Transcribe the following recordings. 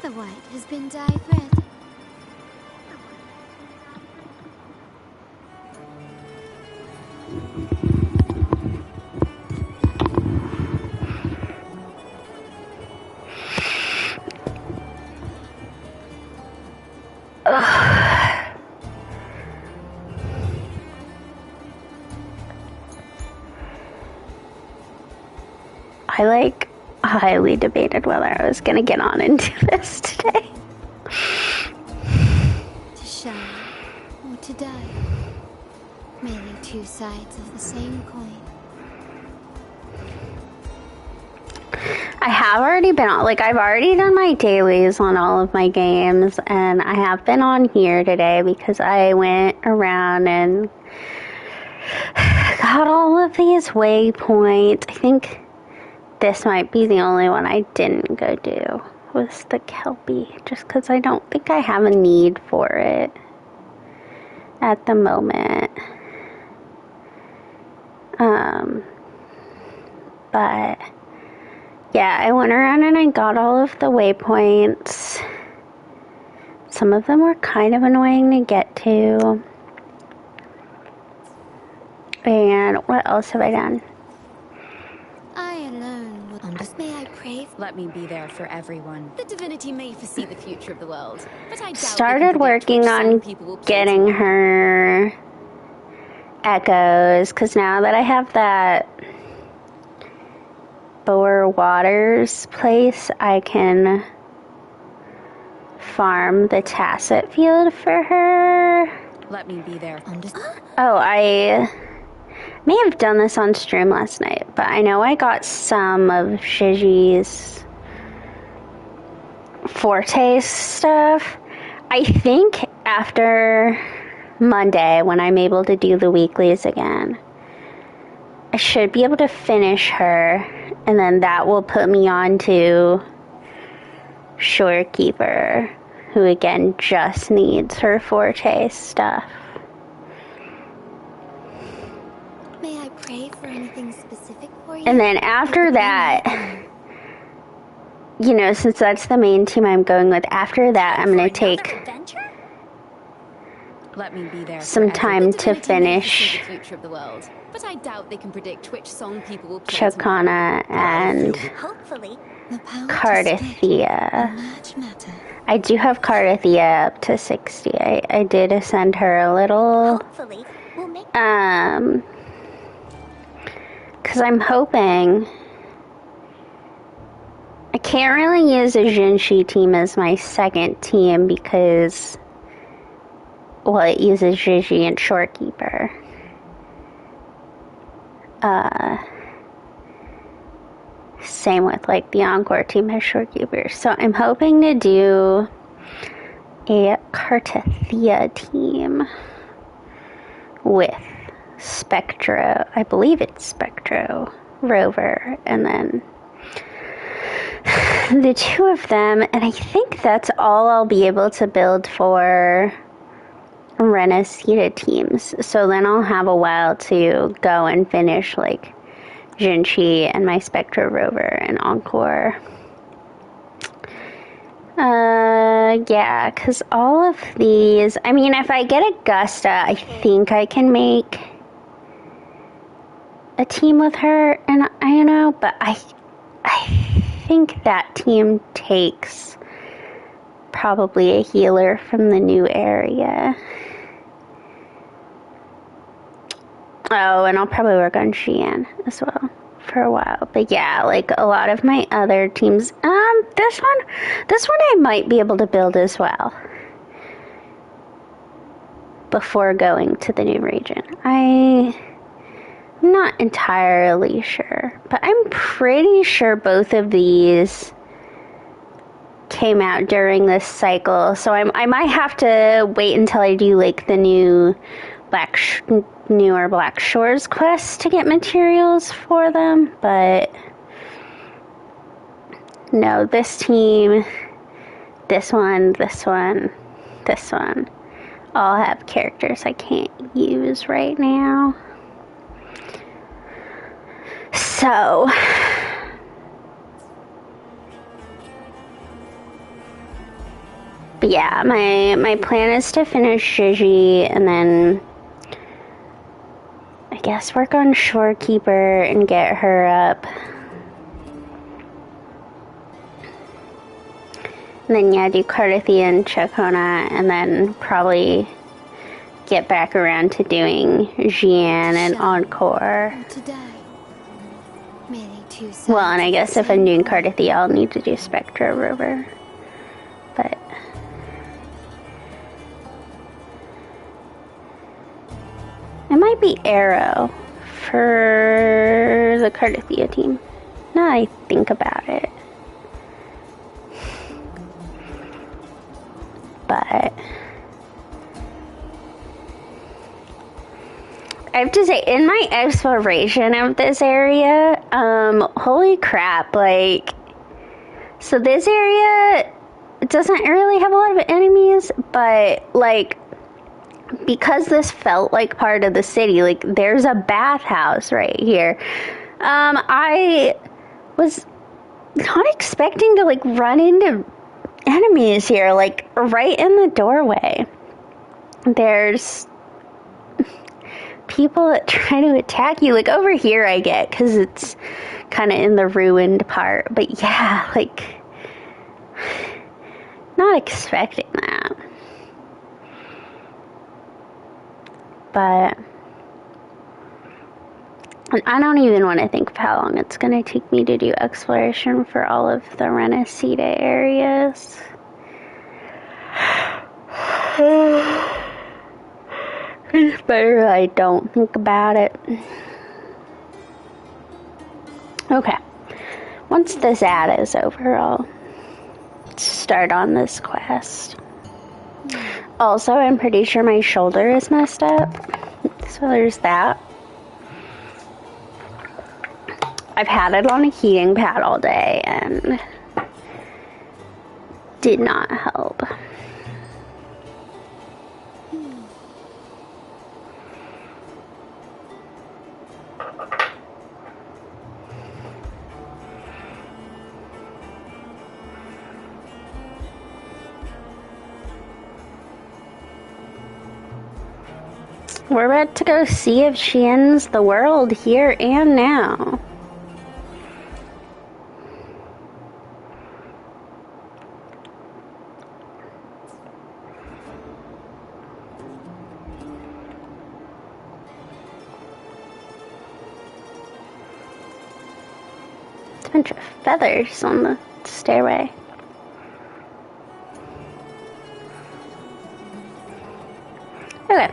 The white has been dyed red. I highly debated whether I was gonna get on and do this today. To shine or to die. Merely two sides of the same coin. I have already been on, I've already done my dailies on all of my games, and I have been on here today because I went around and got all of these waypoints. I think this might be the only one I didn't go do, was the Kelpie, just because I don't think I have a need for it at the moment. But yeah, I went around and I got all of the waypoints. Some of them were kind of annoying to get to. And what else have I done? I alone will may I pray? Let me be there for everyone. The divinity may foresee the future of the world, but I doubt started working on getting her echoes, because now that I have that Boer Waters place, I can farm the Tacet field for her. Let me be there. Oh, I may have done this on stream last night, but I know I got some of Gigi's Forte stuff. I think after Monday, when I'm able to do the weeklies again, I should be able to finish her, and then that will put me on to Shorekeeper, who again just needs her Forte stuff. May I pray for anything specific for you? And then after that, you know, since that's the main team I'm going with, after that I'm going to take Let me be there some time to finish the future of the world, but I doubt they can predict which song people will play Chocana and Hopefully, the power Cardathea. matter. I do have Cardathea up to 60. I did send her a little, Hopefully, we'll make because I'm hoping, I can't really use a Jinshi team as my second team because, well, it uses Gigi and Shorekeeper. Same with the Encore team has Shorekeeper. So I'm hoping to do a Cardathea team with Spectro. I believe it's Spectro, Rover, and then the two of them. And I think that's all I'll be able to build for Renacida teams. So then I'll have a while to go and finish Jinshi and my Spectro Rover and Encore. Yeah, because all of these, I mean, if I get Augusta, I think I can make a team with her, and I don't know, but I think that team takes probably a healer from the new area. Oh, and I'll probably work on Xian as well for a while. But yeah, a lot of my other teams, this one I might be able to build as well before going to the new region. I'm not entirely sure, but I'm pretty sure both of these came out during this cycle, so I might have to wait until I do the new newer Black Shores quest to get materials for them. But no, this team, this one, all have characters I can't use right now. So But yeah, my plan is to finish Gigi and then I guess work on Shorekeeper and get her up. And then yeah, do Cardathia and Chacona and then probably get back around to doing Xian and Encore. Today, merely two sides. Well, and I guess if I'm doing Cardathia, I'll need to do Spectra Rover. But it might be Arrow for the Cardathia team. Now I think about it. But I have to say, in my exploration of this area, holy crap, like, so this area doesn't really have a lot of enemies, but, like, because this felt like part of the city, like, there's a bathhouse right here. I was not expecting to, like, run into enemies here, like, right in the doorway. There's people that try to attack you, like, over here I get, because it's kind of in the ruined part, but yeah, like, not expecting that. But I don't even want to think of how long it's going to take me to do exploration for all of the Renacida areas. It's better I don't think about it. Okay. Once this ad is over, I'll start on this quest. Also, I'm pretty sure my shoulder is messed up. So there's that. I've had it on a heating pad all day and did not help. We're about to go see if she ends the world here and now. It's a bunch of feathers on the stairway. Okay.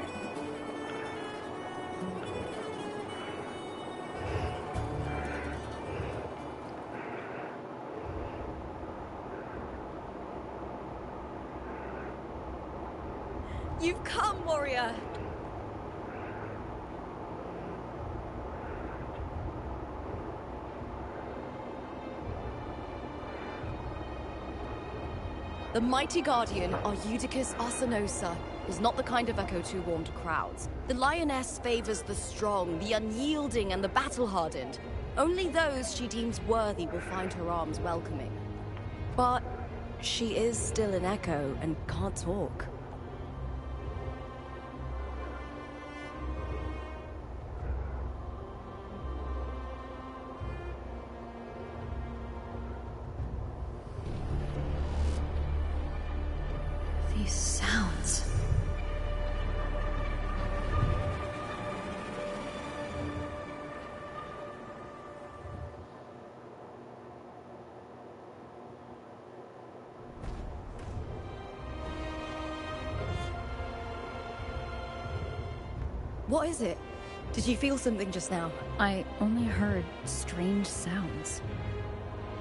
You've come, warrior! The mighty guardian, our Eutychus Arsinosa, is not the kind of echo to warm to crowds. The lioness favors the strong, the unyielding, and the battle-hardened. Only those she deems worthy will find her arms welcoming. But she is still an echo and can't talk. These sounds. What is it? Did you feel something just now? I only heard strange sounds.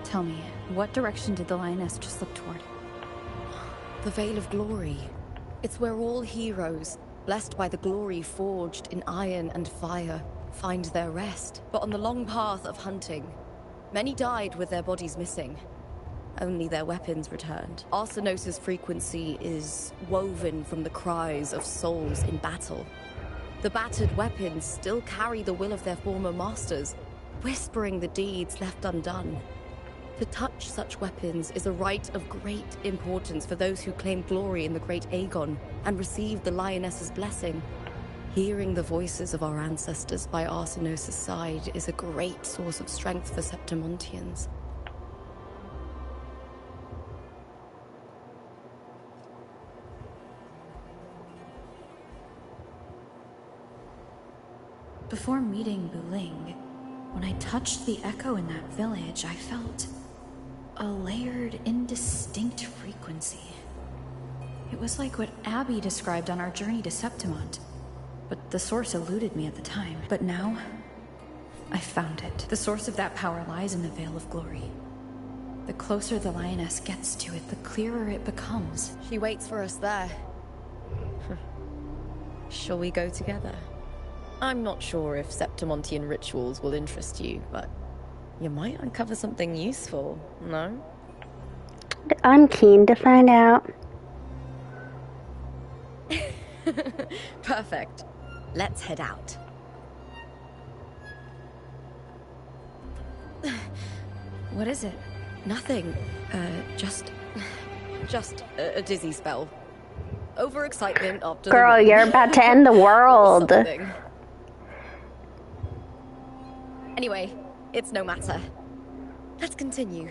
Tell me, what direction did the lioness just look toward? The Veil of Glory. It's where all heroes, blessed by the glory forged in iron and fire, find their rest. But on the long path of hunting, many died with their bodies missing. Only their weapons returned. Arsinosa's frequency is woven from the cries of souls in battle. The battered weapons still carry the will of their former masters, whispering the deeds left undone. To touch such weapons is a rite of great importance for those who claim glory in the great Aegon and receive the Lioness's blessing. Hearing the voices of our ancestors by Arsenos' side is a great source of strength for Septimontians. Before meeting Buling, when I touched the echo in that village, I felt a layered, indistinct frequency. It was like what Abby described on our journey to Septimont, but the source eluded me at the time. But now, I found it. The source of that power lies in the Veil of Glory. The closer the Lioness gets to it, the clearer it becomes. She waits for us there. Shall we go together? I'm not sure if Septimontian rituals will interest you, but you might uncover something useful, no? I'm keen to find out. Perfect. Let's head out. What is it? Nothing. Just a dizzy spell. Overexcitement after Girl, the you're about to end the world. something. Anyway, it's no matter. Let's continue.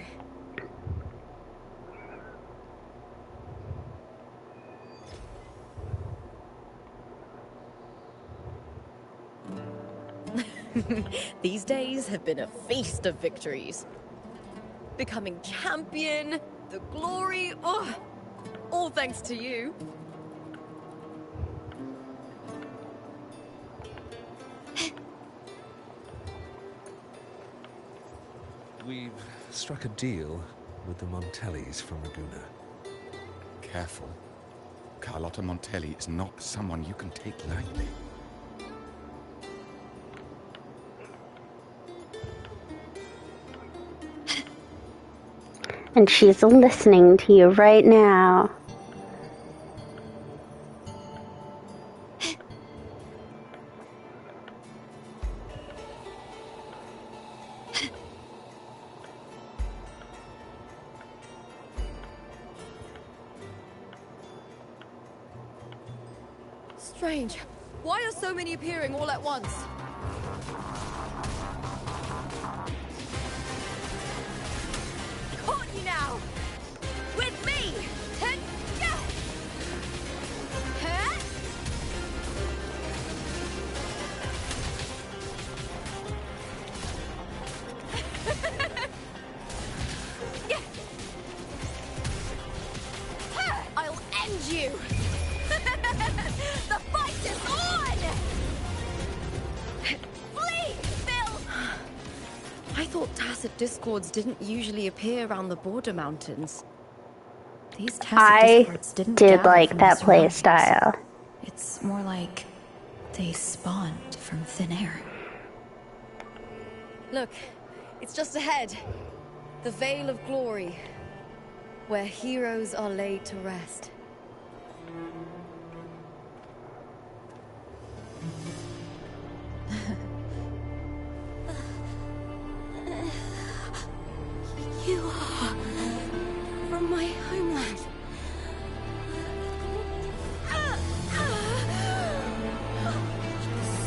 These days have been a feast of victories. Becoming champion, the glory, all thanks to you. We've struck a deal with the Montellis from Laguna. Careful. Carlotta Montelli is not someone you can take lightly. And she's listening to you right now. Strange. Why are so many appearing all at once? Caught you now! With me! I'll end you! The fight is on! Flee, Phil! I thought tacit discords didn't usually appear around the border mountains. These tacit I discords didn't did gather like from that the play surroundings. style. It's more like they spawned from thin air. Look, it's just ahead. The Veil of Glory, where heroes are laid to rest. You are from my homeland.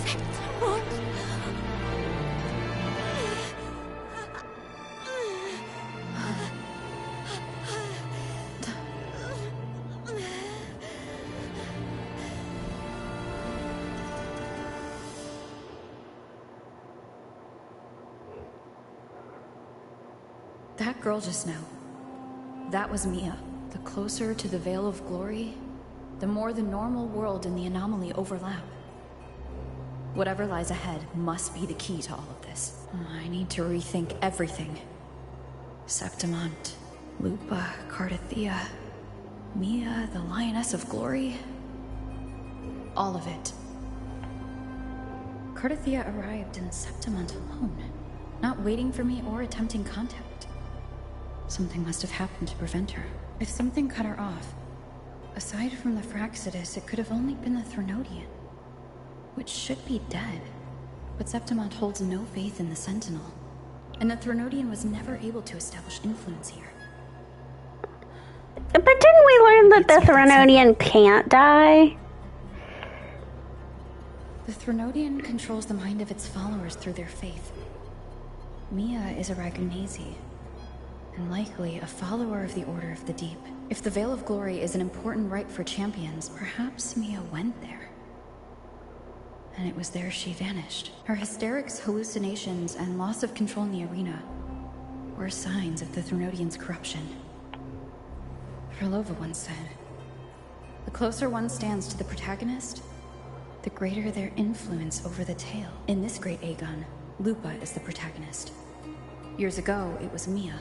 Septimont. That girl just now, that was Mia. The closer to the Veil of Glory, the more the normal world and the anomaly overlap. Whatever lies ahead must be the key to all of this. I need to rethink everything. Septimont, Lupa, Cardathea, Mia, the Lioness of Glory. All of it. Cardathea arrived in Septimont alone, not waiting for me or attempting contact. Something must have happened to prevent her. If something cut her off, aside from the Fraxidus, it could have only been the Threnodian, which should be dead. But Septimont holds no faith in the Sentinel. and the Threnodian was never able to establish influence here. But didn't we learn that the Threnodian can't die? The Threnodian controls the mind of its followers through their faith. Mia is a Ragunasi, and likely a follower of the Order of the Deep. If the Veil of Glory is an important rite for champions, perhaps Mia went there. And it was there she vanished. Her hysterics, hallucinations, and loss of control in the arena were signs of the Threnodian's corruption. Frolova once said, "The closer one stands to the protagonist, the greater their influence over the tale." In this great Aegon, Lupa is the protagonist. Years ago, it was Mia.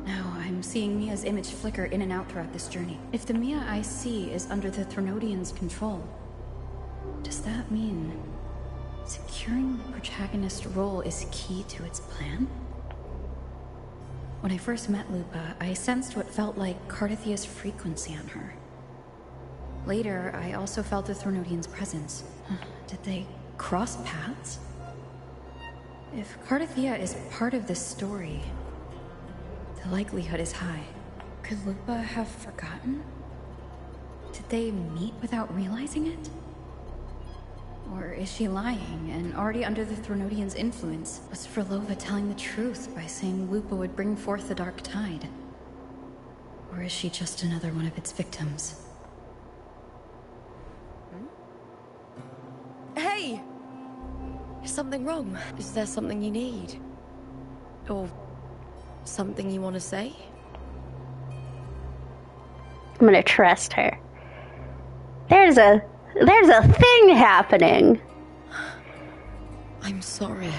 Now I'm seeing Mia's image flicker in and out throughout this journey. If the Mia I see is under the Threnodian's control, does that mean securing the protagonist role is key to its plan? When I first met Lupa, I sensed what felt like Cardathia's frequency on her. Later, I also felt the Threnodian's presence. Did they cross paths? If Cardathia is part of this story, the likelihood is high. Could Lupa have forgotten? Did they meet without realizing it? Or is she lying and already under the Threnodian's influence? Was Frolova telling the truth by saying Lupa would bring forth the Dark Tide? Or is she just another one of its victims? Hey! Is something wrong? Is there something you need? Or something you want to say? I'm gonna trust her. There's a thing happening. I'm sorry.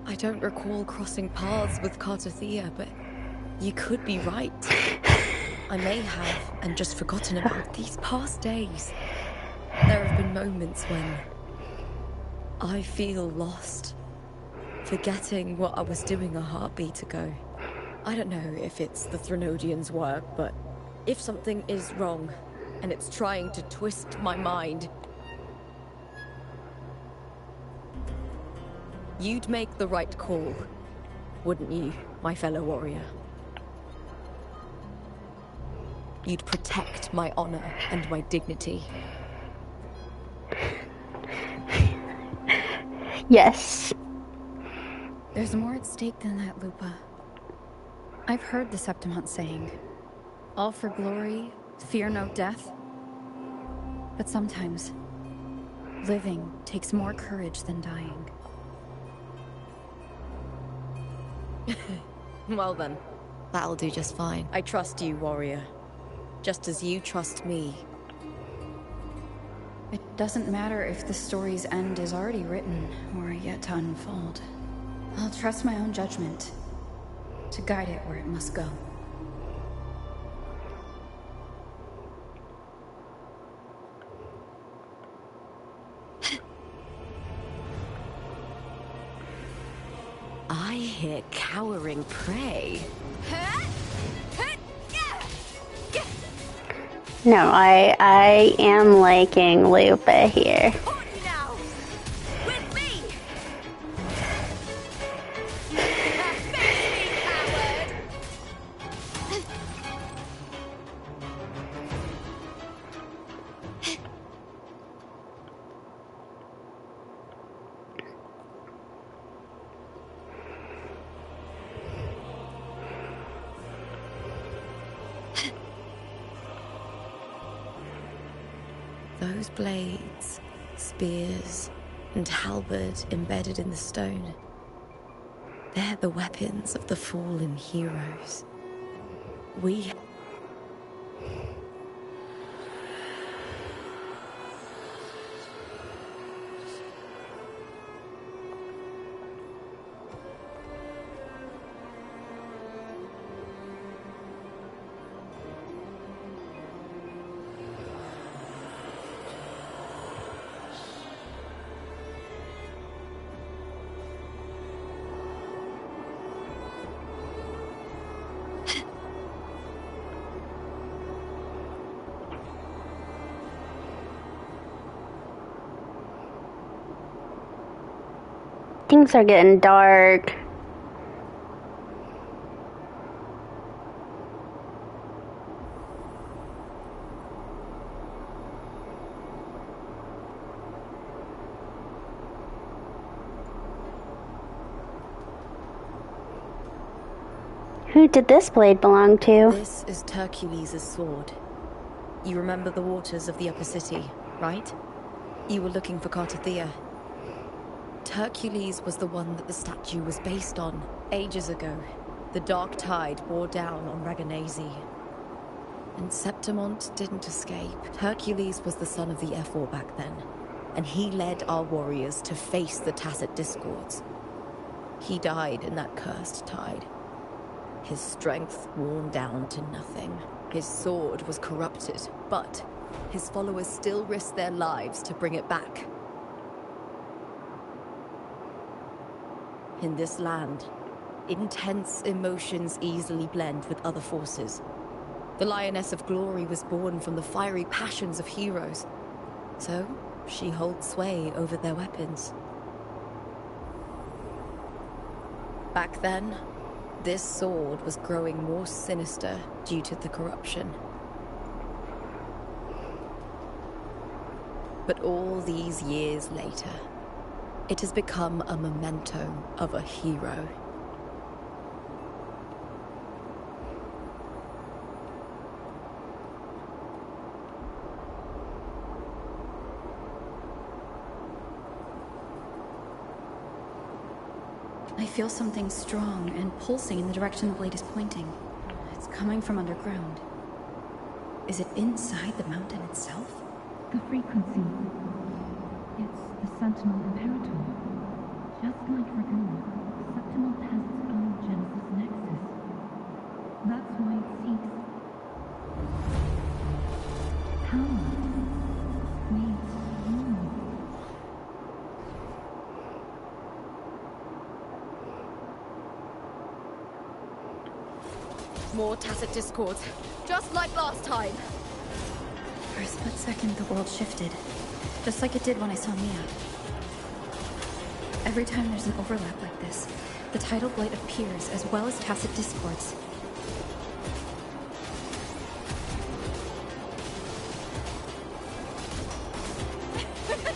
I don't recall crossing paths with Cardathia, but you could be right. I may have, and just forgotten about these past days. There have been moments when I feel lost, forgetting what I was doing a heartbeat ago. I don't know if it's the Threnodian's work, but if something is wrong, and it's trying to twist my mind, you'd make the right call, wouldn't you, my fellow warrior? You'd protect my honor and my dignity. Yes. There's more at stake than that, Lupa. I've heard the Septimont saying, "All for glory, fear no death." But sometimes, living takes more courage than dying. Well then, that'll do just fine. I trust you, warrior. Just as you trust me. It doesn't matter if the story's end is already written or yet to unfold. I'll trust my own judgment to guide it where it must go. I hear cowering prey. No, I am liking Lupa here. Those blades, spears, and halberd embedded in the stone. They're the weapons of the fallen heroes. We... Things are getting dark. Who did this blade belong to? This is Hercules' sword. You remember the waters of the Upper City, right? You were looking for Cartathea. Hercules was the one that the statue was based on. Ages ago, the dark tide bore down on Raganesi. And Septimont didn't escape. Hercules was the son of the Ephor back then, and he led our warriors to face the Tacit Discords. He died in that cursed tide. His strength worn down to nothing. His sword was corrupted, but his followers still risked their lives to bring it back. In this land, intense emotions easily blend with other forces. The Lioness of Glory was born from the fiery passions of heroes, so she holds sway over their weapons. Back then, this sword was growing more sinister due to the corruption. But all these years later, it has become a memento of a hero. I feel something strong and pulsing in the direction the blade is pointing. It's coming from underground. Is it inside the mountain itself? The frequency. It's the Sentinel Imperator. Just like Ragun, Septimont has its own Genesis Nexus. That's why it seeks power. Needs you. More Tacit Discords, just like last time. For a split second, the world shifted. Just like it did when I saw Mia. Every time there's an overlap like this, the tidal blight appears as well as Tacit Discords.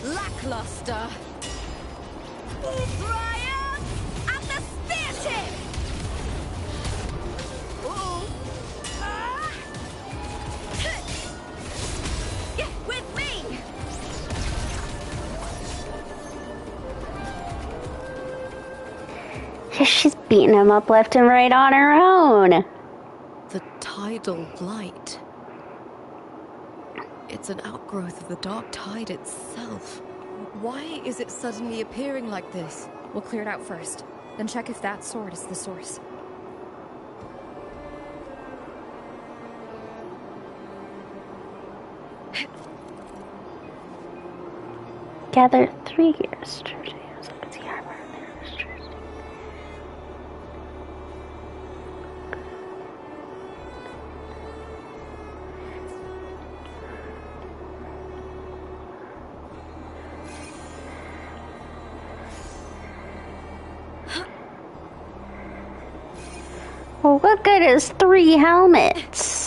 Lackluster. Brian! At the spear tip! With me! She's beating him up left and right on her own. The tidal blight. It's an outgrowth of the dark tide itself. Why is it suddenly appearing like this? We'll clear it out first, then check if that sword is the source. Gather 3 years. Well, what good is 3 helmets?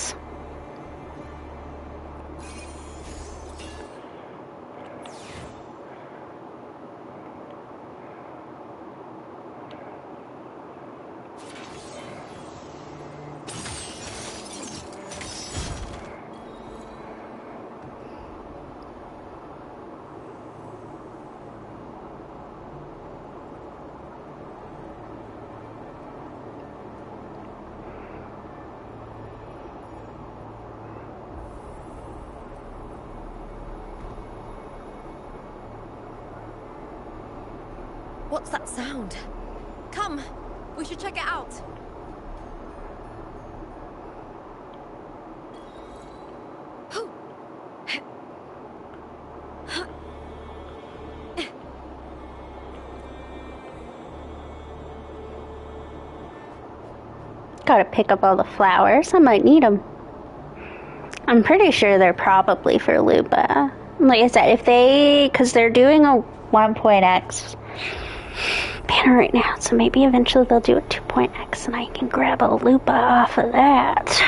What's that sound? Come, we should check it out. Gotta pick up all the flowers. I might need them. I'm pretty sure they're probably for Lupa. Like I said, if they... Because they're doing a 1.x banner right now, so maybe eventually they'll do a 2.x and I can grab a Lupa off of that.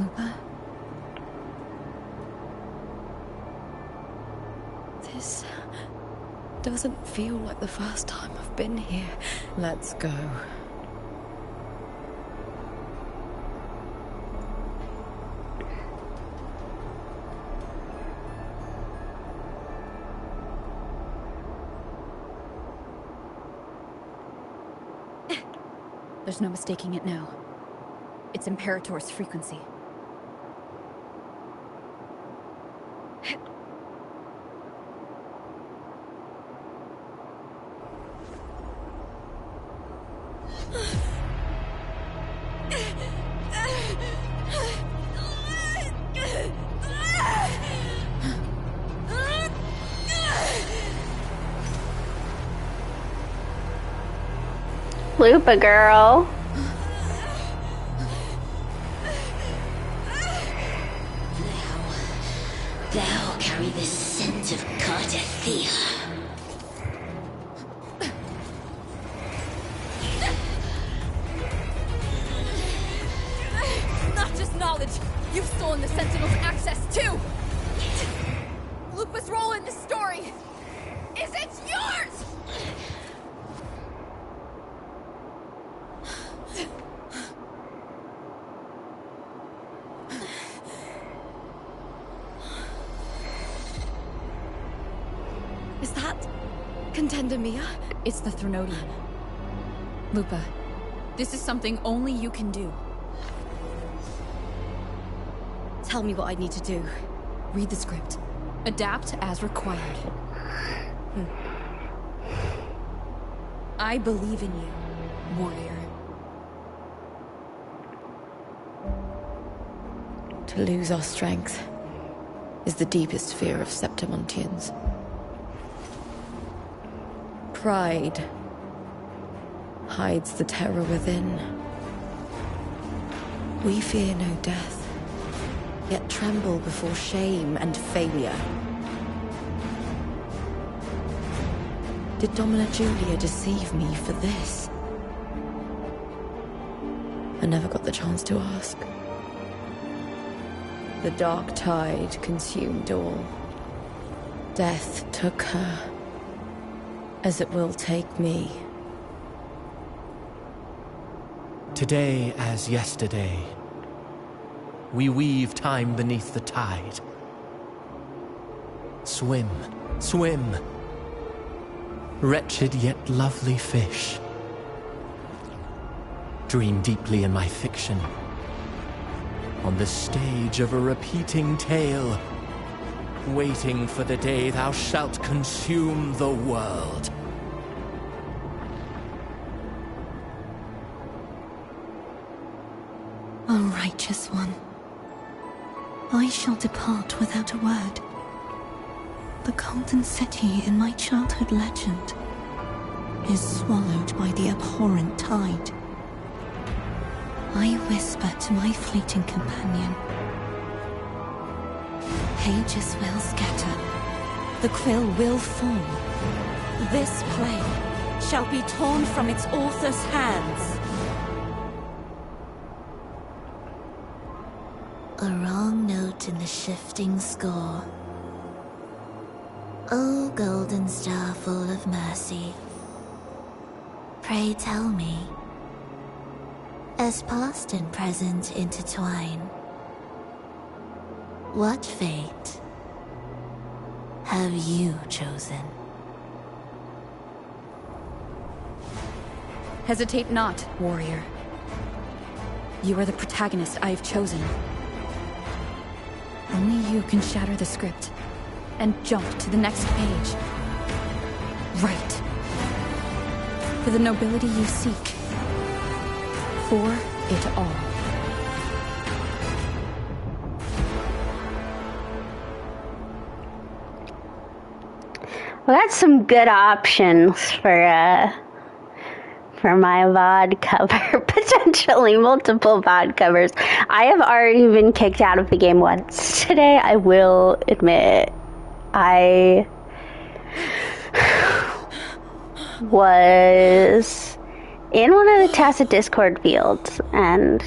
Lupa? This doesn't feel like the first time I've been here. Let's go. There's no mistaking it now. It's Imperator's frequency. Lupa girl. Thou carry the scent of Cardathia. Not just knowledge, you've stolen the Sentinel's access too! Lupa's role in this story is it's yours! Is that Contender Mia? It's the Threnodian. Lupa, this is something only you can do. Tell me what I need to do. Read the script. Adapt as required. I believe in you, warrior. To lose our strength is the deepest fear of Septimontians. Pride hides the terror within. We fear no death, yet tremble before shame and failure. Did Domina Julia deceive me for this? I never got the chance to ask. The dark tide consumed all. Death took her, as it will take me. Today as yesterday, we weave time beneath the tide. Swim, swim, wretched yet lovely fish. Dream deeply in my fiction, on the stage of a repeating tale, waiting for the day thou shalt consume the world. O righteous one, I shall depart without a word. The golden city in my childhood legend is swallowed by the abhorrent tide. I whisper to my fleeting companion. Pages will scatter. The quill will fall. This play shall be torn from its author's hands. A wrong note in the shifting score. O golden star full of mercy, pray tell me, as past and present intertwine, what fate have you chosen? Hesitate not, warrior. You are the protagonist I have chosen. Only you can shatter the script and jump to the next page. Right. For the nobility you seek. For it all. Well, that's some good options for my VOD cover. Potentially multiple VOD covers. I have already been kicked out of the game once today, I will admit. I was in one of the tacit Discord fields, and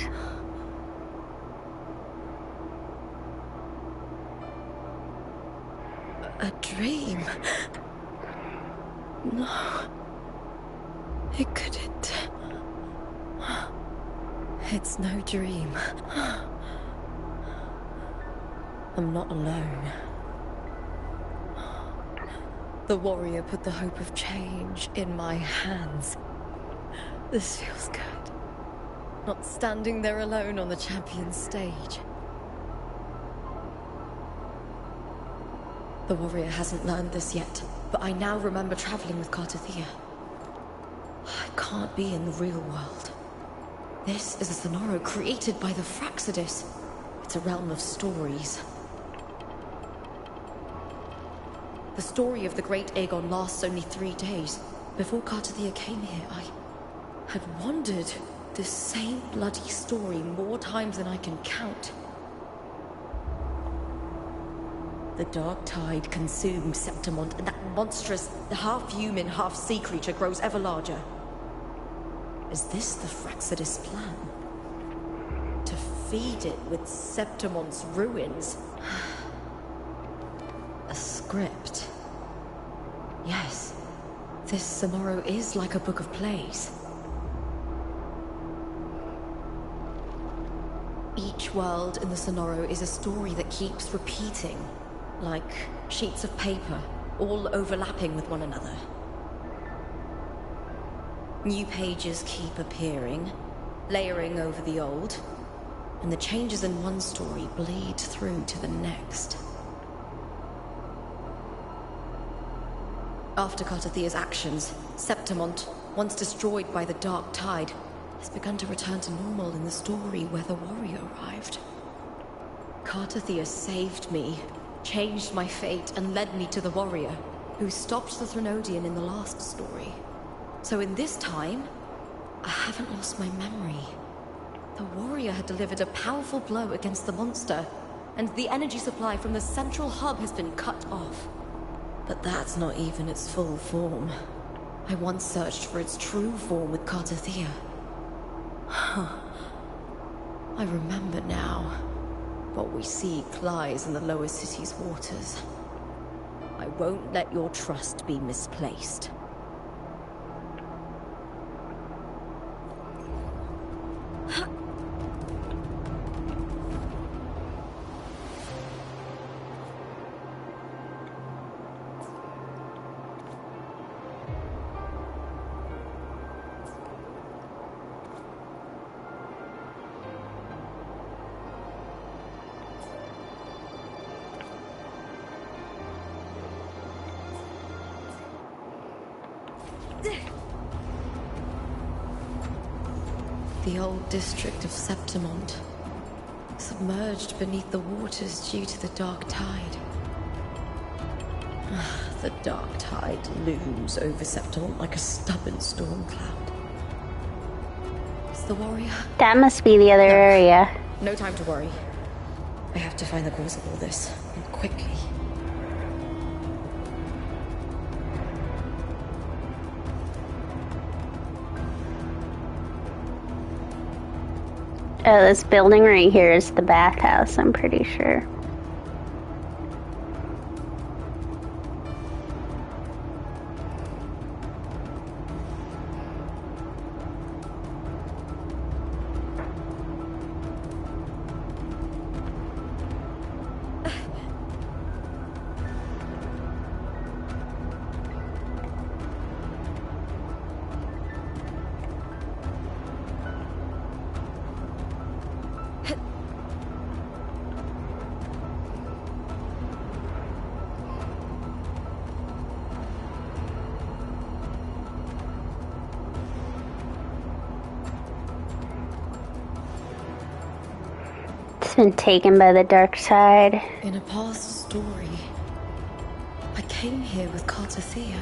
a dream. No. It couldn't. It's no dream. I'm not alone. The warrior put the hope of change in my hands. This feels good. Not standing there alone on the champion's stage. The warrior hasn't learned this yet, but I now remember traveling with Cartathea. I can't be in the real world. This is a Sonoro created by the Fraxidus. It's a realm of stories. The story of the Great Aegon lasts only 3 days. Before Cartathea came here, I had wandered this same bloody story more times than I can count. The dark tide consumed Septimont, and that monstrous, half-human, half-sea creature grows ever larger. Is this the Fraxidus plan? To feed it with Septimont's ruins? A script. Yes, this Sonoro is like a book of plays. Each world in the Sonoro is a story that keeps repeating, like sheets of paper, all overlapping with one another. New pages keep appearing, layering over the old, and the changes in one story bleed through to the next. After Cartathea's actions, Septimont, once destroyed by the dark tide, has begun to return to normal in the story where the warrior arrived. Cartathea saved me, changed my fate, and led me to the warrior, who stopped the Threnodian in the last story. So in this time, I haven't lost my memory. The warrior had delivered a powerful blow against the monster, and the energy supply from the central hub has been cut off. But that's not even its full form. I once searched for its true form with Cartathea. I remember now. What we seek lies in the lower city's waters. I won't let your trust be misplaced. The old district of Septimont, submerged beneath the waters due to the dark tide. The dark tide looms over Septimont like a stubborn storm cloud. Is the warrior? That must be the other area. No time to worry. I have to find the cause of all this, and quickly. Oh, this building right here is the bathhouse, I'm pretty sure. Been taken by the dark side. In a past story, I came here with Cartathea.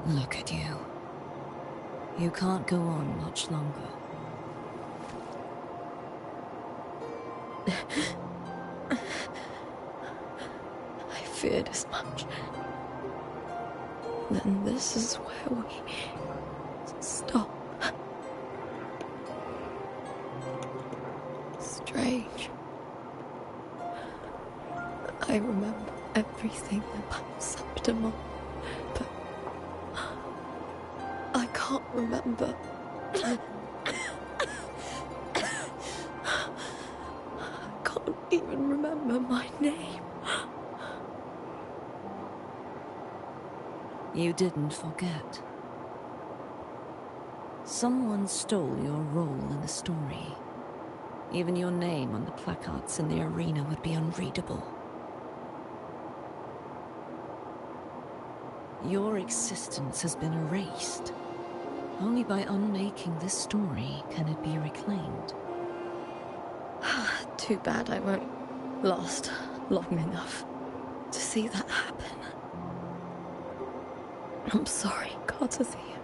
Look at you. You can't go on much longer. I feared as much. Then this is where we stop. Strange. I remember everything about Septimont, but I can't remember. I can't even remember my name. You didn't forget. Someone stole your role in the story. Even your name on the placards in the arena would be unreadable. Your existence has been erased. Only by unmaking this story can it be reclaimed. Too bad I won't last long enough to see that happen. I'm sorry, Carterthea.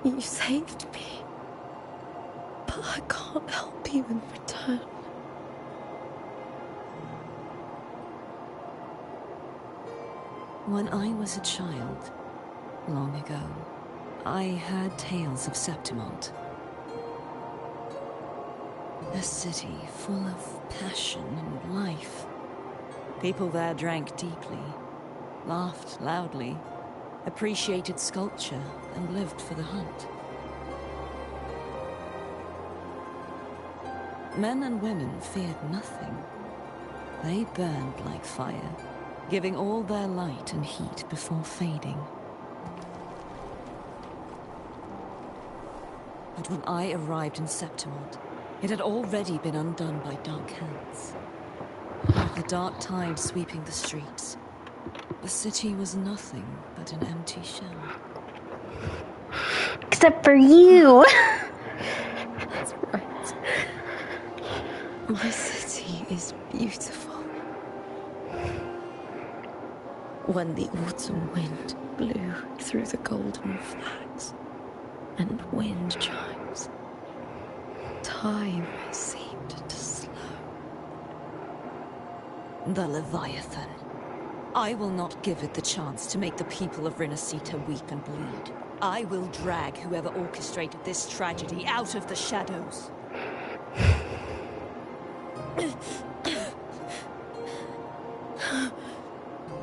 You saved me. But I can't help you in return. When I was a child, long ago, I heard tales of Septimont. A city full of passion and life. People there drank deeply, laughed loudly, appreciated sculpture, and lived for the hunt. Men and women feared nothing. They burned like fire, giving all their light and heat before fading. But when I arrived in Septimont, it had already been undone by dark hands. The dark tide sweeping the streets, the city was nothing but an empty shell. Except for you! That's right. My city is beautiful. When the autumn wind blew through the golden flags and wind chimes, time seemed to slow. The Leviathan. I will not give it the chance to make the people of Rinasita weep and bleed. I will drag whoever orchestrated this tragedy out of the shadows.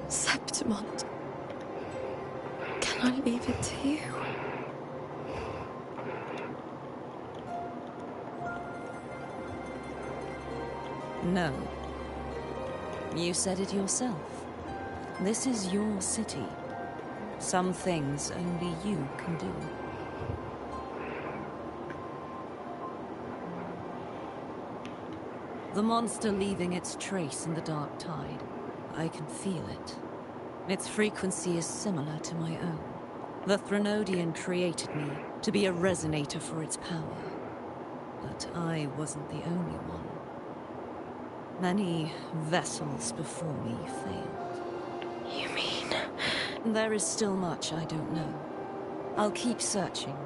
Septimont. Can I leave it to you? No. You said it yourself. This is your city. Some things only you can do. The monster leaving its trace in the dark tide. I can feel it. Its frequency is similar to my own. The Threnodian created me to be a resonator for its power. But I wasn't the only one. Many vessels before me failed. You mean? There is still much I don't know. I'll keep searching.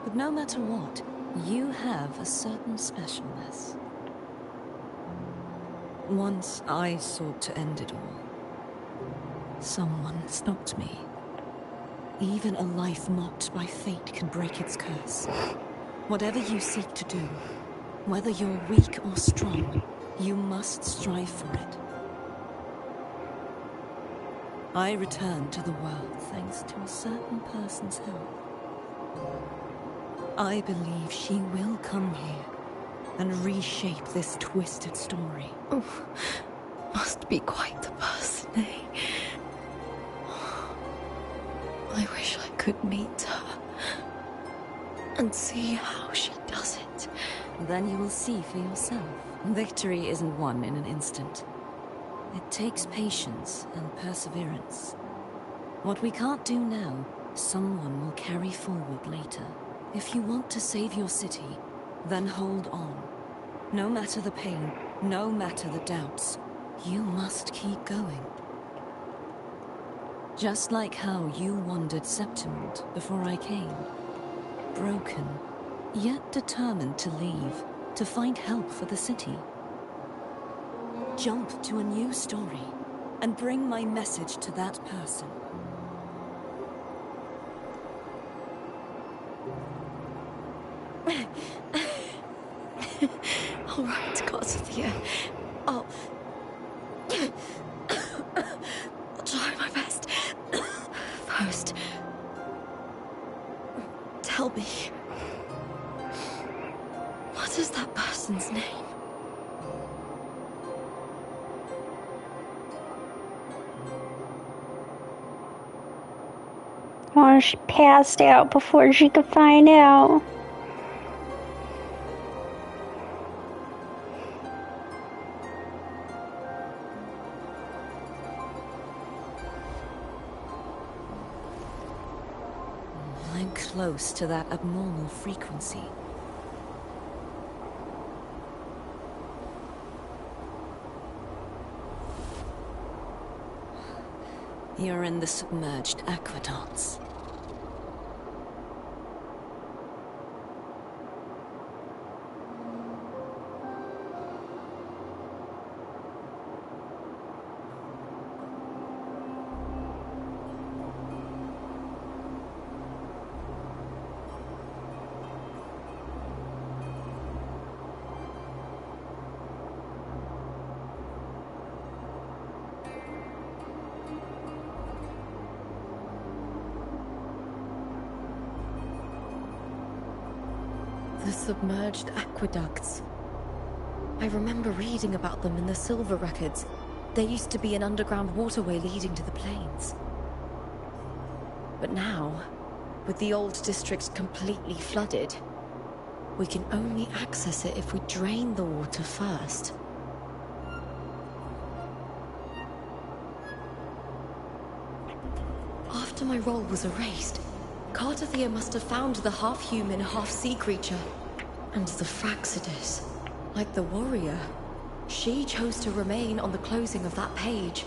But no matter what, you have a certain specialness. Once I sought to end it all. Someone stopped me. Even a life mocked by fate can break its curse. Whatever you seek to do, whether you're weak or strong, you must strive for it. I returned to the world thanks to a certain person's help. I believe she will come here and reshape this twisted story. Oh, must be quite the person, eh? I wish I could meet her and see how she does it. Then you will see for yourself. Victory isn't won in an instant. It takes patience and perseverance. What we can't do now, someone will carry forward later. If you want to save your city, then hold on. No matter the pain, no matter the doubts, you must keep going. Just like how you wandered Septimont before I came. Broken, yet determined to leave, to find help for the city. Jump to a new story, and bring my message to that person. All right, Garcia. I'll try my best. First, tell me, what is that person's name? Oh, she passed out before she could find out. I'm close to that abnormal frequency. You're in the submerged aqueducts. The submerged aqueducts. I remember reading about them in the Silver records. There used to be an underground waterway leading to the plains. But now, with the old district completely flooded, we can only access it if we drain the water first. After my role was erased, Cartathea must have found the half-human, half-sea creature. And the Fraxidus, like the warrior, she chose to remain on the closing of that page,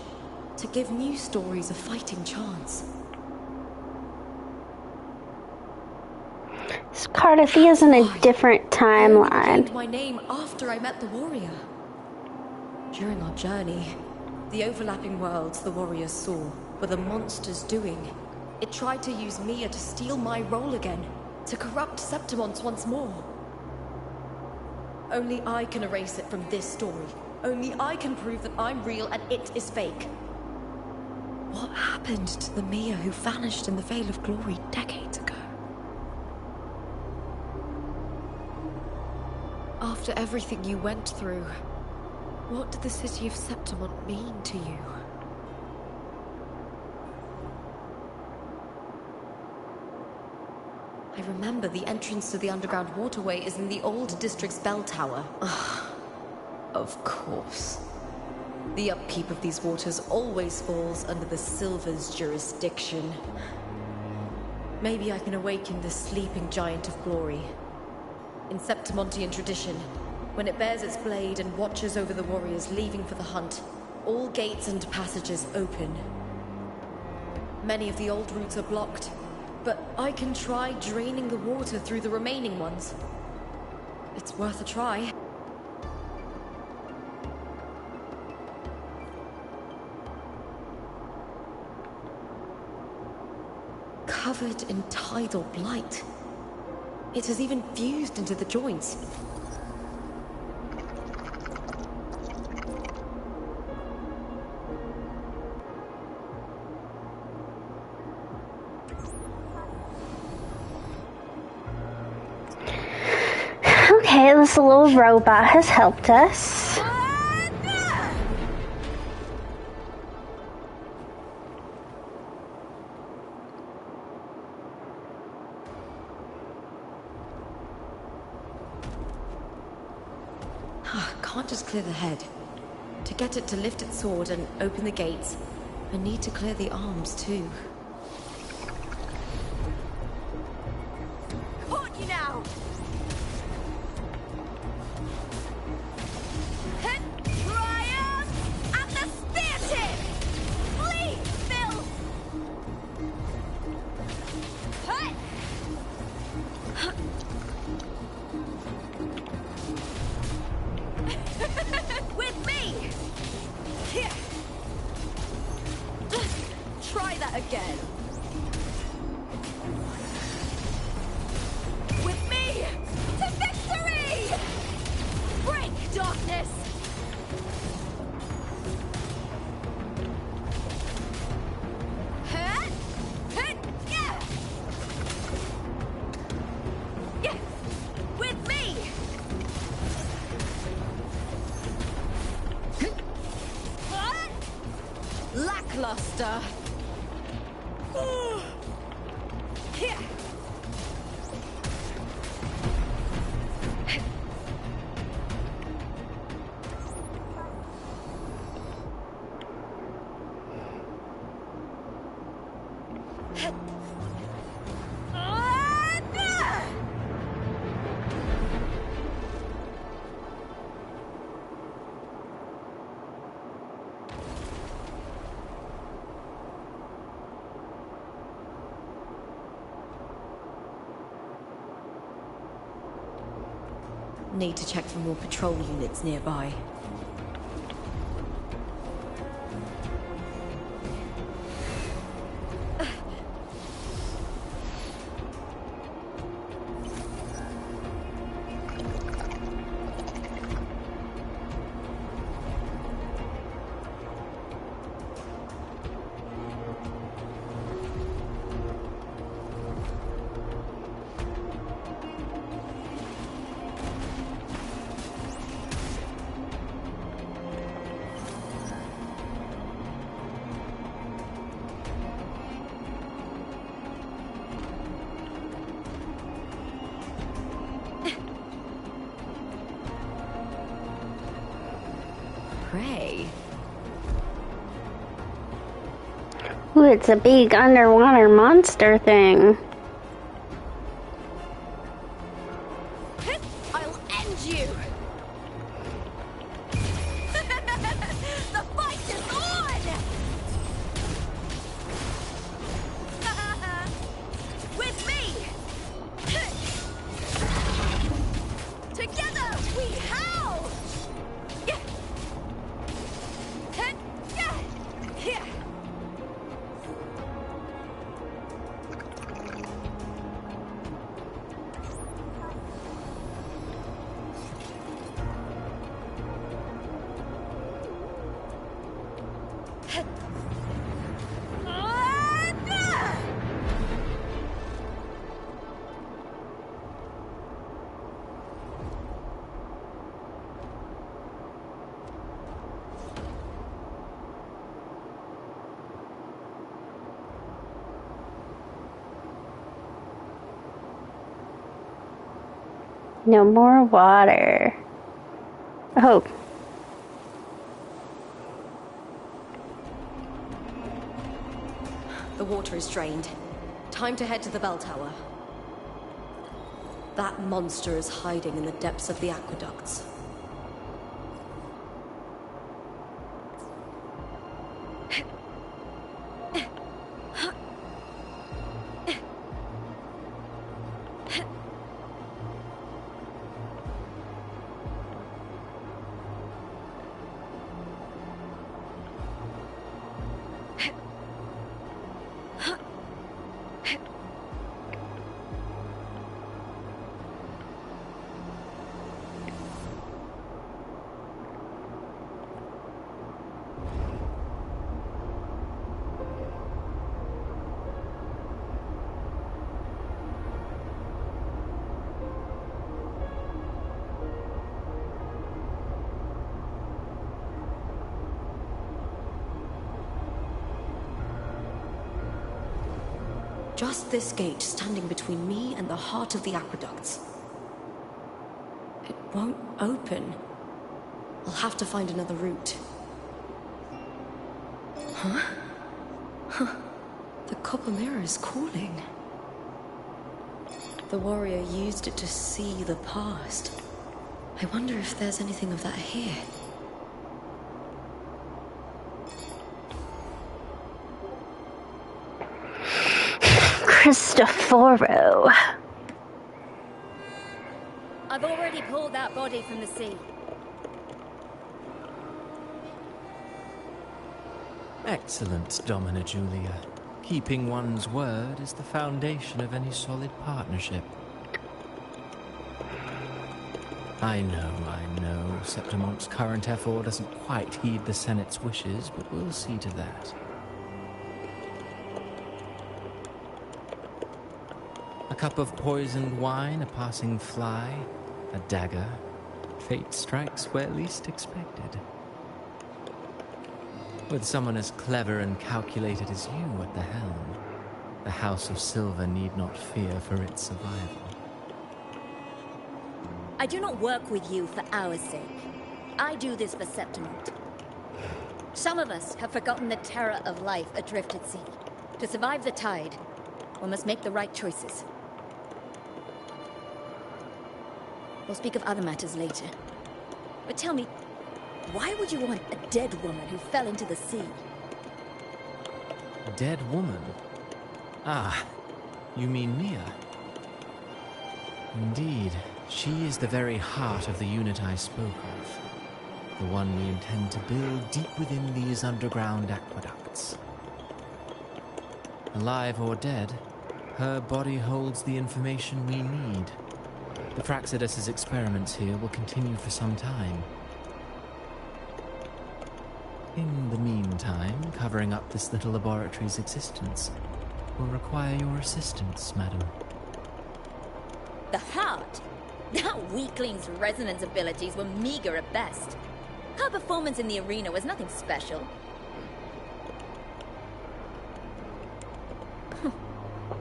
to give new stories a fighting chance. Cartathea's in a different I only timeline. gained my name after I met the warrior. During our journey, the overlapping worlds the warriors saw were the monster's doing. It tried to use Mia to steal my role again, to corrupt Septimont once more. Only I can erase it from this story. Only I can prove that I'm real and it is fake. What happened to the Mia who vanished in the Veil of Glory decades ago? After everything you went through, what did the city of Septimont mean to you? I remember the entrance to the underground waterway is in the old district's bell tower. Of course. The upkeep of these waters always falls under the Silver's jurisdiction. Maybe I can awaken the sleeping giant of glory. In Septimontian tradition, when it bears its blade and watches over the warriors leaving for the hunt, all gates and passages open. Many of the old routes are blocked, but I can try draining the water through the remaining ones. It's worth a try. Covered in tidal blight. It has even fused into the joints. Okay, this little robot has helped us. Can't just clear the head. To get it to lift its sword and open the gates, I need to clear the arms too. Caught you now! Triumph at the spear tip! Please, Phil! again. With me to victory! Break, darkness! With me! Lackluster. Need to check for more patrol units nearby. Pray. Ooh, it's a big underwater monster thing. I'll end you! The fight is on! With me! Together we howl! No more water. Oh. The water is drained. Time to head to the bell tower. That monster is hiding in the depths of the aqueducts. Just this gate standing between me and the heart of the aqueducts. It won't open. I'll have to find another route. Huh? Huh. The copper mirror is calling. The warrior used it to see the past. I wonder if there's anything of that here. Cristoforo. I've already pulled that body from the sea. Excellent, Domina Julia. Keeping one's word is the foundation of any solid partnership. I know, Septimont's current effort doesn't quite heed the Senate's wishes, but we'll see to that. A cup of poisoned wine, a passing fly, a dagger. Fate strikes where least expected. With someone as clever and calculated as you at the helm, the House of Silver need not fear for its survival. I do not work with you for our sake. I do this for Septimont. Some of us have forgotten the terror of life adrift at sea. To survive the tide, one must make the right choices. We'll speak of other matters later. But tell me, why would you want a dead woman who fell into the sea? A dead woman? Ah, you mean Mia? Indeed, she is the very heart of the unit I spoke of. The one we intend to build deep within these underground aqueducts. Alive or dead, her body holds the information we need. The Praxidus's experiments here will continue for some time. In the meantime, covering up this little laboratory's existence will require your assistance, madam. The heart? That weakling's resonance abilities were meager at best. Her performance in the arena was nothing special.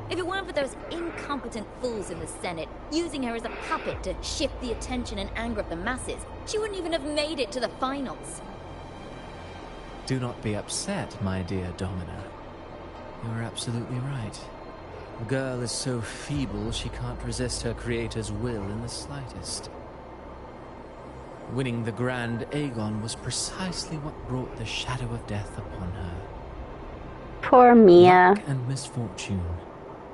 If it weren't for those incompetent fools in the Senate, using her as a puppet to shift the attention and anger of the masses, she wouldn't even have made it to the finals. Do not be upset, my dear Domina. You are absolutely right. The girl is so feeble she can't resist her creator's will in the slightest. Winning the Grand Aegon was precisely what brought the shadow of death upon her. Poor Mia. Luck and misfortune,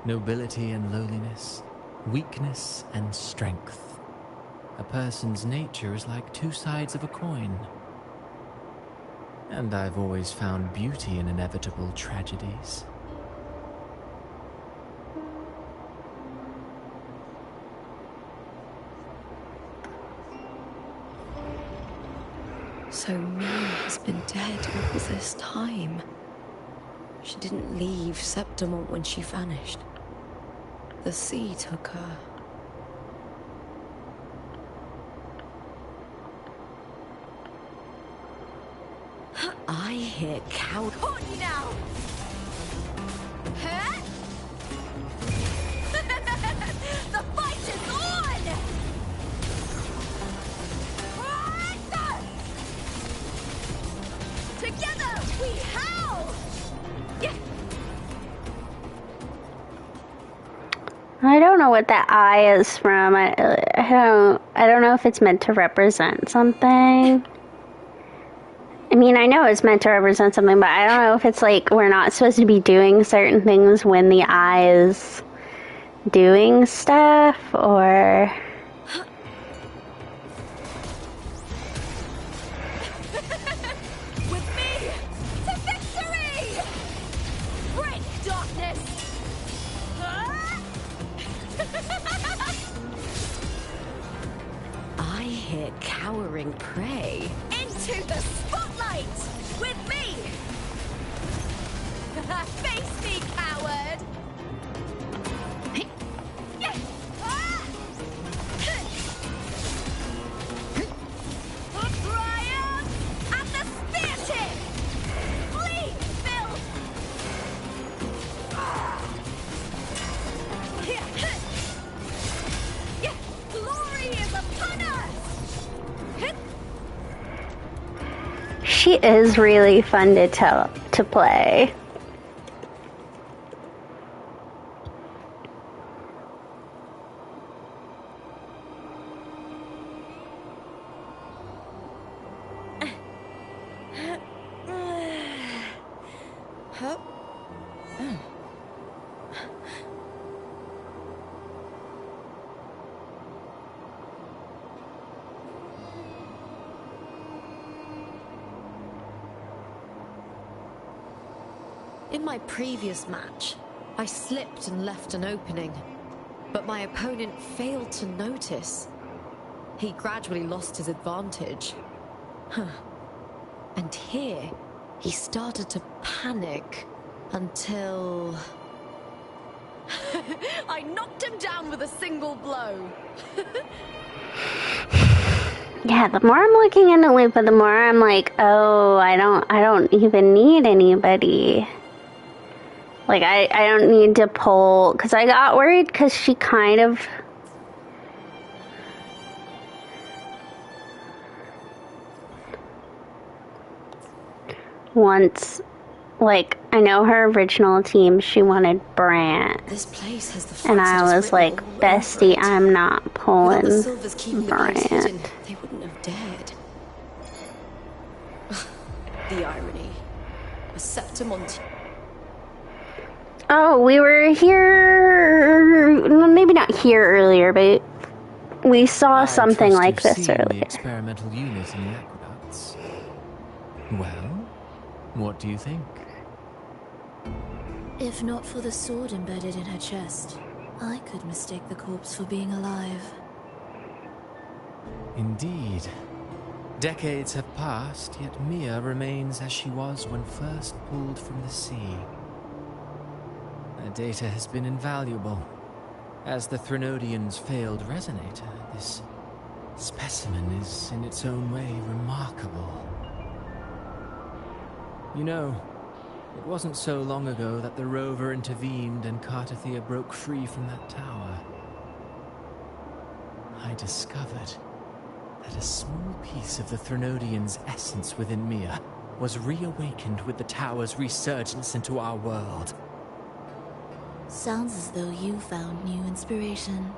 nobility and lowliness, weakness and strength. A person's nature is like two sides of a coin. And I've always found beauty in inevitable tragedies. So Mia has been dead all this time. She didn't leave Septimont when she vanished. The sea took her. I hear cow. On you now! Huh? The fight is on! Together we howl! Yeah. I don't know what that eye is from. I don't know if it's meant to represent something. I mean, I know it's meant to represent something, but I don't know if it's like we're not supposed to be doing certain things when the eye is doing stuff, or... With me to victory! Break darkness! I hear cowering prey. Into the spotlight! With me! Face me, coward! Triumph at the spear tip! Flee, filth! Glory is upon us! She is really fun to play. In my previous match, I slipped and left an opening, but my opponent failed to notice. He gradually lost his advantage. And here, he started to panic until... I knocked him down with a single blow. Yeah, the more I'm looking into Lupa, the more I'm like, oh, I don't even need anybody. Like, I don't need to pull, because I got worried because she kind of... Once, like, I know her original team, she wanted Brant. This place has the and I was like, bestie, I'm not pulling the Silvers keeping the place hidden, they wouldn't have dared. The irony. A Septimont. Oh, we were here, maybe not here earlier, but we saw something like this earlier. The experimental unit in the aqueducts. Well, what do you think? If not for the sword embedded in her chest, I could mistake the corpse for being alive. Indeed. Decades have passed, yet Mia remains as she was when first pulled from the sea. Her data has been invaluable. As the Threnodian's failed resonator, this specimen is in its own way remarkable. You know, it wasn't so long ago that the rover intervened and Cartathea broke free from that tower. I discovered that a small piece of the Threnodian's essence within Mia was reawakened with the tower's resurgence into our world. Sounds as though you found new inspiration.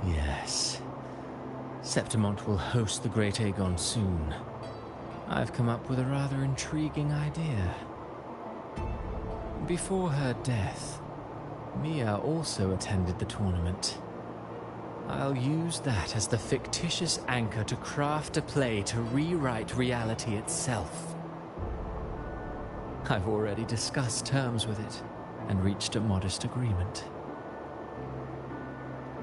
Yes. Septimont will host the Great Aegon soon. I've come up with a rather intriguing idea. Before her death, Mia also attended the tournament. I'll use that as the fictitious anchor to craft a play to rewrite reality itself. I've already discussed terms with it and reached a modest agreement.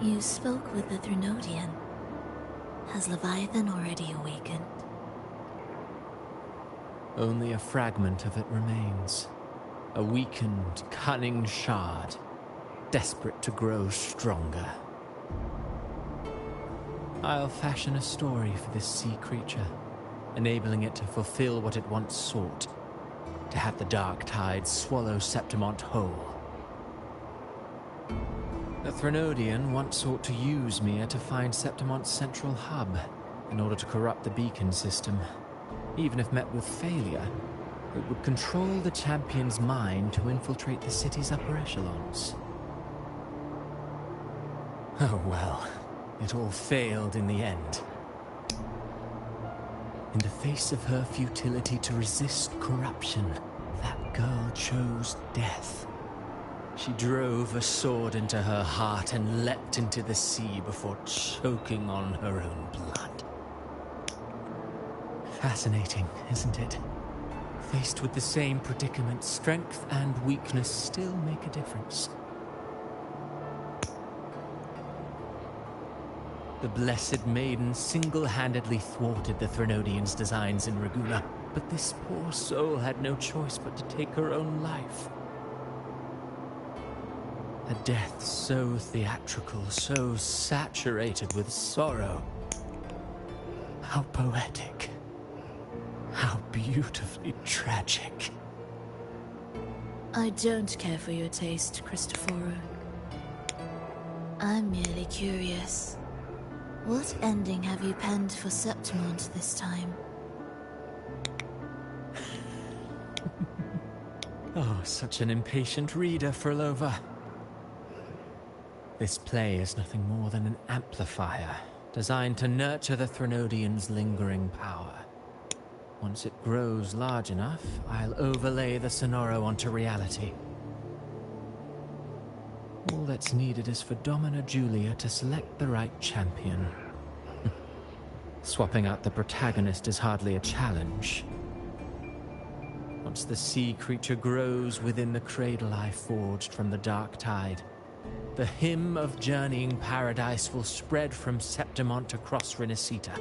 You spoke with the Threnodian. Has Leviathan already awakened? Only a fragment of it remains. A weakened, cunning shard, desperate to grow stronger. I'll fashion a story for this sea creature, enabling it to fulfill what it once sought, to have the dark tides swallow Septimont whole. The Threnodian once sought to use Mia to find Septimont's central hub in order to corrupt the beacon system. Even if met with failure, it would control the champion's mind to infiltrate the city's upper echelons. Oh well, it all failed in the end. In the face of her futility to resist corruption, that girl chose death. She drove a sword into her heart and leapt into the sea before choking on her own blood. Fascinating, isn't it? Faced with the same predicament, strength and weakness still make a difference. The Blessed Maiden single-handedly thwarted the Threnodian's designs in Raguna, but this poor soul had no choice but to take her own life. A death so theatrical, so saturated with sorrow. How poetic. How beautifully tragic. I don't care for your taste, Cristoforo. I'm merely curious. What ending have you penned for Septimont this time? Oh, such an impatient reader, Frolova. This play is nothing more than an amplifier, designed to nurture the Threnodian's lingering power. Once it grows large enough, I'll overlay the Sonoro onto reality. All that's needed is for Domina Julia to select the right champion. Swapping out the protagonist is hardly a challenge. Once the sea creature grows within the cradle I forged from the dark tide, the hymn of journeying paradise will spread from Septimont across Renacita.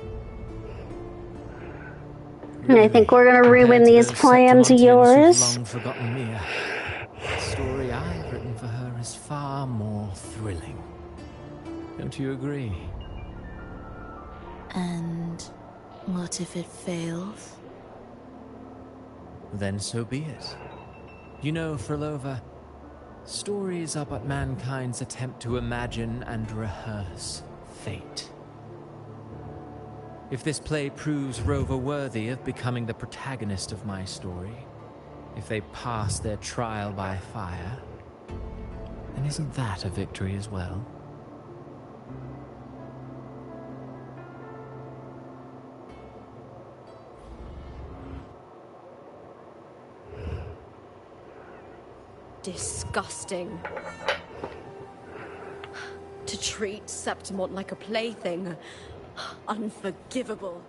I think we're gonna ruin these plans of yours. Long forgotten Mia. The story I've written for her is far more thrilling. Don't you agree? And what if it fails? Then so be it. You know, Frolova, stories are but mankind's attempt to imagine and rehearse fate. If this play proves Rover worthy of becoming the protagonist of my story, if they pass their trial by fire, then isn't that a victory as well? Disgusting. To treat Septimont like a plaything. Unforgivable.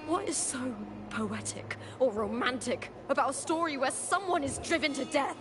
What is so poetic or romantic about a story where someone is driven to death?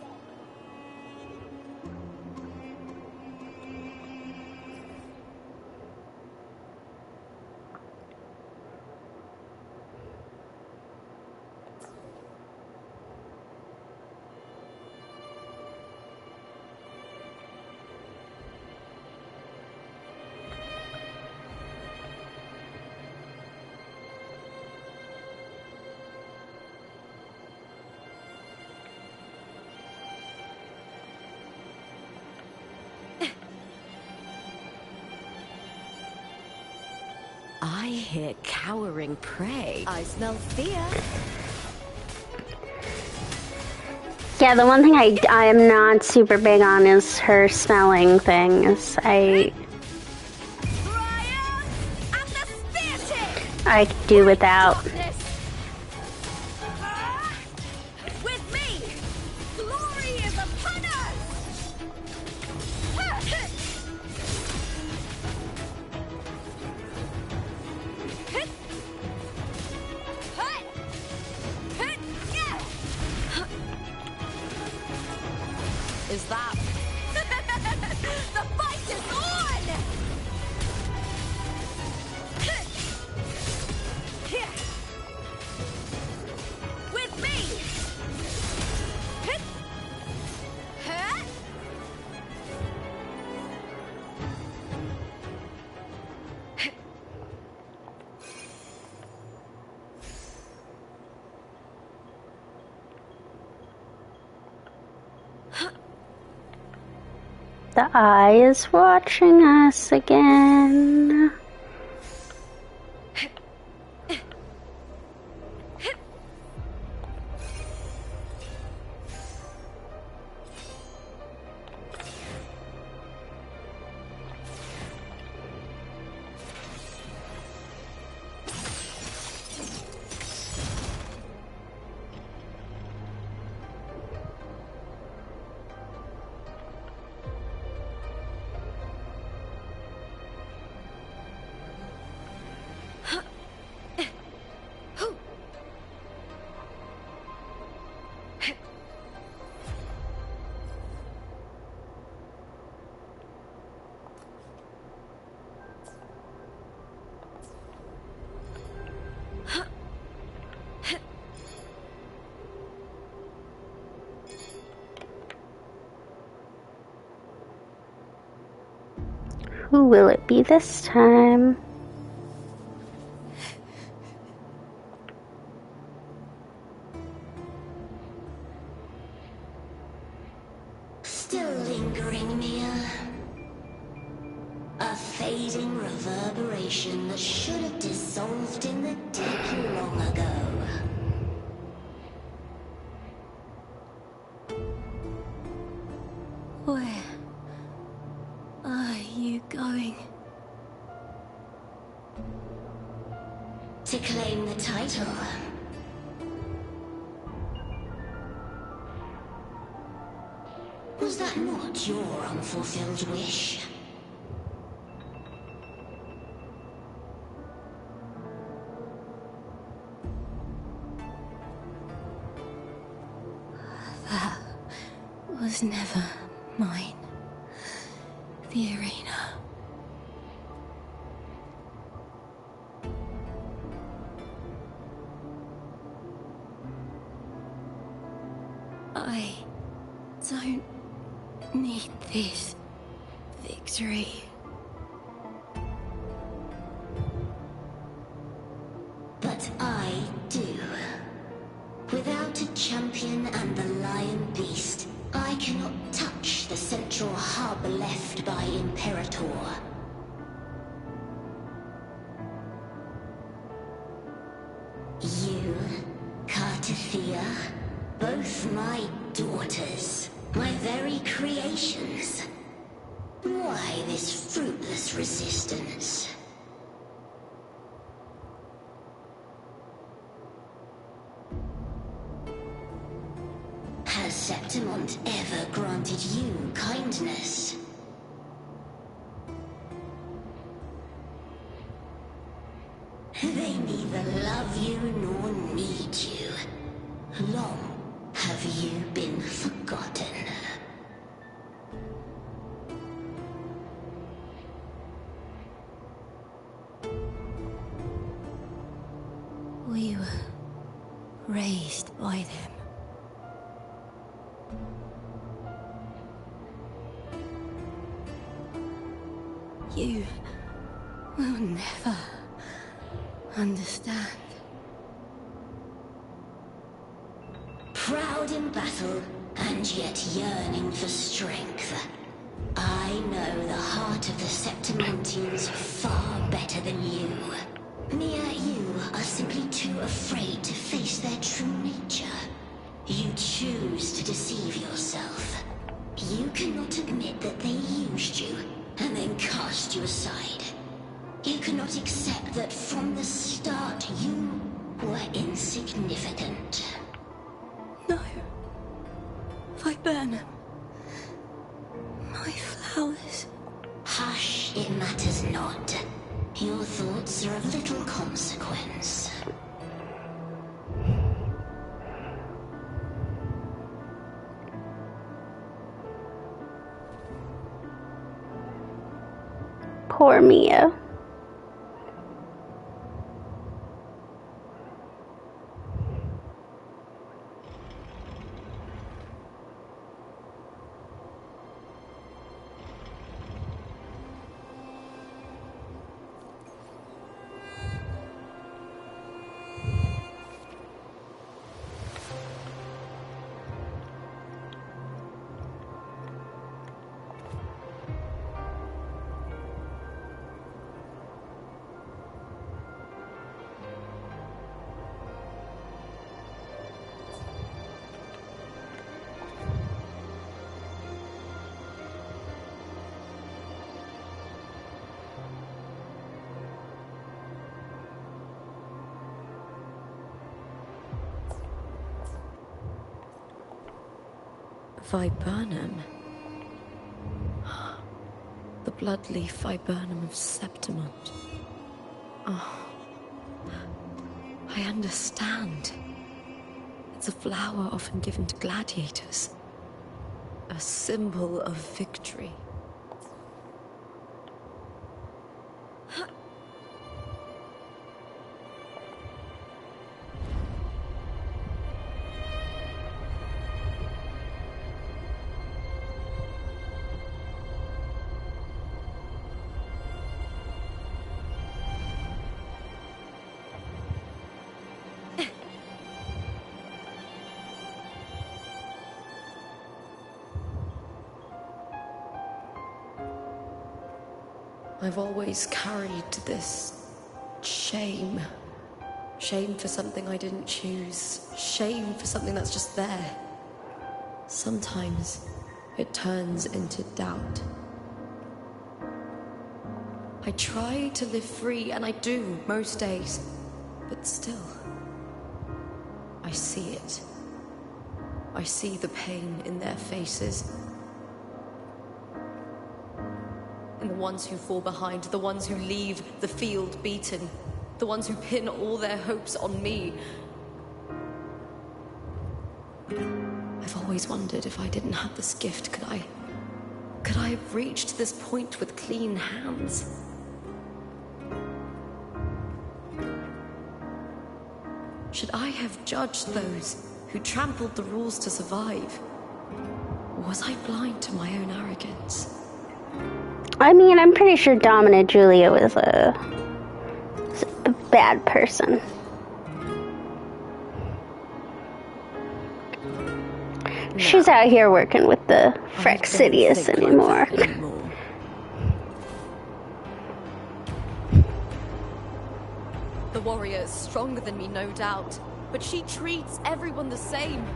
I hear cowering prey. I smell fear. Yeah, the one thing I am not super big on is her smelling things. I could do without. With me, glory is upon us. Is that the fight is on? With me. The eye is watching us again. Who will it be this time? Still lingering, Mia. A fading reverberation that should have dissolved in the deep long ago. Where are you going? To claim the title. Was that not your unfulfilled wish? was never mine. The arena. I don't need this victory. But I do. Without a champion and the lion beast, I cannot touch the central hub left by Imperator. You, Cartathea, both my daughters, my very creations. Why this fruitless resistance? Has Septimont ever granted you kindness? They neither love you nor need you. Long have you been forgotten. We were raised by them. You will never understand. Proud in battle, and yet yearning for strength. I know the heart of the Septimontians far better than you. Mere you are simply too afraid to face their true nature. You choose to deceive yourself. You cannot admit that they used you, and then cast you aside. You cannot accept that from the start you were insignificant. No. Viburnum. My flowers. Hush, it matters not. Your thoughts are of little consequence. Poor Mia. Viburnum. The bloodleaf viburnum of Septimont. Oh, I understand. It's a flower often given to gladiators. A symbol of victory. I've always carried this shame. Shame for something I didn't choose. Shame for something that's just there. Sometimes it turns into doubt. I try to live free, and I do most days. But still, I see it. I see the pain in their faces. And the ones who fall behind, the ones who leave the field beaten, the ones who pin all their hopes on me. I've always always wondered if I didn't have this gift, could I have reached this point with clean hands? Should I have judged those who trampled the rules to survive? Or was I blind to my own arrogance? I mean, I'm pretty sure Domina Julia was a bad person. She's out here working with the Frexidius anymore. The warrior is stronger than me, no doubt, but she treats everyone the same.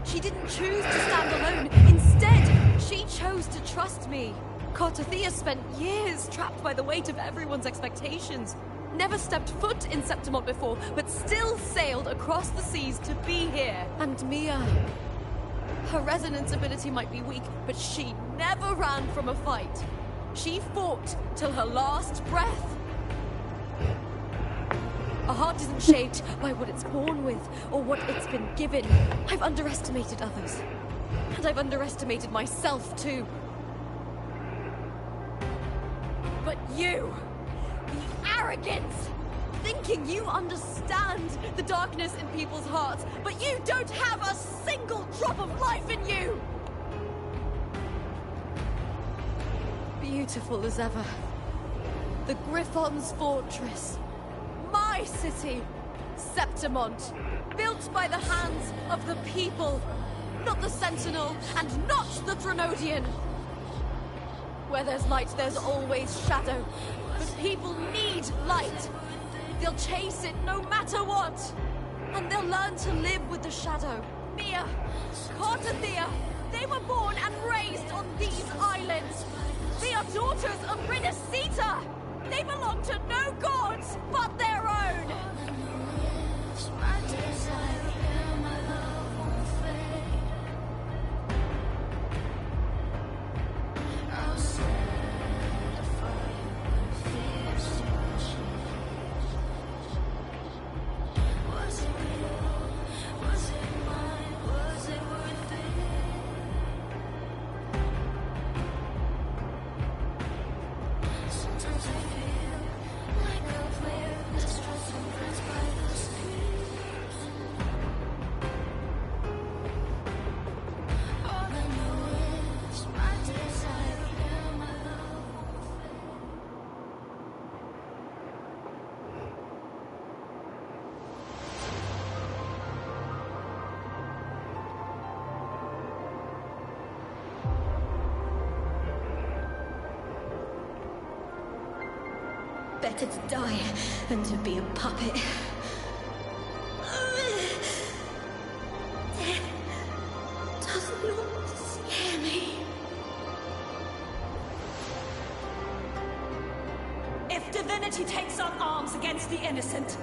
She didn't choose to stand alone. Instead, she chose to trust me. Cartothea spent years trapped by the weight of everyone's expectations. Never stepped foot in Septimont before, but still sailed across the seas to be here. And Mia, her resonance ability might be weak, but she never ran from a fight. She fought till her last breath. A heart isn't shaped by what it's born with, or what it's been given. I've underestimated others. And I've underestimated myself, too. But you, the arrogance, thinking you understand the darkness in people's hearts, but you don't have a single drop of life in you! Beautiful as ever. The Griffon's fortress. My city, Septimont, built by the hands of the people, not the Sentinel and not the Drenodian. Where there's light, there's always shadow, but people need light. They'll chase it no matter what, and they'll learn to live with the shadow. Mia, Cartothea, they were born and raised on these islands. They are daughters of Rinasita. They belong to no gods but their own! Better to die than to be a puppet. Death does not scare me. If divinity takes up arms against the innocent,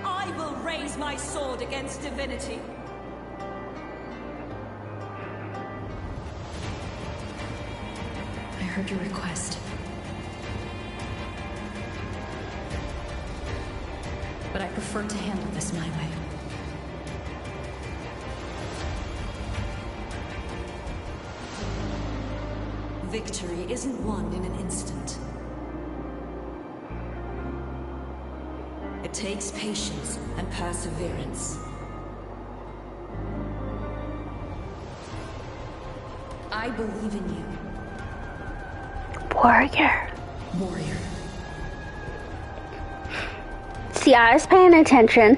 I will raise my sword against divinity. I heard your request. But I prefer to handle this my way. Victory isn't won in an instant. It takes patience and perseverance. I believe in you. Warrior. Warrior. See, I was paying attention.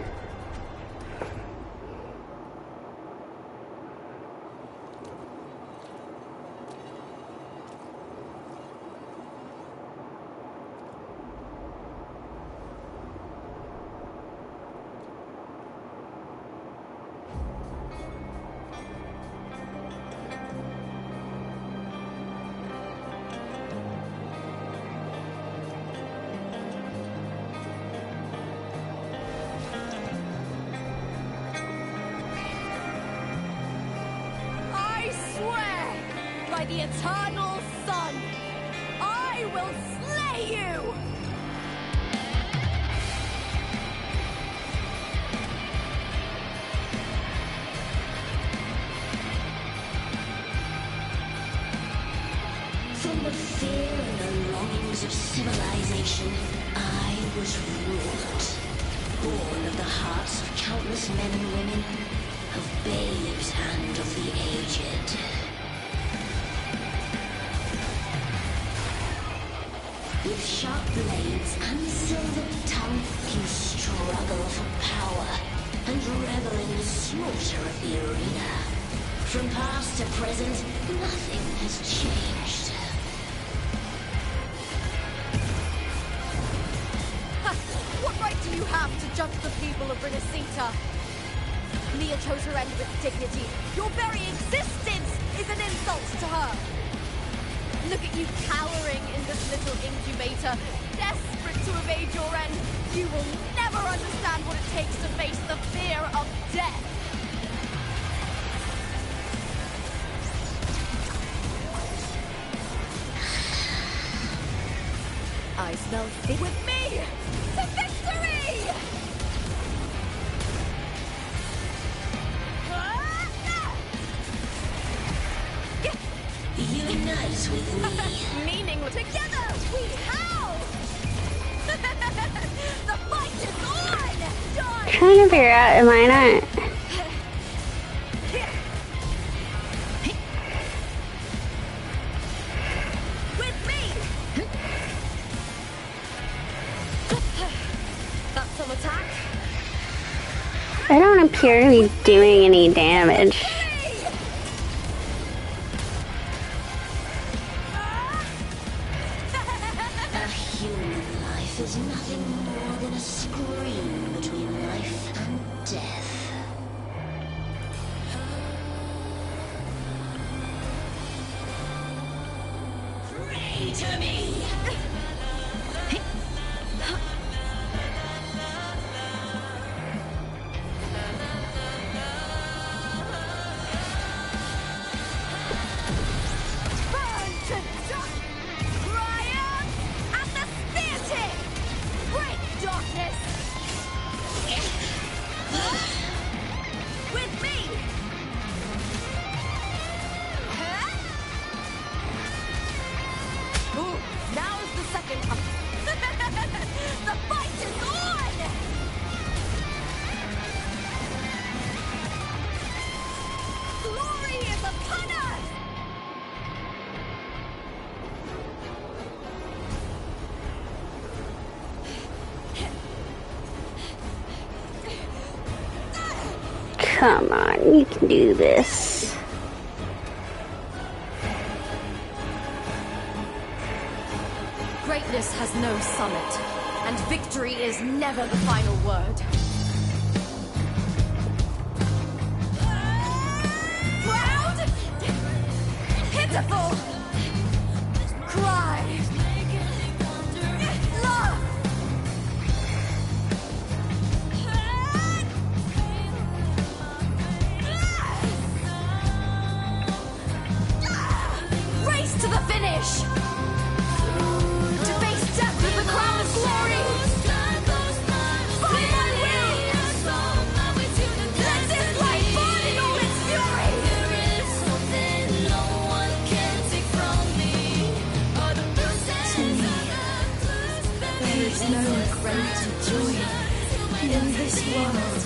By the eternal sun, I will slay you! fear and the longings of civilization, I was ruled. Born of the hearts of countless men and women, of babes and of the aged. With sharp blades and silvered tongue, you struggle for power and revel in the slaughter of the arena. From past to present, nothing has changed. What right do you have to judge the people of Renacita? Mia chose her end with dignity. Your very existence is an insult to her. Look at you cowering in this little incubator, desperate to evade your end. You will never understand what it takes to face the fear of death. I smell it with me to victory! Unite with me. Meaning together we howl! The fight is on! Die! Trying to figure out, am I not? With me! That's some attack. I don't appear to be doing any damage. A human life is nothing more than a scream between life and death. Pray to me! Burn to dust! Ryan! At the spear tip! Break darkness! With me! Ooh, now's the second time. The fight is on! Glory is upon us! Come on, you can do this. Greatness has no summit, and victory is never the final word. Proud? Pitiful? Cry? Love? Race to the finish! To face death with the crown of glory! By my will! Let this light burn in all its fury! There is no greater joy in this world.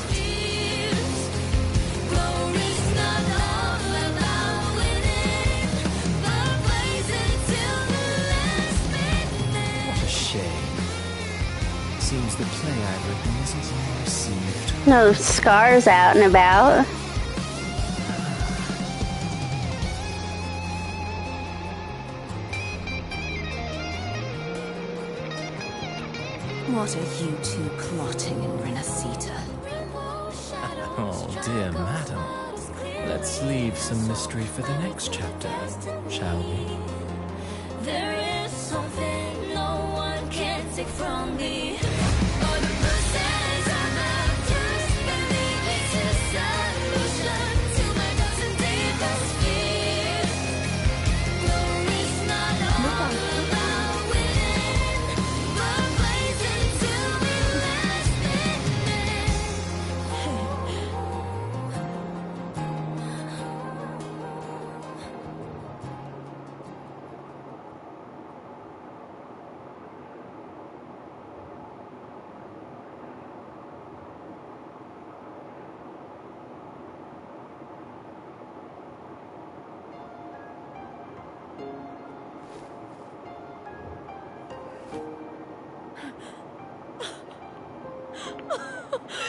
What a shame. Seems the play I've written isn't well received. No scars out and about. What are you two plotting in Renacita? Oh, dear madam. Let's leave some mystery for the next chapter, shall we? There is something no one can take from me.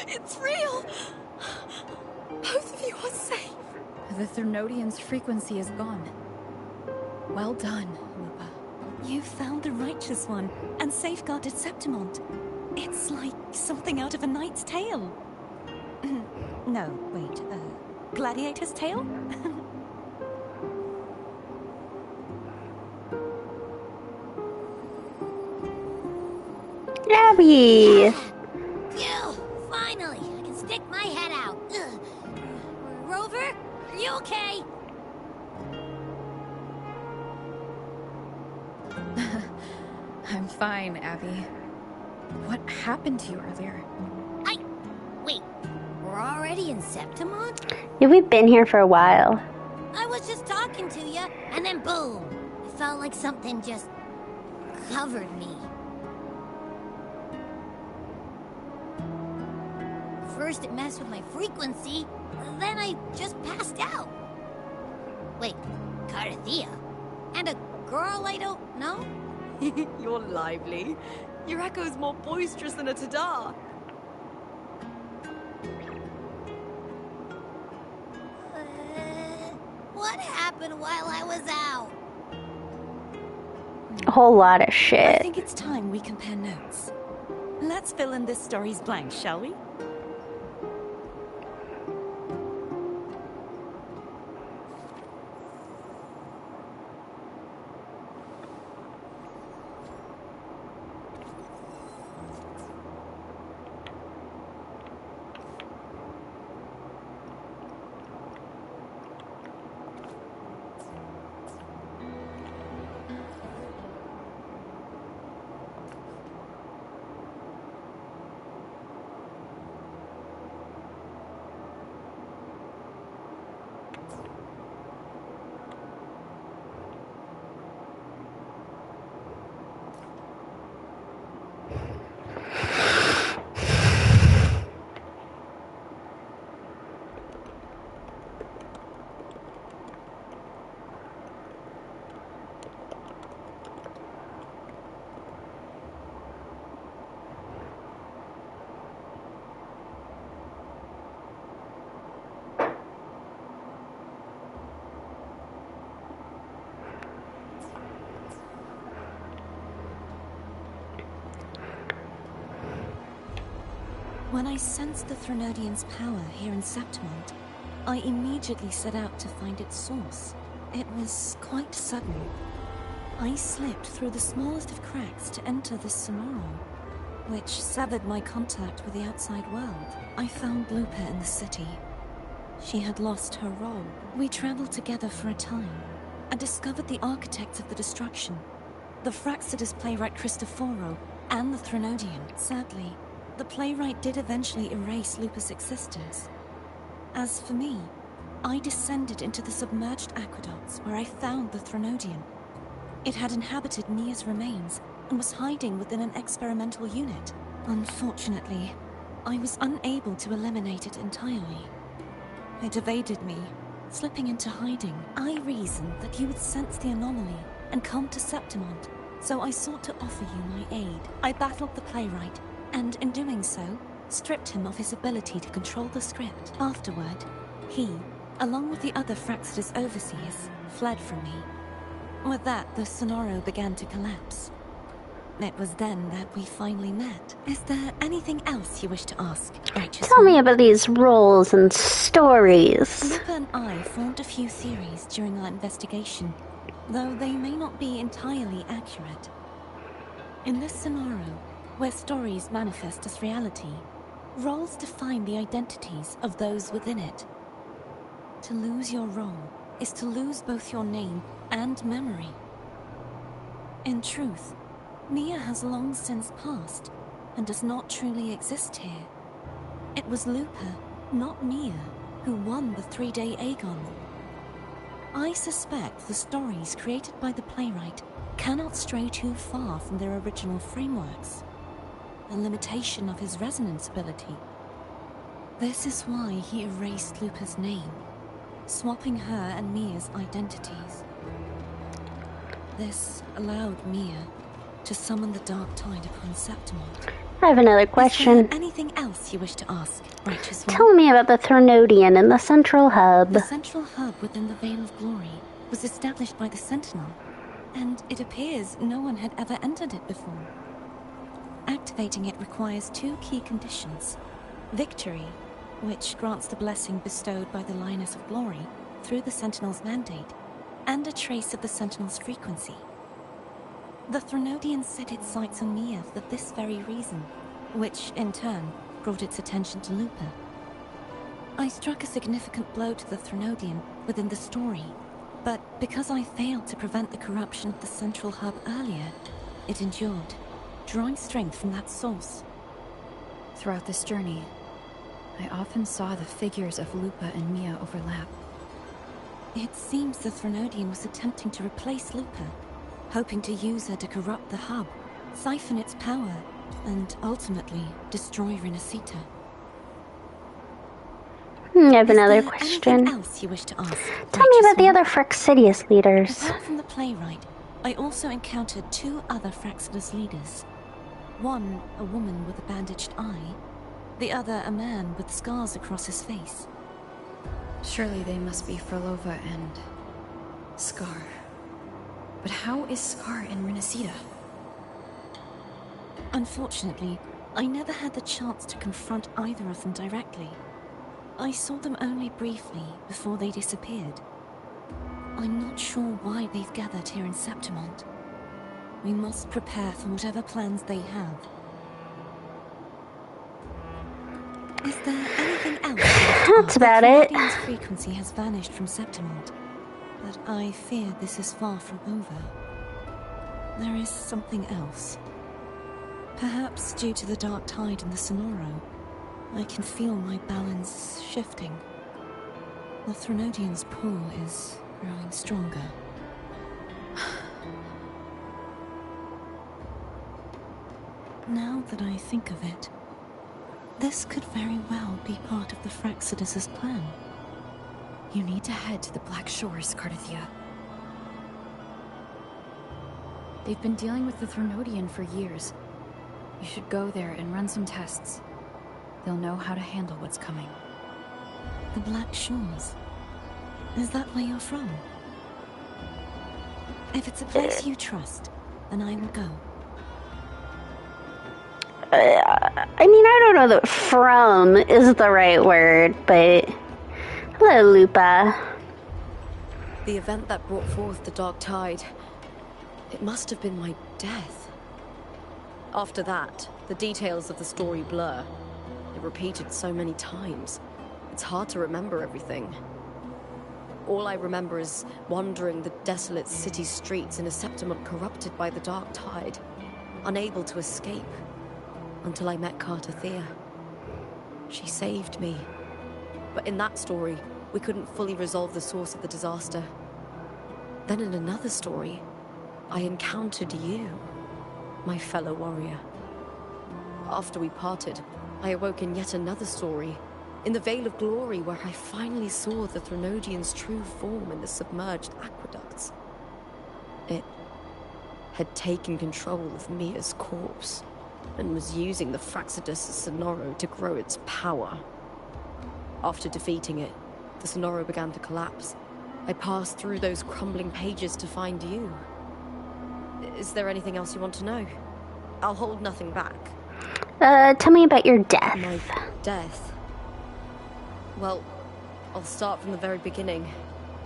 It's real! Both of you are safe. The Threnodian's frequency is gone. Well done, Lupa. You found the Righteous One and safeguarded Septimont. It's like something out of a knight's tale. No, wait, gladiator's tale? Abby! Phew! Finally, I can stick my head out. Ugh. Rover, are you okay? I'm fine, Abby. What happened to you earlier? Wait, we're already in Septimont? Yeah, we've been here for a while. I was just talking to you, and then boom! It felt like something just covered me. First it messed with my frequency, then I just passed out. Wait, Carthea? And a girl I don't know? You're lively. Your echo's more boisterous than a Tadar. What happened while I was out? A whole lot of I shit. think it's time we compare notes. Let's fill in this story's blanks, shall we? When I sensed the Threnodian's power here in Septimont, I immediately set out to find its source. It was quite sudden. I slipped through the smallest of cracks to enter the Sonoro, which severed my contact with the outside world. I found Lupa in the city. She had lost her role. We traveled together for a time, and discovered the architects of the destruction, the Fraxidus playwright Cristoforo, and the Threnodian. Sadly, the playwright did eventually erase Lupa's existence. As for me, I descended into the submerged aqueducts where I found the Threnodian. It had inhabited Mia's remains and was hiding within an experimental unit. Unfortunately, I was unable to eliminate it entirely. It evaded me, slipping into hiding. I reasoned that you would sense the anomaly and come to Septimont, so I sought to offer you my aid. I battled the playwright, and in doing so, stripped him of his ability to control the script. Afterward, he, along with the other Fraxidus overseers, fled from me. With that, the Sonoro began to collapse. It was then that we finally met. Is there anything else you wish to ask, Righteous Tell me One? about these roles and stories. Lupa and I formed a few theories during our investigation, though they may not be entirely accurate. In this Sonoro, where stories manifest as reality, roles define the identities of those within it. To lose your role is to lose both your name and memory. In truth, Mia has long since passed and does not truly exist here. It was Lupa, not Mia, who won the 3-day Aegon. I suspect the stories created by the playwright cannot stray too far from their original frameworks, a limitation of his resonance ability. This is why he erased Lupa's name, swapping her and Mia's identities. This allowed Mia to summon the dark tide upon Septimont. I have another Is question. there anything else you wish to ask, righteous one? Tell me about the Thronodian and the central hub. The central hub within the Veil of Glory was established by the Sentinel, and it appears no one had ever entered it before. Activating it requires 2 key conditions. Victory, which grants the blessing bestowed by the Lioness of Glory through the Sentinel's mandate, and a trace of the Sentinel's frequency. The Thronodian set its sights on Mia for this very reason, which, in turn, brought its attention to Lupa. I struck a significant blow to the Thronodian within the story, but because I failed to prevent the corruption of the central hub earlier, it endured, drawing strength from that source. Throughout this journey, I often saw the figures of Lupa and Mia overlap. It seems the Thronodian was attempting to replace Lupa, hoping to use her to corrupt the hub, siphon its power, and ultimately destroy Renacita. I have another Is there question. anything else you wish to ask? Tell me about the Righteous other Fraxidius leaders. Apart from the playwright, I also encountered 2 other Fraxidus leaders. One, a woman with a bandaged eye. The other, a man with scars across his face. Surely they must be Frolova and Scar. But how is Scar in Renacita? Unfortunately, I never had the chance to confront either of them directly. I saw them only briefly before they disappeared. I'm not sure why they've gathered here in Septimont. We must prepare for whatever plans they have. Is there anything else? That's about it. The Thronodian's frequency has vanished from Septimont, but I fear this is far from over. There is something else. Perhaps due to the dark tide in the Sonoro, I can feel my balance shifting. The Thronodian's pull is growing stronger. Now that I think of it, this could very well be part of the Fraxidus' plan. You need to head to the Black Shores, Cardathia. They've been dealing with the Thronodian for years. You should go there and run some tests. They'll know how to handle what's coming. The Black Shores? Is that where you're from? If it's a place you trust, then I will go. I mean, I don't know that from is the right word, but... Hello, Lupa. The event that brought forth the dark tide, it must have been my death. After that, the details of the story blur. It repeated so many times. It's hard to remember everything. All I remember is wandering the desolate city streets in a Septimont corrupted by the dark tide, unable to escape, until I met Cardathia. She saved me. But in that story, we couldn't fully resolve the source of the disaster. Then in another story, I encountered you, my fellow warrior. After we parted, I awoke in yet another story, in the Veil of Glory, where I finally saw the Thronodian's true form in the submerged aqueducts. It had taken control of Mia's corpse, and was using the Fraxidus' Sonoro to grow its power. After defeating it, the Sonoro began to collapse. I passed through those crumbling pages to find you. Is there anything else you want to know? I'll hold nothing back. Tell me about your death. My death? Well, I'll start from the very beginning.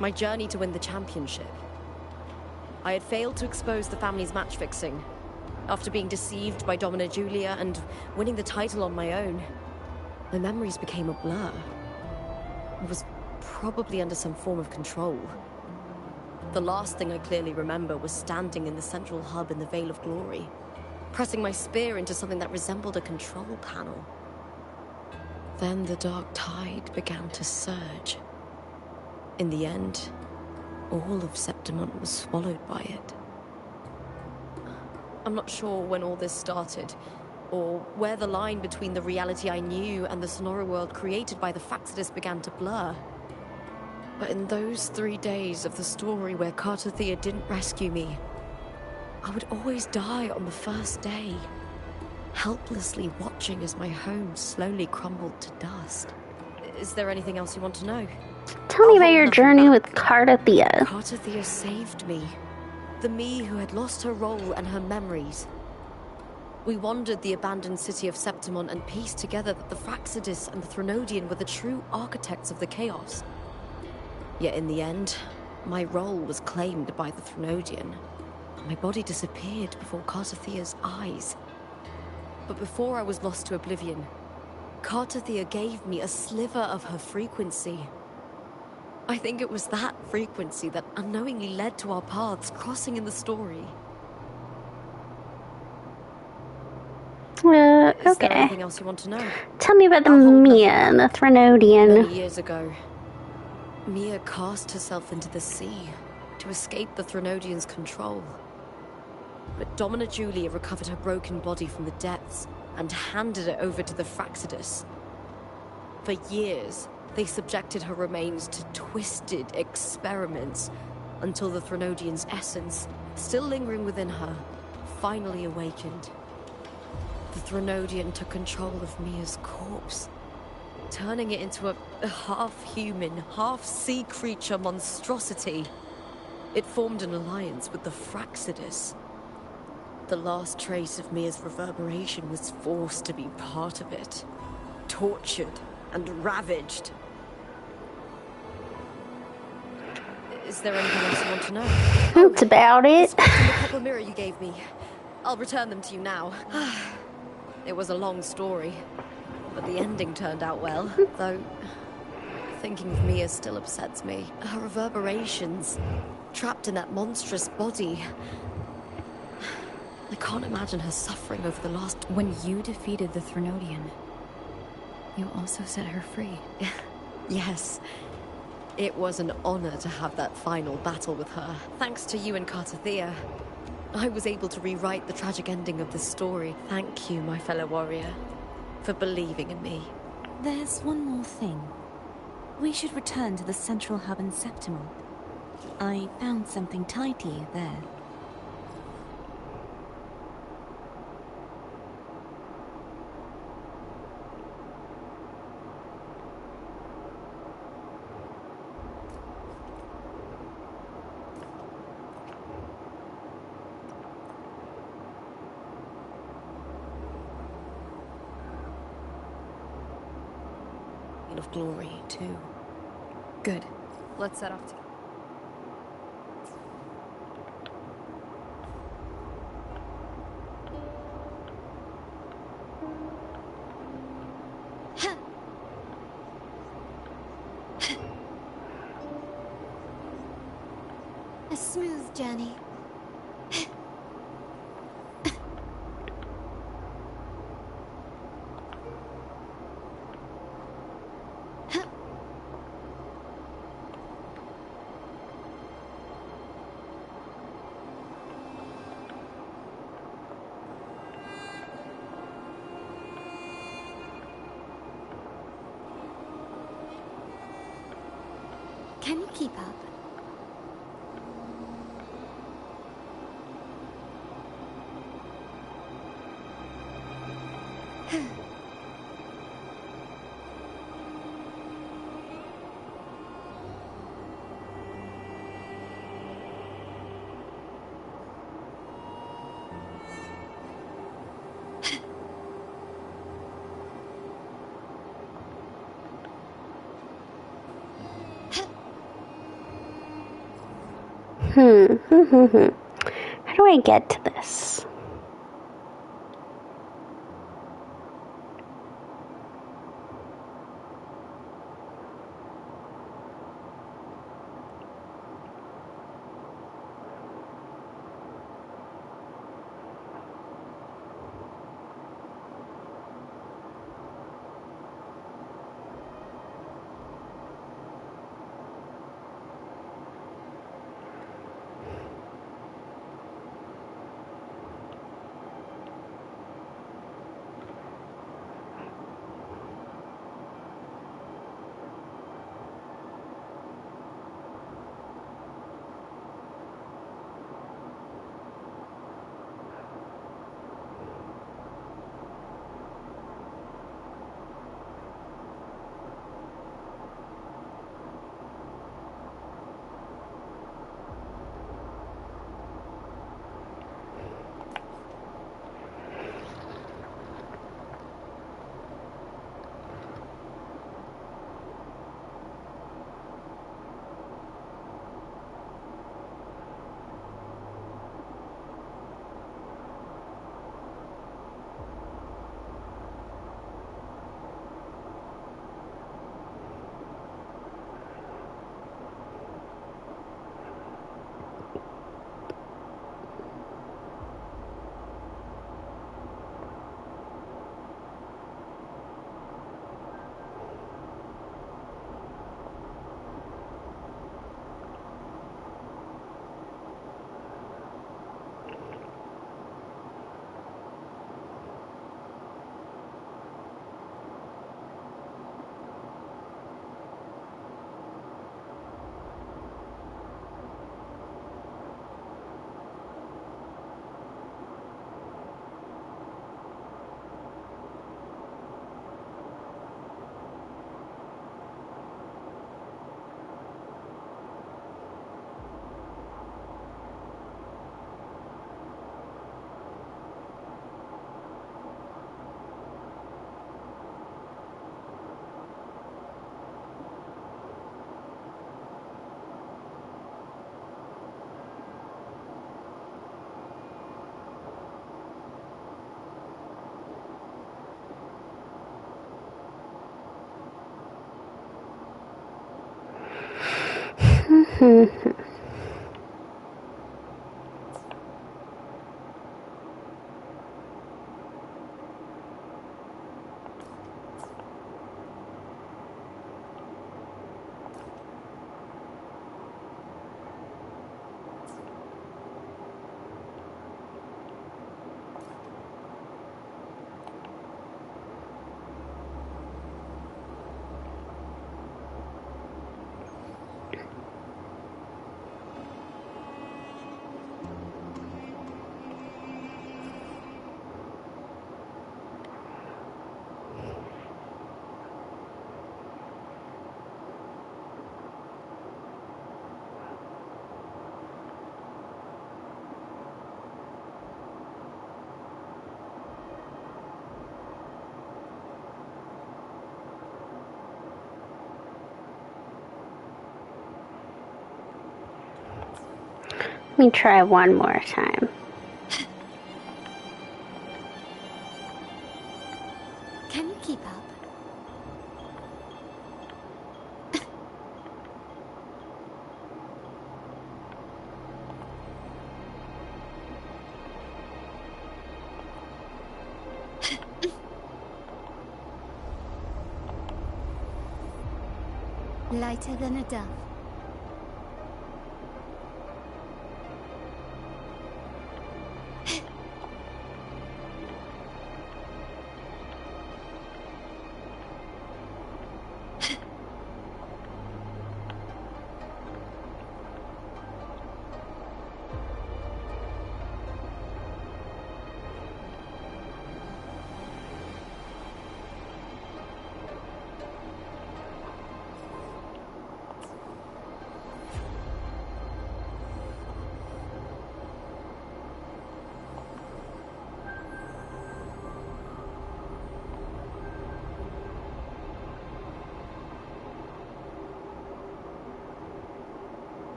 My journey to win the championship. I had failed to expose the family's match fixing. After being deceived by Domina Julia and winning the title on my own, my memories became a blur. I was probably under some form of control. The last thing I clearly remember was standing in the central hub in the Veil of Glory, pressing my spear into something that resembled a control panel. Then the dark tide began to surge. In the end, all of Septimont was swallowed by it. I'm not sure when all this started, or where the line between the reality I knew and the Sonoro world created by the Fraxidus began to blur. But in those 3 days of the story where Cardathia didn't rescue me, I would always die on the first day. helplessly watching as my home slowly crumbled to dust. Is there anything else you want to know? Tell me about your journey with Cardathea. Cardathea saved me. The me who had lost her role and her memories. We wandered the abandoned city of Septimont and pieced together that the Fraxidus and the Threnodian were the true architects of the chaos. Yet in the end, my role was claimed by the Threnodian. My body disappeared before Cardathea's eyes. But before I was lost to oblivion, Cardathea gave me a sliver of her frequency. I think it was that frequency that unknowingly led to our paths crossing in the story. Is there Okay. anything else you want to know? Tell me about the Mia and the Threnodian. Many years ago, Mia cast herself into the sea to escape the Threnodian's control. But Domina Julia recovered her broken body from the depths and handed it over to the Fraxidus. For years, they subjected her remains to twisted experiments until the Threnodian's essence, still lingering within her, finally awakened. The Threnodian took control of Mia's corpse, turning it into a half-human, half-sea creature monstrosity. It formed an alliance with the Fraxidus. The last trace of Mia's reverberation was forced to be part of it, tortured and ravaged. Is there anything else you want to know? That's about it. The script and the copper mirror you gave me. I'll return them to you now. It was a long story, but the ending turned out well, though thinking of Mia still upsets me. Her reverberations, trapped in that monstrous body. I can't imagine her suffering over the last... When you defeated the Threnodian, you also set her free. Yes. It was an honor to have that final battle with her. Thanks to you and Cardathea, I was able to rewrite the tragic ending of this story. Thank you, my fellow warrior, for believing in me. There's one more thing. We should return to the central hub in Septimont. I found something tied to you there. Of glory, too. Good. Let's set off together. A smooth journey. Can you keep up? How do I get to this? Let me try one more time. Can you keep up? Lighter than a dove.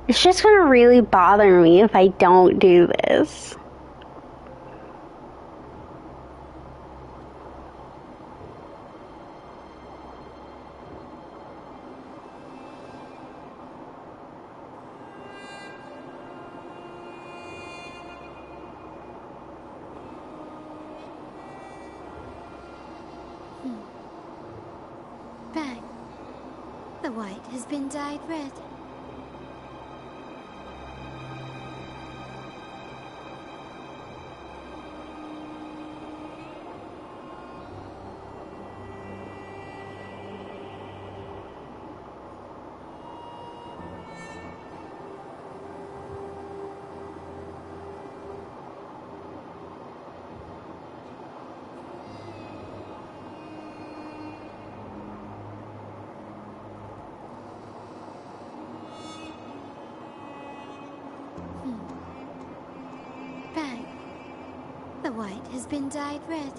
It's just gonna really bother me if I don't do this. Bang. The white has been dyed red. Bang. The white has been dyed red.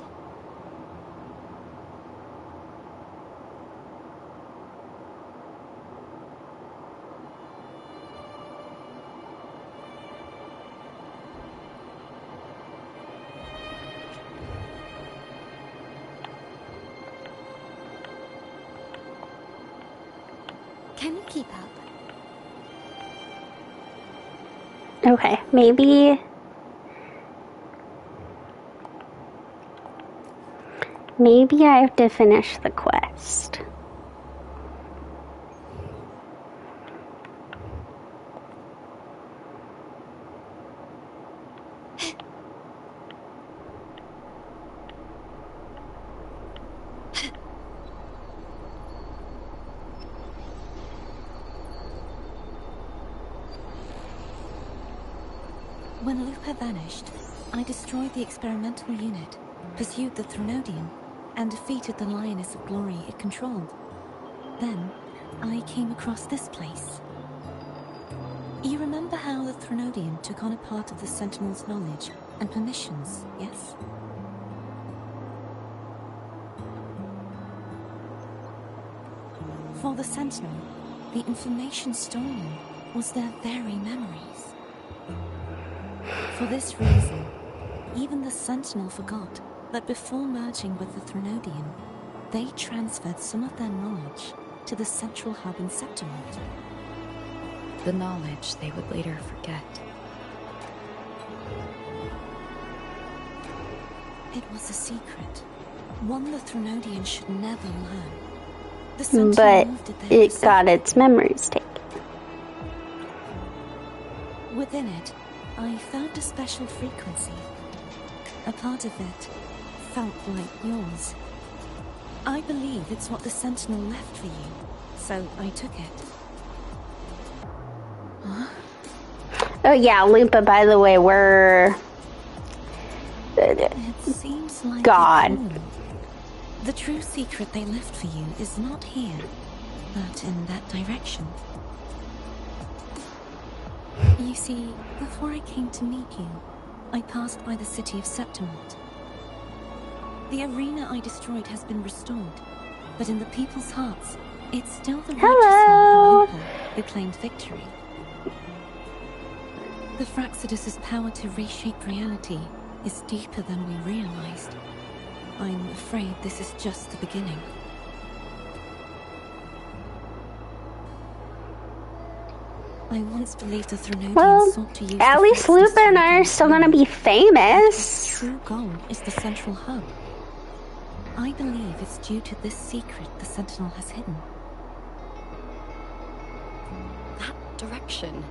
Can you keep up? Okay, maybe I have to finish the quest. When Lupa vanished, I destroyed the experimental unit, pursued the Threnodium, and defeated the Lioness of Glory it controlled. Then, I came across this place. You remember how the Threnodian took on a part of the Sentinel's knowledge and permissions, yes? For the Sentinel, the information stolen was their very memories. For this reason, even the Sentinel forgot that before merging with the Threnodian, they transferred some of their knowledge to the central hub in Septimont. The knowledge they would later forget. It was a secret, one the Threnodian should never learn. The Sentinel But moved it there it for got its memories taken. Within it, I found a special frequency. A part of it felt like yours. I believe it's what the Sentinel left for you, so I took it. Huh? Oh yeah, Lupa, by the way, we're... It seems like God. it's home. The true secret they left for you is not here, but in that direction. You see, before I came to meet you, I passed by the city of Septimont. The arena I destroyed has been restored, but in the people's hearts, it's still the righteous one who claimed victory. The Fraxidus' power to reshape reality is deeper than we realized. I'm afraid this is just the beginning. I once believed the Threnodians sought to use at the least Fraxidus Lupa and I are to still gonna be famous. The true goal is the central hub. I believe it's due to this secret the Sentinel has hidden. That direction,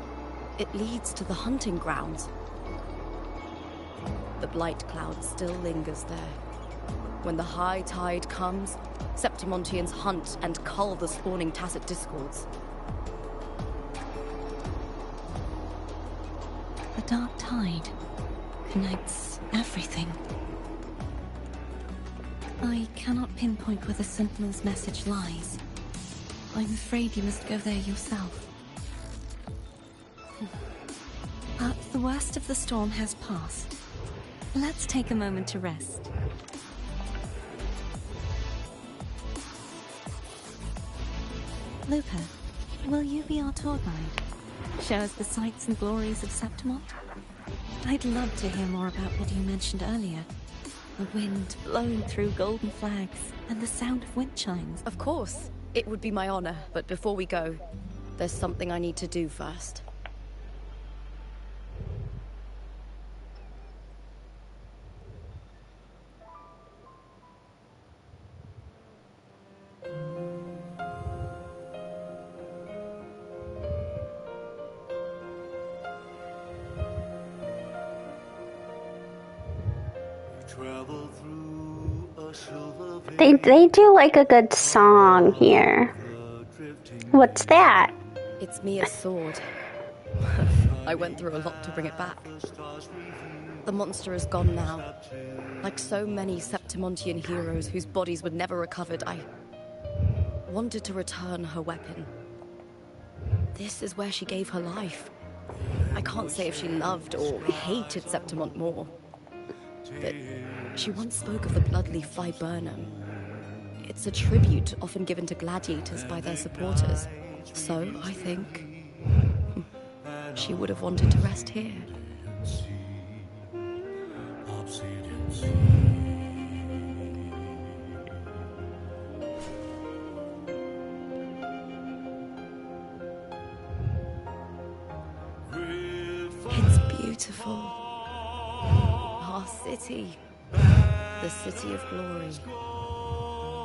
it leads to the hunting grounds. The blight cloud still lingers there. When the high tide comes, Septimontians hunt and cull the spawning Tacit Discords. The dark tide connects everything. I cannot pinpoint where the Sentinel's message lies. I'm afraid you must go there yourself. But the worst of the storm has passed. Let's take a moment to rest. Lupa, will you be our tour guide? Show us the sights and glories of Septimont? I'd love to hear more about what you mentioned earlier. The wind blowing through golden flags and the sound of wind chimes. Of course, it would be my honor, but before we go, there's something I need to do first. They do like a good song here. What's that? It's Mia's sword. I went through a lot to bring it back. The monster is gone now. Like so many Septimontian heroes whose bodies were never recovered, I wanted to return her weapon. This is where she gave her life. I can't say if she loved or hated Septimont more. But she once spoke of the bloodleaf viburnum. It's a tribute often given to gladiators by their supporters. So, I think, she would have wanted to rest here. It's beautiful. Our city. The city of glory.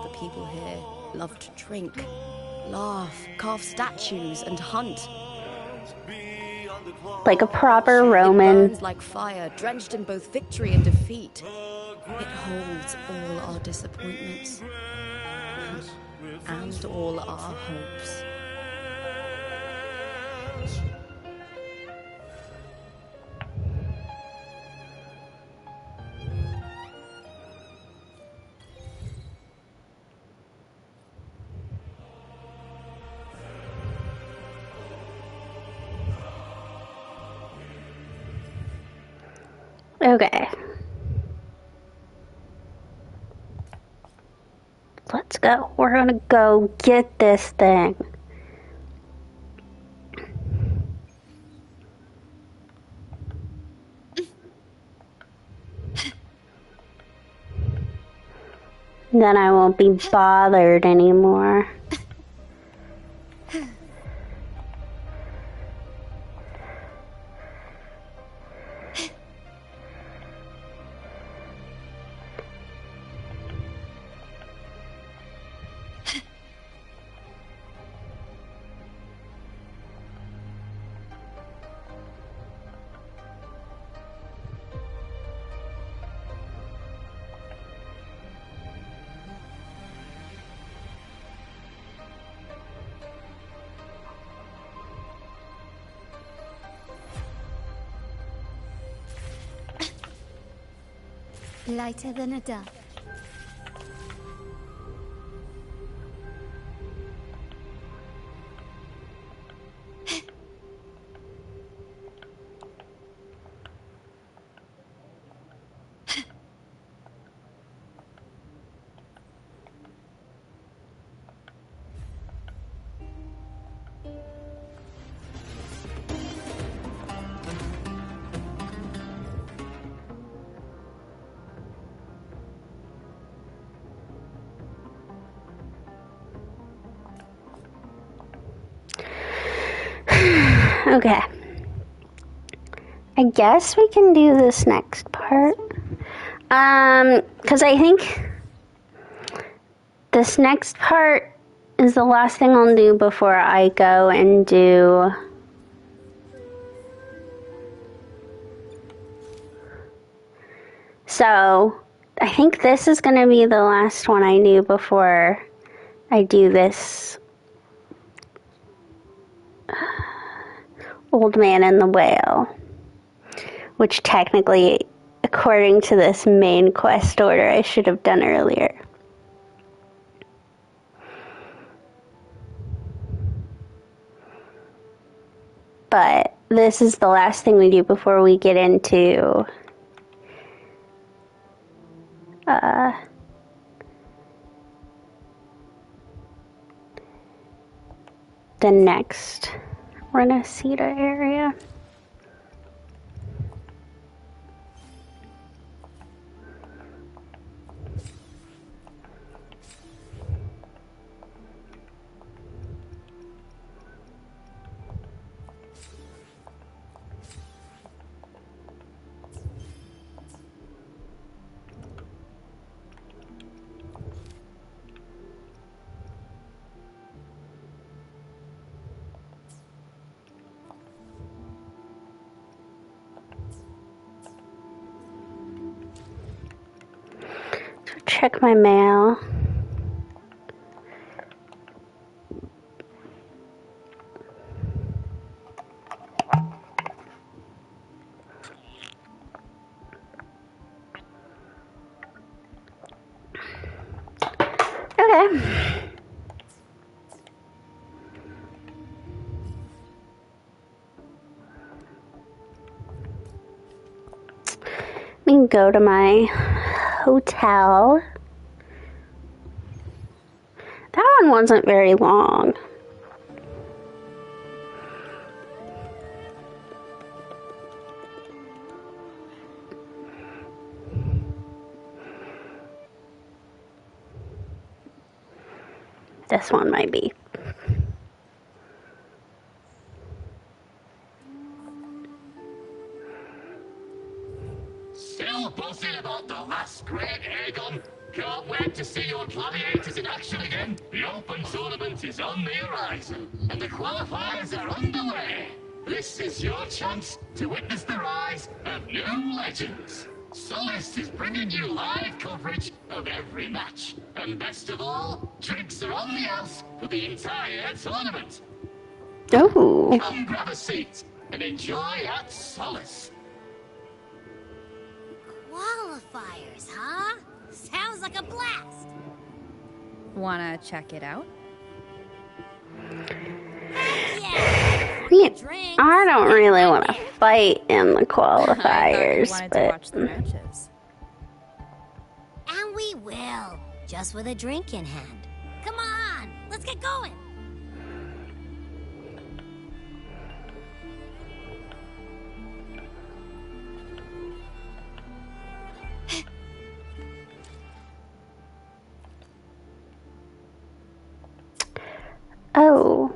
The people here love to drink, laugh, carve statues, and hunt. Like a proper It Roman. burns like fire, drenched in both victory and defeat. It holds all our disappointments and all our hopes. Okay. Let's go. We're gonna go get this thing. Then I won't be bothered anymore. Lighter than a dove. Okay. I guess we can do this next part. Because I think this next part is the last thing I'll do before I go and do so I think this is going to be the last one I do before I do this Old Man and the Whale, which technically, according to this main quest order, I should have done earlier. But this is the last thing we do before we get into the next Renacida area. Check my mail. Okay. We can go to my hotel. That one wasn't very long. This one might be. Still buzzing about the last great Aegon? Can't wait to see your gladiators in action again. The Open Tournament is on the horizon, and the qualifiers are underway. This is your chance to witness the rise of new legends. Solace is bringing you live coverage of every match. And best of all, drinks are on the house for the entire tournament. Oh. Come grab a seat and enjoy at Solace. Qualifiers, huh? Sounds like a blast. Wanna check it out? Yeah. I don't really want to fight in the I qualifiers, thought you wanted but to watch the matches. And we will, just with a drink in hand. Come on, let's get going. oh,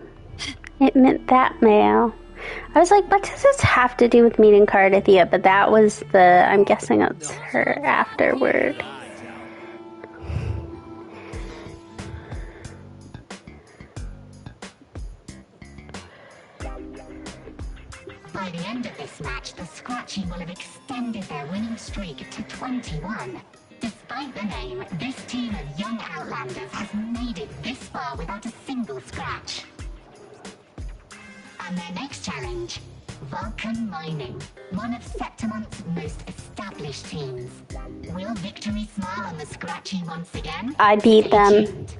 it meant that mail. I was like, what does this have to do with meeting Cardathia? But that was I'm guessing it's her afterward. By the end of this match, the Scratchy will have extended their winning streak to 21. Despite the name, this team of young Outlanders has made it this far without a single scratch. And their next challenge, Vulcan Mining, one of Septimont's most established teams. Will victory smile on the Scratchy once again? I beat them. Tuned.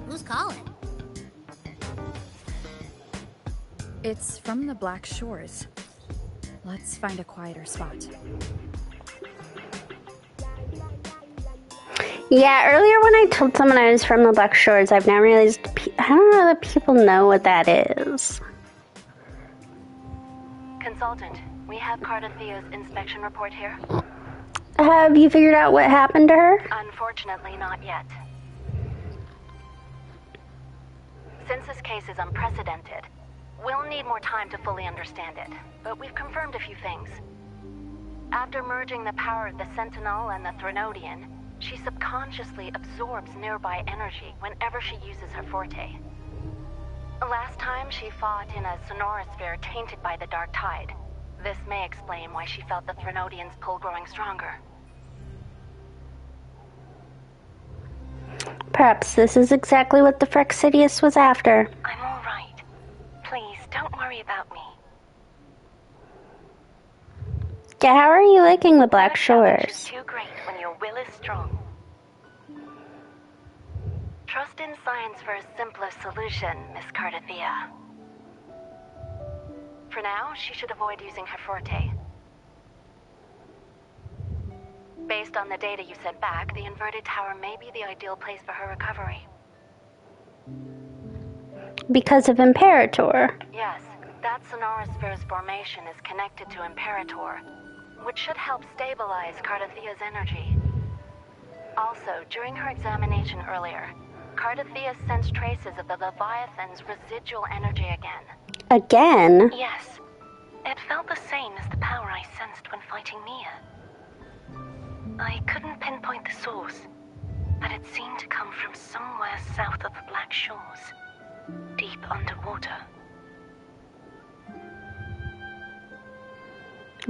Who's calling? It's from the Black Shores. Let's find a quieter spot. Yeah, earlier when I told someone I was from the Black Shores, I've now realized I don't know that people know what that is. Consultant, we have Cardathia's inspection report here. Have you figured out what happened to her? Unfortunately, not yet. Since this case is unprecedented, we'll need more time to fully understand it, but we've confirmed a few things. After merging the power of the Sentinel and the Threnodian, she subconsciously absorbs nearby energy whenever she uses her forte. Last time she fought in a sonorosphere tainted by the Dark Tide. This may explain why she felt the Threnodian's pull growing stronger. Perhaps this is exactly what the Phyrexidius was after. I'm all right. Please, don't worry about me. Yeah, how are you liking the Black Shores? It's too great when your will is strong. Trust in science for a simpler solution, Miss Cardathia. For now, she should avoid using her forte. Based on the data you sent back, the inverted tower may be the ideal place for her recovery. Because of Imperator. Yes, that sonorosphere's formation is connected to Imperator, which should help stabilize Cardathia's energy. Also, during her examination earlier, Cardathia sensed traces of the Leviathan's residual energy again. Again? Yes. It felt the same as the power I sensed when fighting Mia. I couldn't pinpoint the source, but it seemed to come from somewhere south of the Black Shores, deep underwater.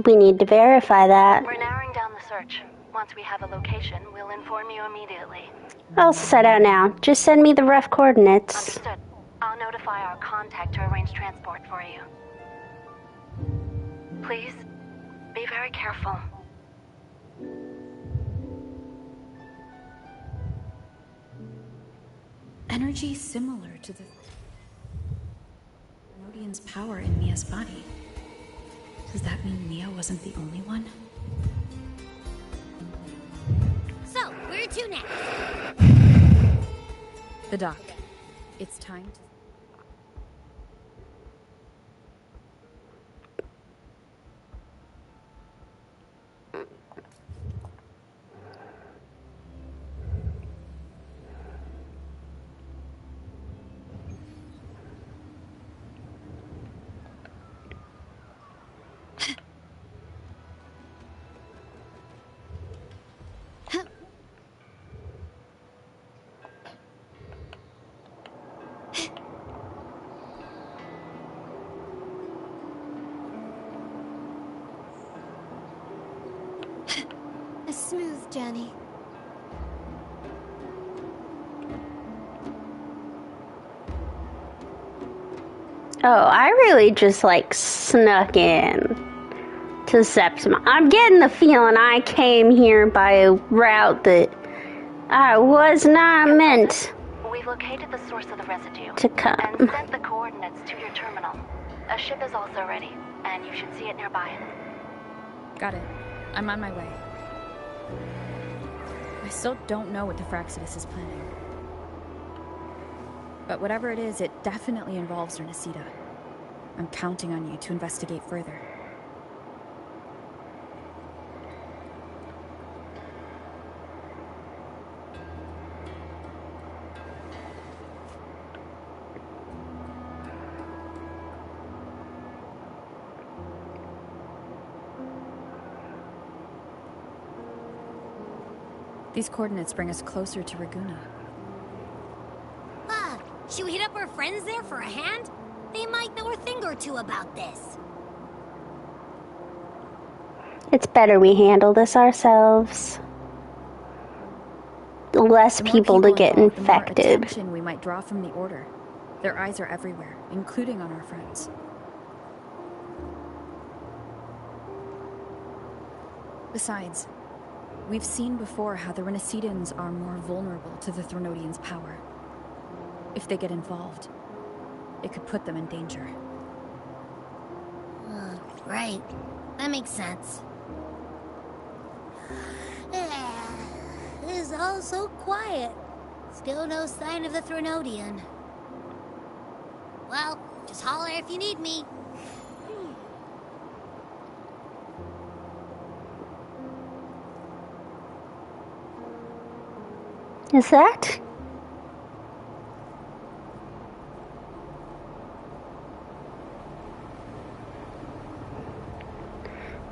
We need to verify that. We're narrowing down the search. Once we have a location, we'll inform you immediately. I'll set out now. Just send me the rough coordinates. Understood. I'll notify our contact to arrange transport for you. Please, be very careful. Energy similar to the Threnodian's power in Mia's body. Does that mean Mia wasn't the only one? So, where to next? The dock. It's time to... A smooth journey. Oh, I really just snuck in to Septimont. I'm getting the feeling I came here by a route that I was not meant We've located the source of the residue to come. and sent the coordinates to your terminal. A ship is also ready, and you should see it nearby. Got it. I'm on my way. I still don't know what the Fraxidus is planning. But whatever it is, it definitely involves Renesita. I'm counting on you to investigate further. These coordinates bring us closer to Raguna. Should we hit up our friends there for a hand? They might know a thing or two about this. It's better we handle this ourselves. Less people to get involved, infected. The more attention we might draw from the Order. Their eyes are everywhere, including on our friends. Besides, we've seen before how the Renesitans are more vulnerable to the Threnodians' power. If they get involved, it could put them in danger. Right. That makes sense. It's all so quiet. Still no sign of the Threnodian. Well, just holler if you need me. Is that?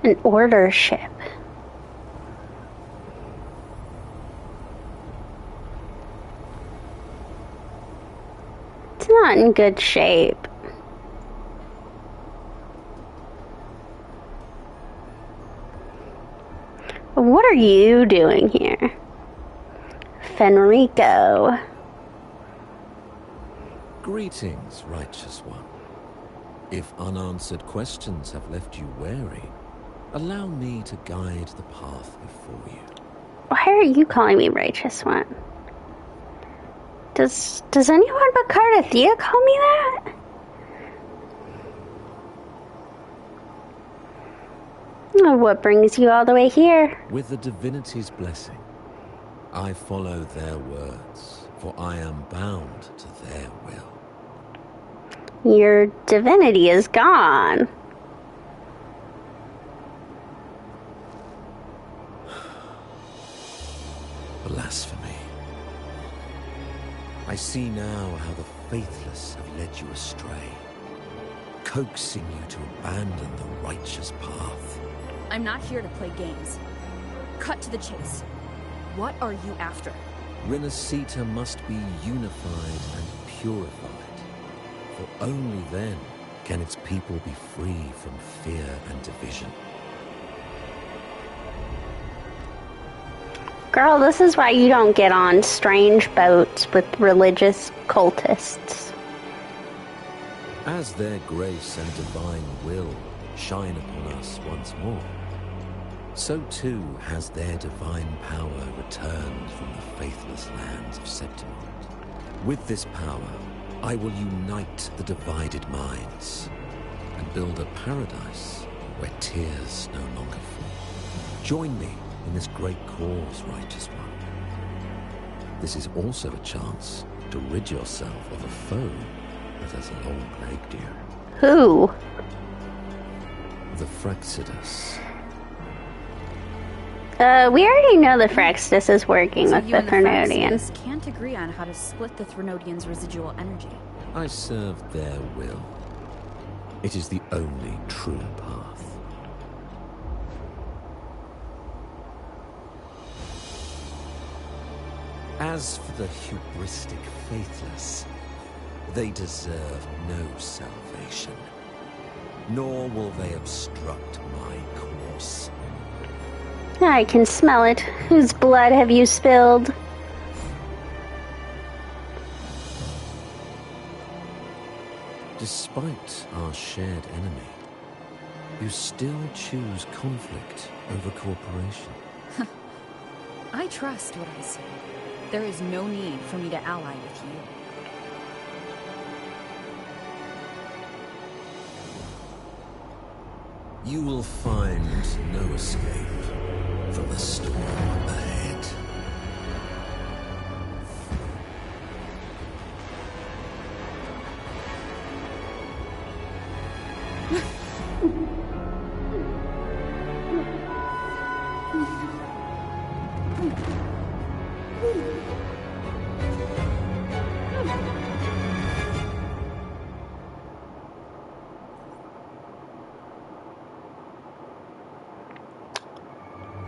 An Order ship. It's not in good shape. What are you doing here? Fenrico. Greetings, righteous one. If unanswered questions have left you wary, allow me to guide the path before you. Why are you calling me righteous one? Does anyone but Cardathea call me that? Oh, what brings you all the way here? With the divinity's blessing, I follow their words, for I am bound to their will. Your divinity is gone. Blasphemy. I see now how the faithless have led you astray, coaxing you to abandon the righteous path. I'm not here to play games. Cut to the chase. What are you after? Renesita must be unified and purified, for only then can its people be free from fear and division. Girl, this is why you don't get on strange boats with religious cultists. As their grace and divine will shine upon us once more, so too has their divine power returned from the faithless lands of Septimont. With this power, I will unite the divided minds and build a paradise where tears no longer fall. Join me in this great cause, righteous one. This is also a chance to rid yourself of a foe that has long plagued you. Who? The Fraxidus. We already know the Fraxidus is working So with you the and Threnodian. Fraxidus can't agree on how to split the Threnodian's residual energy. I serve their will. It is the only true path. As for the hubristic faithless, they deserve no salvation, nor will they obstruct my course. I can smell it. Whose blood have you spilled? Despite our shared enemy, you still choose conflict over cooperation. I trust what I see. There is no need for me to ally with you. You will find no escape from the storm ahead.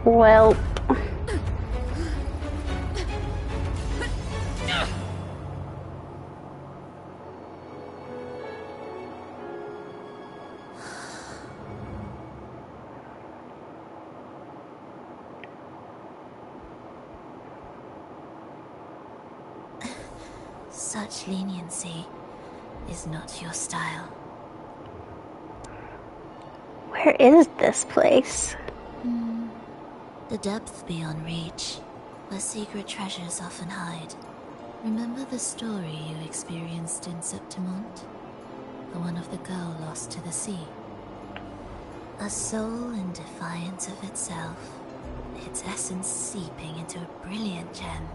Well, such leniency is not your style. where is this place? The depths beyond reach, where secret treasures often hide. Remember the story you experienced in Septimont? The one of the girl lost to the sea? A soul in defiance of itself, its essence seeping into a brilliant gem.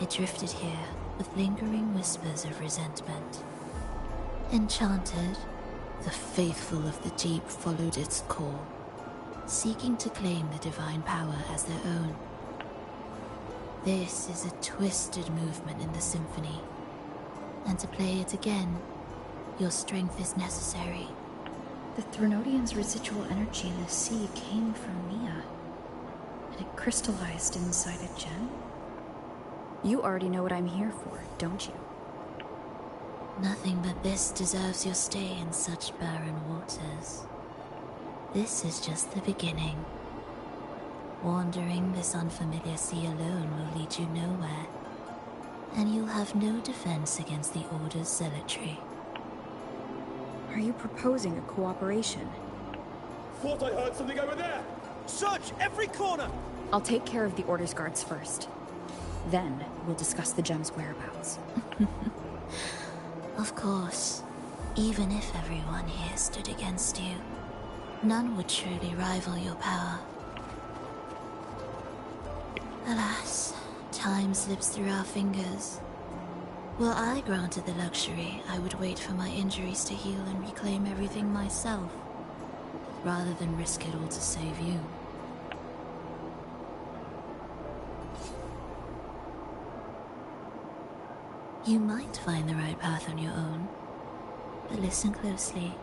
It drifted here with lingering whispers of resentment. Enchanted, the faithful of the deep followed its call, seeking to claim the divine power as their own. This is a twisted movement in the symphony, and to play it again, your strength is necessary. The Threnodian's residual energy in the sea came from Mia, and it crystallized inside a gem? You already know what I'm here for, don't you? Nothing but this deserves your stay in such barren waters. This is just the beginning. Wandering this unfamiliar sea alone will lead you nowhere, and you'll have no defense against the Order's zealotry. Are you proposing a cooperation? Thought I heard something over there! Search every corner! I'll take care of the Order's guards first. Then we'll discuss the gem's whereabouts. Of course, even if everyone here stood against you, none would truly rival your power. Alas, time slips through our fingers. Were I granted the luxury, I would wait for my injuries to heal and reclaim everything myself, rather than risk it all to save you. You might find the right path on your own, but listen closely.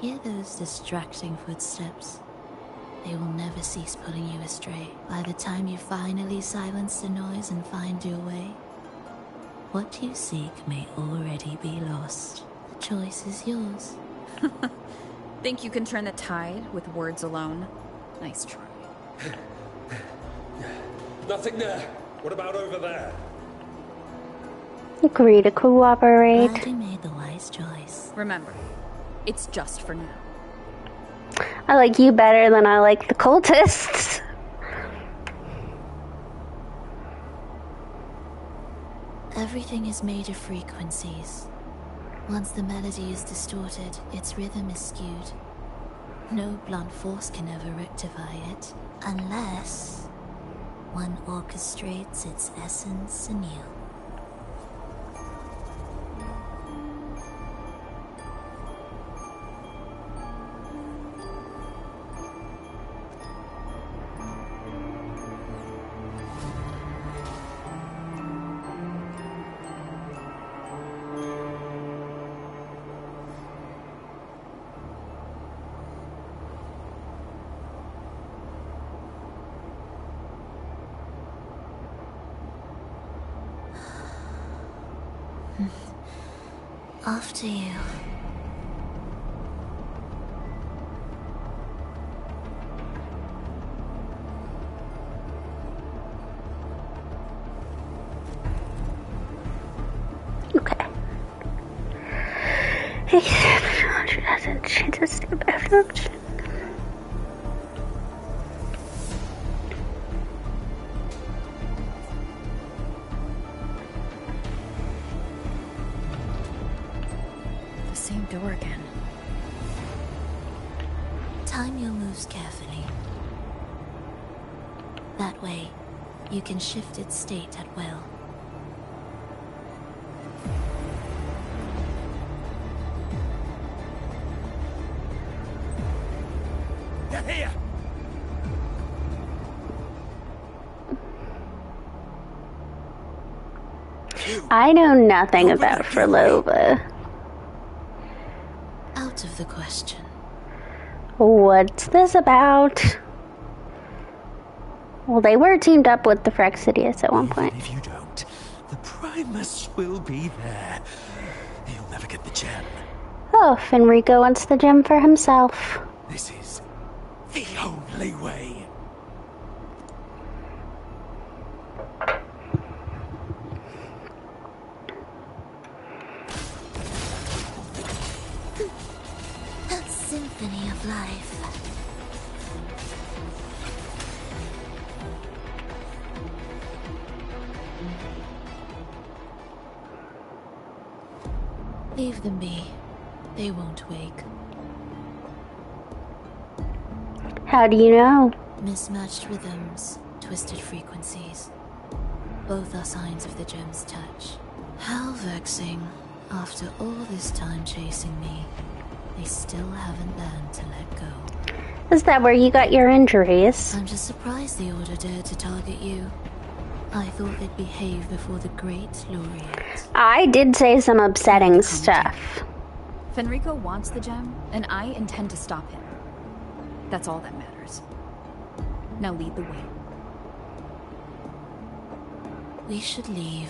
Hear those distracting footsteps. They will never cease pulling you astray. By the time you finally silence the noise and find your way, what you seek may already be lost. The choice is yours. Think you can turn the tide with words alone? Nice try. Nothing there. What about over there? Agree to cooperate. Glad you made the wise choice. Remember, it's just for now. I like you better than I like the cultists. Everything is made of frequencies. Once the melody is distorted, its rhythm is skewed. No blunt force can ever rectify it, unless one orchestrates its essence anew. After you. Okay. Hey, 700 hasn't changed a step effort. door again. Time your moves carefully. That way, you can shift its state at will. They're here! I know nothing about Frolova. Out of the question. What's this about? Well, they were teamed up with the Phyrexians at one point. If you don't, the Primus will be there. He'll never get the gem. Oh, Fenrico wants the gem for himself. This is the only way. That symphony of life. Leave them be. They won't wake. How do you know? Mismatched rhythms, twisted frequencies. Both are signs of the gem's touch. How vexing. After all this time chasing me, they still haven't learned to let go. Is that where you got your injuries? I'm just surprised the Order dared to target you. I thought they'd behave before the Great Laureate. I did say some upsetting stuff. Fenrico wants the gem, and I intend to stop him. That's all that matters. Now lead the way. We should leave.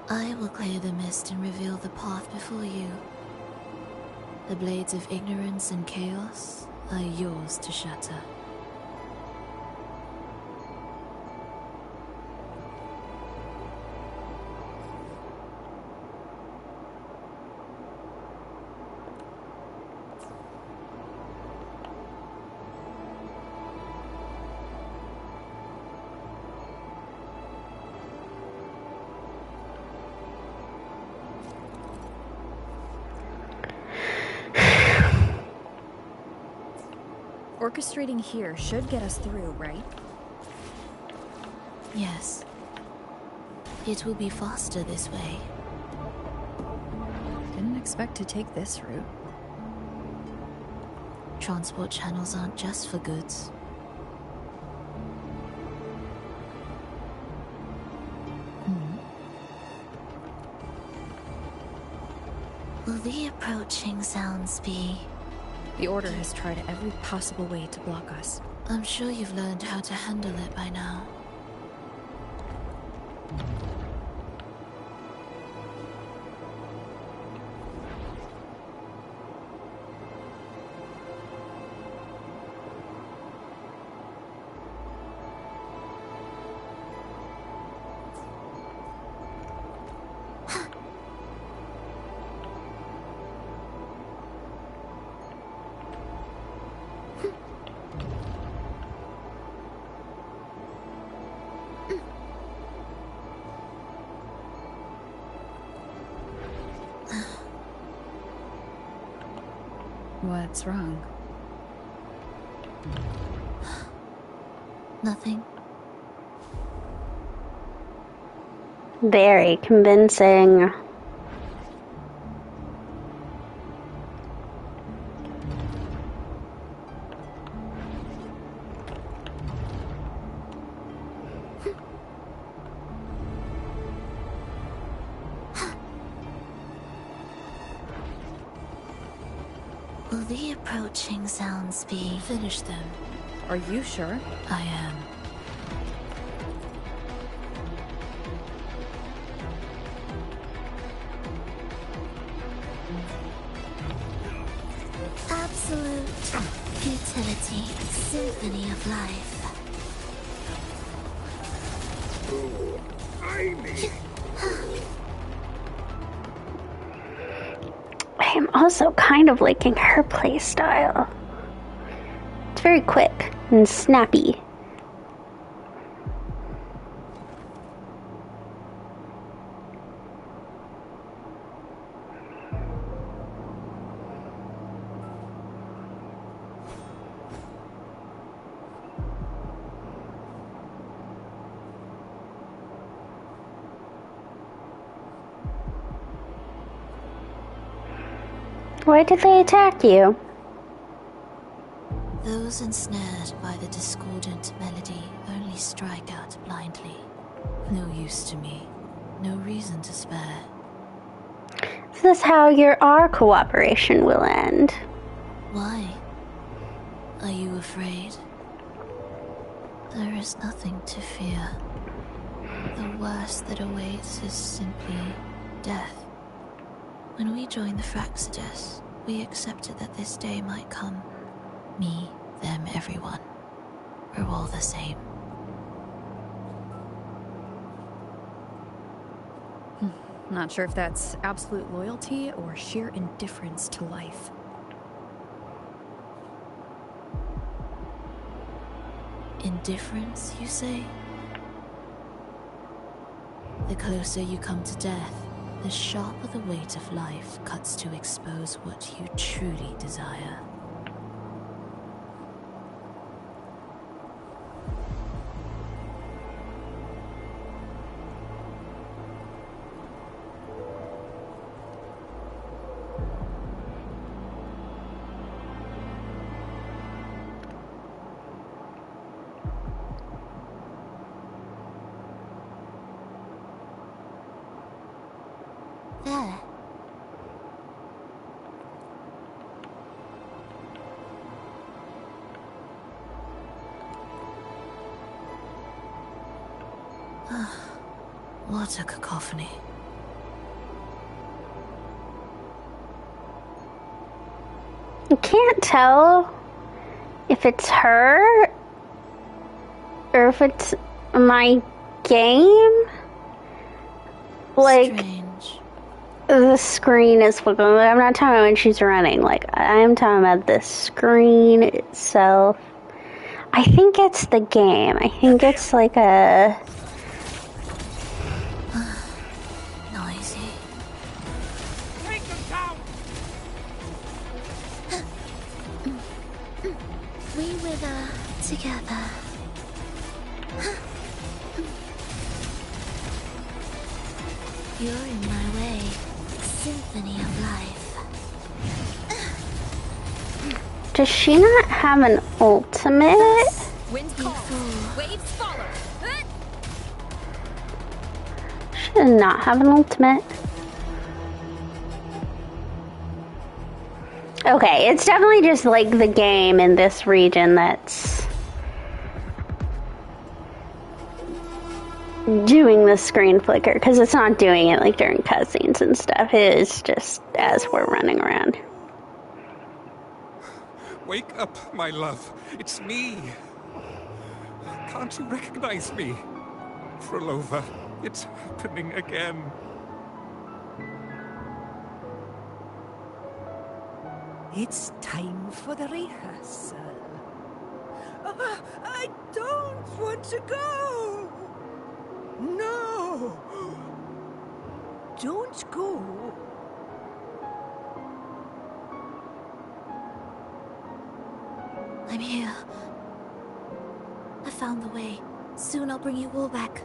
I will clear the mist and reveal the path before you. The blades of ignorance and chaos are yours to shatter. Orchestrating here should get us through, right? Yes. It will be faster this way. Didn't expect to take this route. Transport channels aren't just for goods. Will the approaching sounds be... The Order has tried every possible way to block us. I'm sure you've learned how to handle it by now. What's wrong? Nothing. Very convincing. Will the approaching sounds be... Finish them. Are you sure? I am. Absolute futility. Symphony of life. Oh, I mean. also kind of liking her playstyle. It's very quick and snappy. Why did they attack you? Those ensnared by the discordant melody only strike out blindly. No use to me. No reason to spare. Is this how our cooperation will end? Why? Are you afraid? There is nothing to fear. The worst that awaits is simply death. When we joined the Fraxidus, we accepted that this day might come. Me, them, everyone. We're all the same. Not sure if that's absolute loyalty or sheer indifference to life. Indifference, you say? The closer you come to death, the sharper the weight of life cuts to expose what you truly desire. There. What a cacophony. You can't tell if it's her or if it's my game. Like, strange. The screen is flickering. I'm not talking about when she's running. Like, I'm talking about the screen itself. I think it's the game. I think it's like a... Noisy. Take them down! We wither together. You're in my way. Symphony of life. Does she not have an ultimate? Wind calls, waves follow. She does not have an ultimate. Okay, it's definitely just like the game in this region that's doing the screen flicker, because it's not doing it like during cutscenes and stuff. It is just as we're running around. Wake up, my love. It's me. Can't you recognize me? Frolova, it's happening again. It's time for the rehearsal. I don't want to go. No. Don't go. I'm here. I found the way. Soon I'll bring you all back.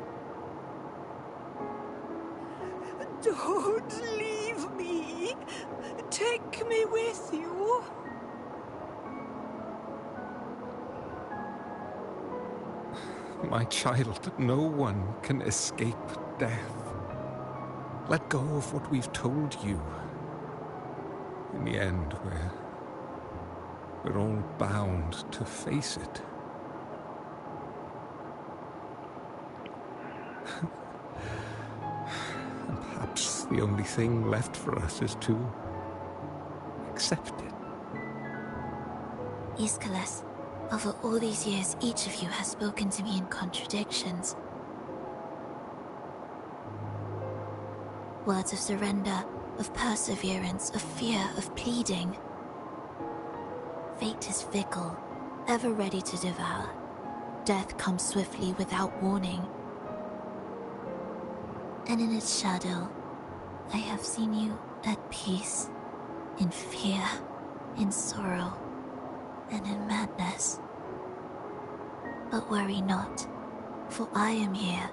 Don't leave me. Take me with you. My child, no one can escape death. Let go of what we've told you. In the end, we're all bound to face it. And perhaps the only thing left for us is to accept it. Iskalas, over all these years, each of you has spoken to me in contradictions. Words of surrender, of perseverance, of fear, of pleading. Fate is fickle, ever ready to devour. Death comes swiftly without warning. And in its shadow, I have seen you at peace, in fear, in sorrow, and in madness. But worry not, for I am here.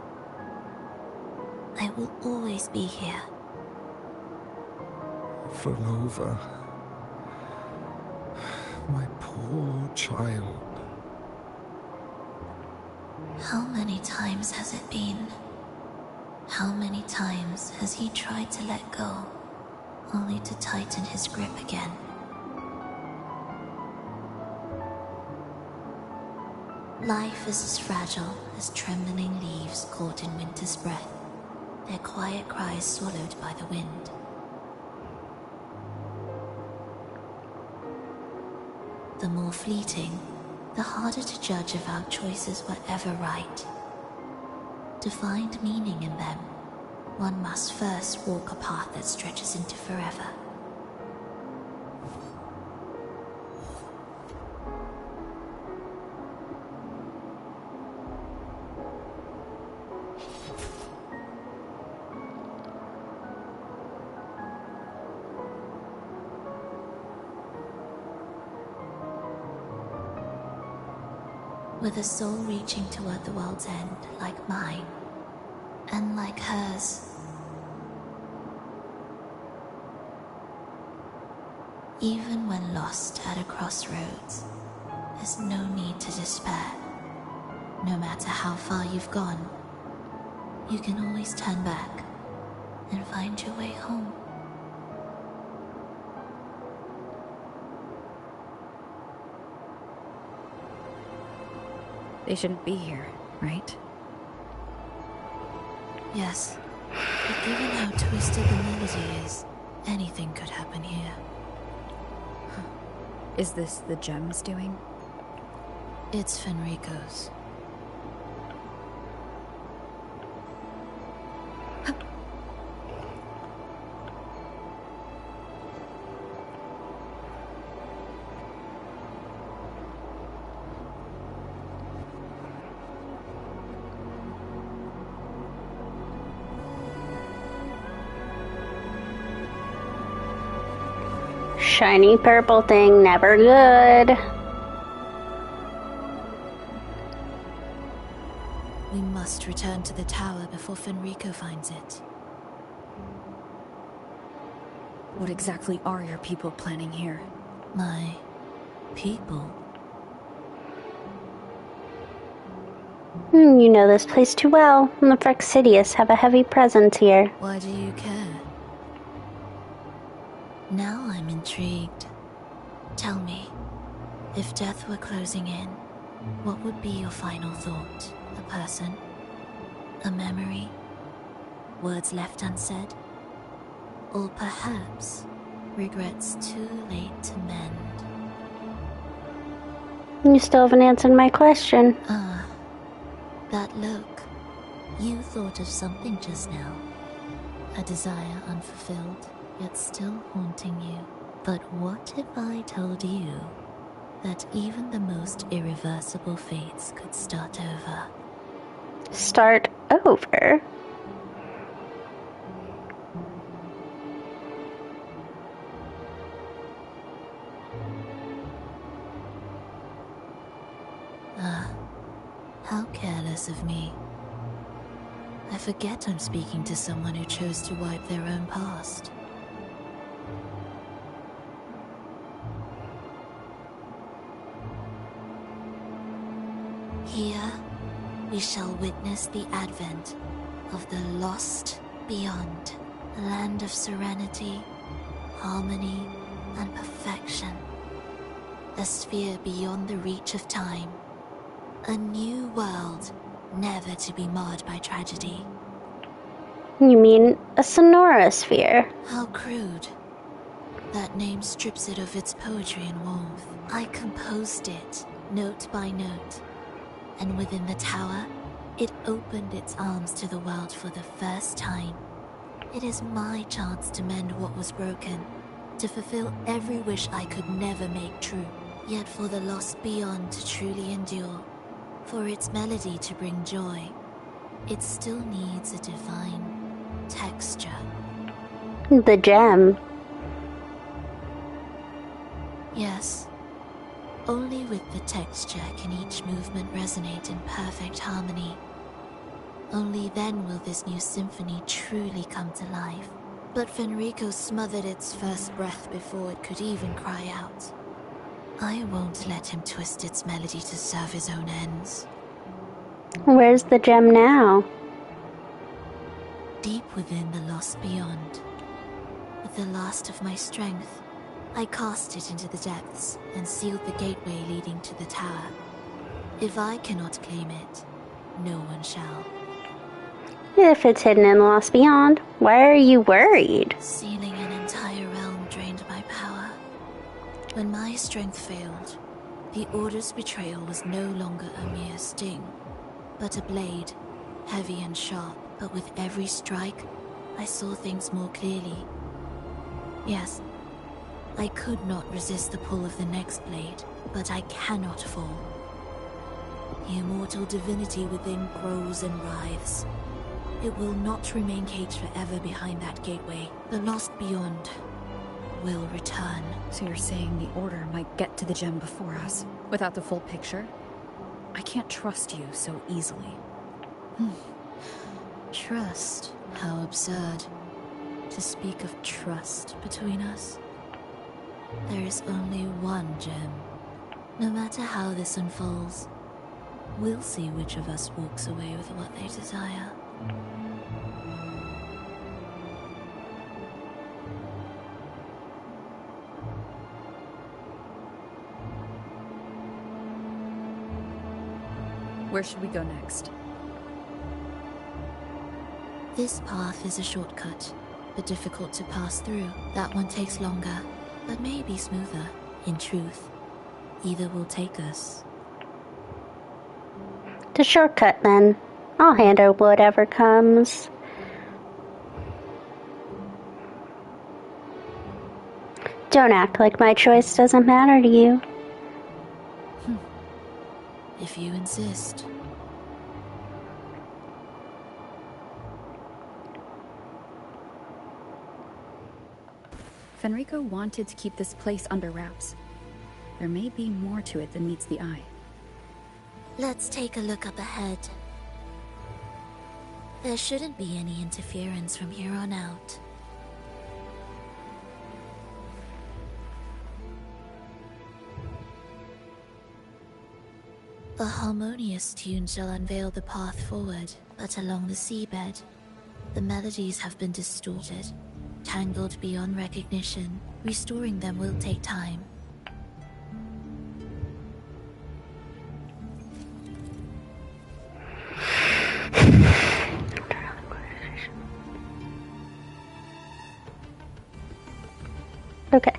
I will always be here. Volova. My poor child. How many times has it been? How many times has he tried to let go, only to tighten his grip again? Life is as fragile as trembling leaves caught in winter's breath, their quiet cries swallowed by the wind. The more fleeting, the harder to judge if our choices were ever right. To find meaning in them, one must first walk a path that stretches into forever. With a soul reaching toward the world's end, like mine, and like hers. Even when lost at a crossroads, there's no need to despair. No matter how far you've gone, you can always turn back and find your way home. They shouldn't be here, right? Yes, but given how twisted the melody is, anything could happen here. Is this the gem's doing? It's Fenrico's. Shiny purple thing, never good. We must return to the tower before Fenrico finds it. What exactly are your people planning here? My people? You know this place too well. The Phyrexidius have a heavy presence here. Why do you care? Now I'm intrigued. Tell me, if death were closing in, what would be your final thought? A person? A memory? Words left unsaid? Or perhaps regrets too late to mend? You still haven't answered my question. Ah, that look. You thought of something just now. A desire unfulfilled, yet still haunting you. But what if I told you that even the most irreversible fates could start over? Start over? Ah, how careless of me. I forget I'm speaking to someone who chose to wipe their own past. Here, we shall witness the advent of the lost beyond, a land of serenity, harmony, and perfection. A sphere beyond the reach of time. A new world, never to be marred by tragedy. You mean a Sonora sphere? How crude. That name strips it of its poetry and warmth. I composed it, note by note. And within the tower, it opened its arms to the world for the first time. It is my chance to mend what was broken, to fulfill every wish I could never make true. Yet for the lost beyond to truly endure, for its melody to bring joy, it still needs a divine texture. The gem. Yes. Only with the texture can each movement resonate in perfect harmony. Only then will this new symphony truly come to life. But Fenrico smothered its first breath before it could even cry out. I won't let him twist its melody to serve his own ends. Where's the gem now? Deep within the lost beyond. With the last of my strength, I cast it into the depths and sealed the gateway leading to the tower. If I cannot claim it, no one shall. If it's hidden in the lost beyond, why are you worried? Sealing an entire realm drained my power. When my strength failed, the Order's betrayal was no longer a mere sting, but a blade, heavy and sharp. But with every strike, I saw things more clearly. Yes, I could not resist the pull of the next blade, but I cannot fall. The immortal divinity within grows and writhes. It will not remain caged forever behind that gateway. The lost beyond will return. So you're saying the Order might get to the gem before us, without the full picture? I can't trust you so easily. Trust? How absurd. To speak of trust between us. There is only one gem. No matter how this unfolds, we'll see which of us walks away with what they desire. Where should we go next? This path is a shortcut, but difficult to pass through. That one takes longer, but may be smoother. In truth, either will take us. The shortcut, then. I'll handle whatever comes. Don't act like my choice doesn't matter to you. If you insist. Fenrico wanted to keep this place under wraps. There may be more to it than meets the eye. Let's take a look up ahead. There shouldn't be any interference from here on out. A harmonious tune shall unveil the path forward, but along the seabed, the melodies have been distorted, tangled beyond recognition. Restoring them will take time. Okay.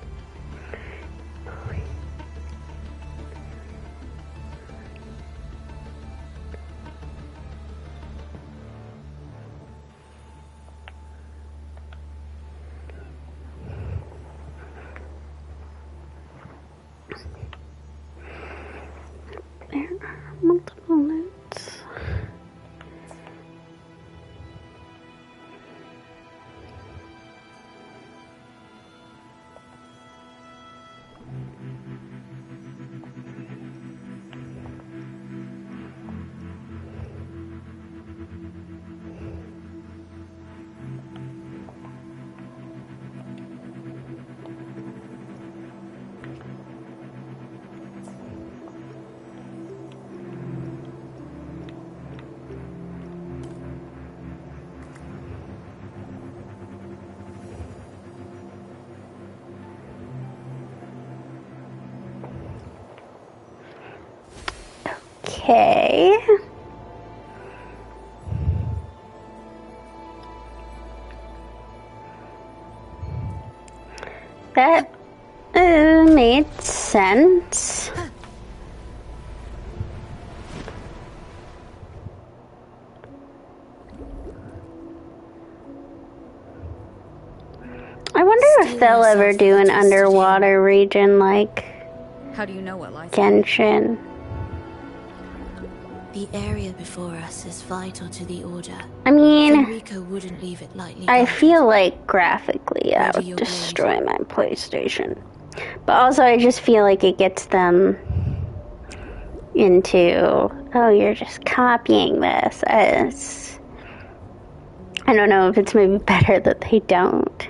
There are multiple notes. Okay. That made sense. they'll ever do an underwater region like How do you know what lies Genshin. The area before us is vital to the Order. I mean, Fenrico wouldn't leave it lightly. I feel like graphically I would destroy my PlayStation. But also I just feel like it gets them into, oh, you're just copying this. I don't know if it's maybe better that they don't.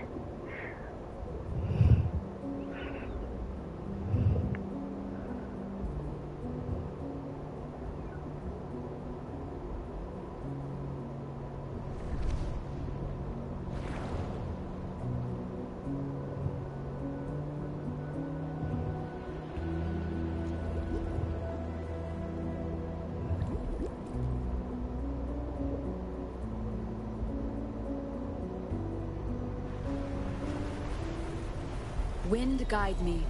Wind guide me.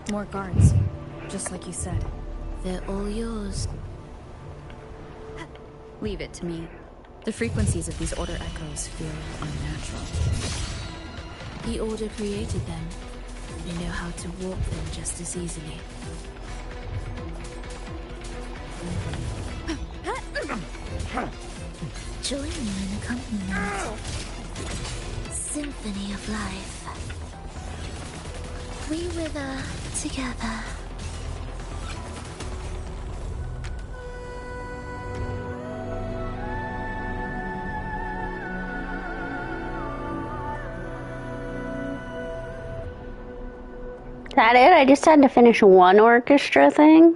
More guards, just like you said. They're all yours. Leave it to me. The frequencies of these Order echoes feel unnatural. The Order created them. They know how to warp them just as easily. Join me in accompaniment. Symphony of life. We wither together. Is that it? I just had to finish one orchestra thing?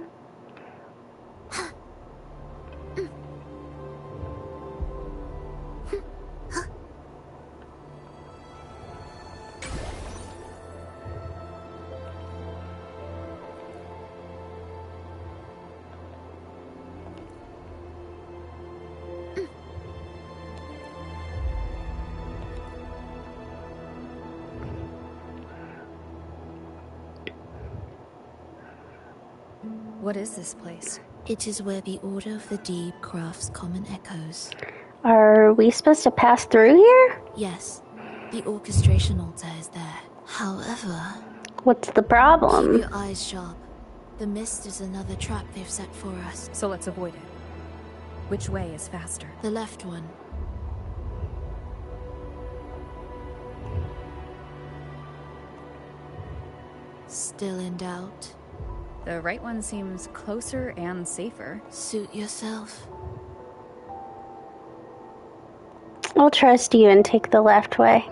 What is this place? It is where the Order of the Deep crafts common echoes. Are we supposed to pass through here? Yes, the orchestration altar is there. However... What's the problem? Keep your eyes sharp. The mist is another trap they've set for us. So let's avoid it. Which way is faster? The left one. Still in doubt? The right one seems closer and safer. Suit yourself. I'll trust you and take the left way.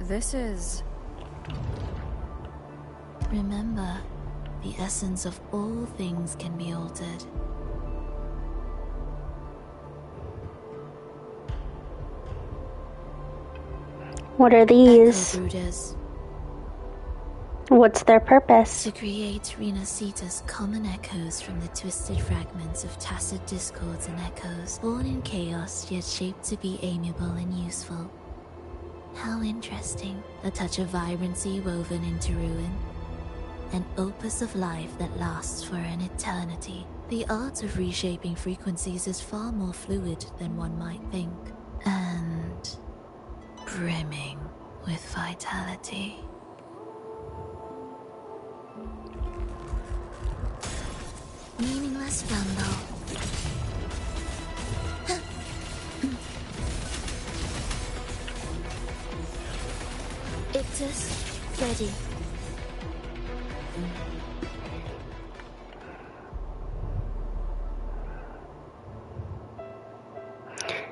This is... Remember, the essence of all things can be altered. What are these? Echo brooders. What's their purpose? To create Renasita's common echoes from the twisted fragments of tacit discords and echoes, born in chaos yet shaped to be amiable and useful. How interesting. A touch of vibrancy woven into ruin. An opus of life that lasts for an eternity. The art of reshaping frequencies is far more fluid than one might think. And... brimming with vitality. Meaningless rumble. Ictus, ready.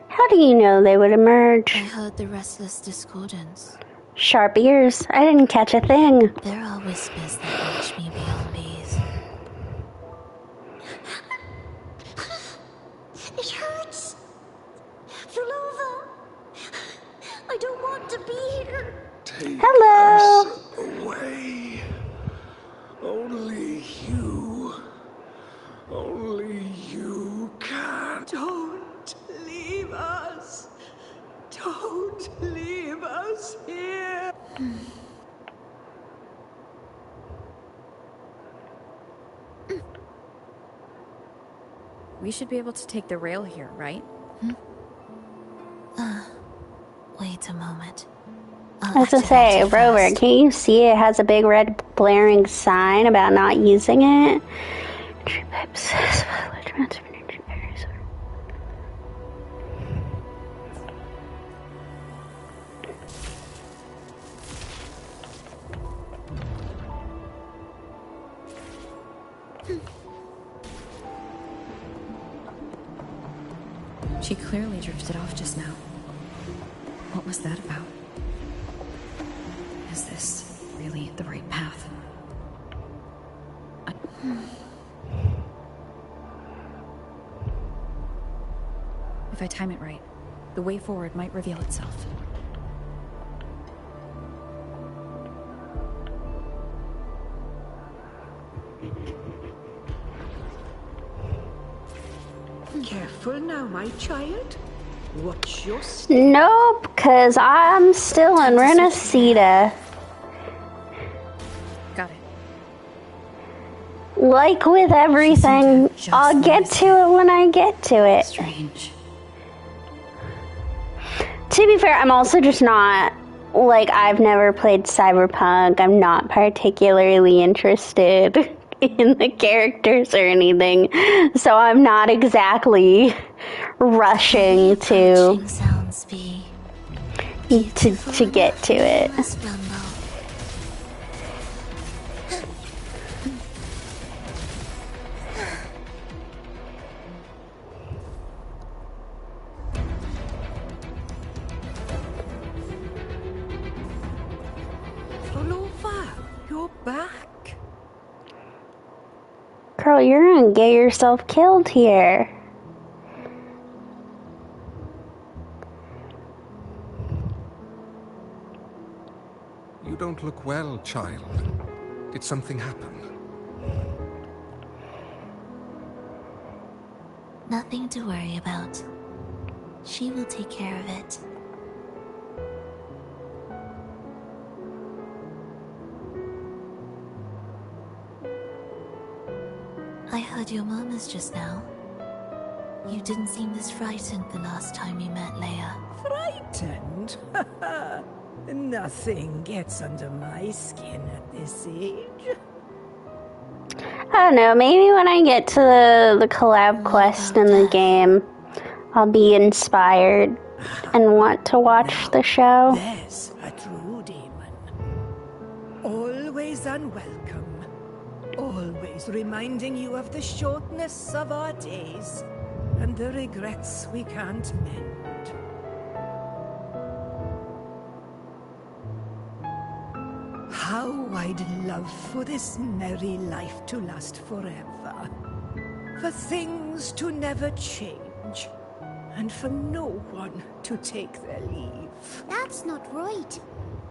How do you know they would emerge? I heard the restless discordance. Sharp ears. I didn't catch a thing. There are whispers that reach me beyond these. It hurts. Zulova. I don't want to be here. Take Hello. us away. Only you can. Don't leave us. Don't leave us. We should be able to take the rail here, right? Wait a moment. I was gonna say, Rover, can you see it has a big red blaring sign about not using it? Tree pipes. She clearly drifted off just now. What was that about? Is this really the right path? If I time it right, the way forward might reveal itself. Careful now, my child. Watch your step. Nope, because I'm still in Renacita. Got it. Like with everything, I'll get to it when I get to it. Strange. To be fair, I'm also just not, like, I've never played Cyberpunk. I'm not particularly interested in the characters or anything, so I'm not exactly rushing to get to it. Rolova, you're back. Girl, you're gonna get yourself killed here. You don't look well, child. Did something happen? Nothing to worry about. She will take care of it. I heard your murmurs just now. You didn't seem this frightened the last time you met Leia. Frightened? Nothing gets under my skin at this age. I don't know, maybe when I get to the collab quest in the game, I'll be inspired and want to watch the show. There's a true demon. Always unwelcome. Always reminding you of the shortness of our days and the regrets we can't mend. How I'd love for this merry life to last forever. For things to never change. And for no one to take their leave. That's not right.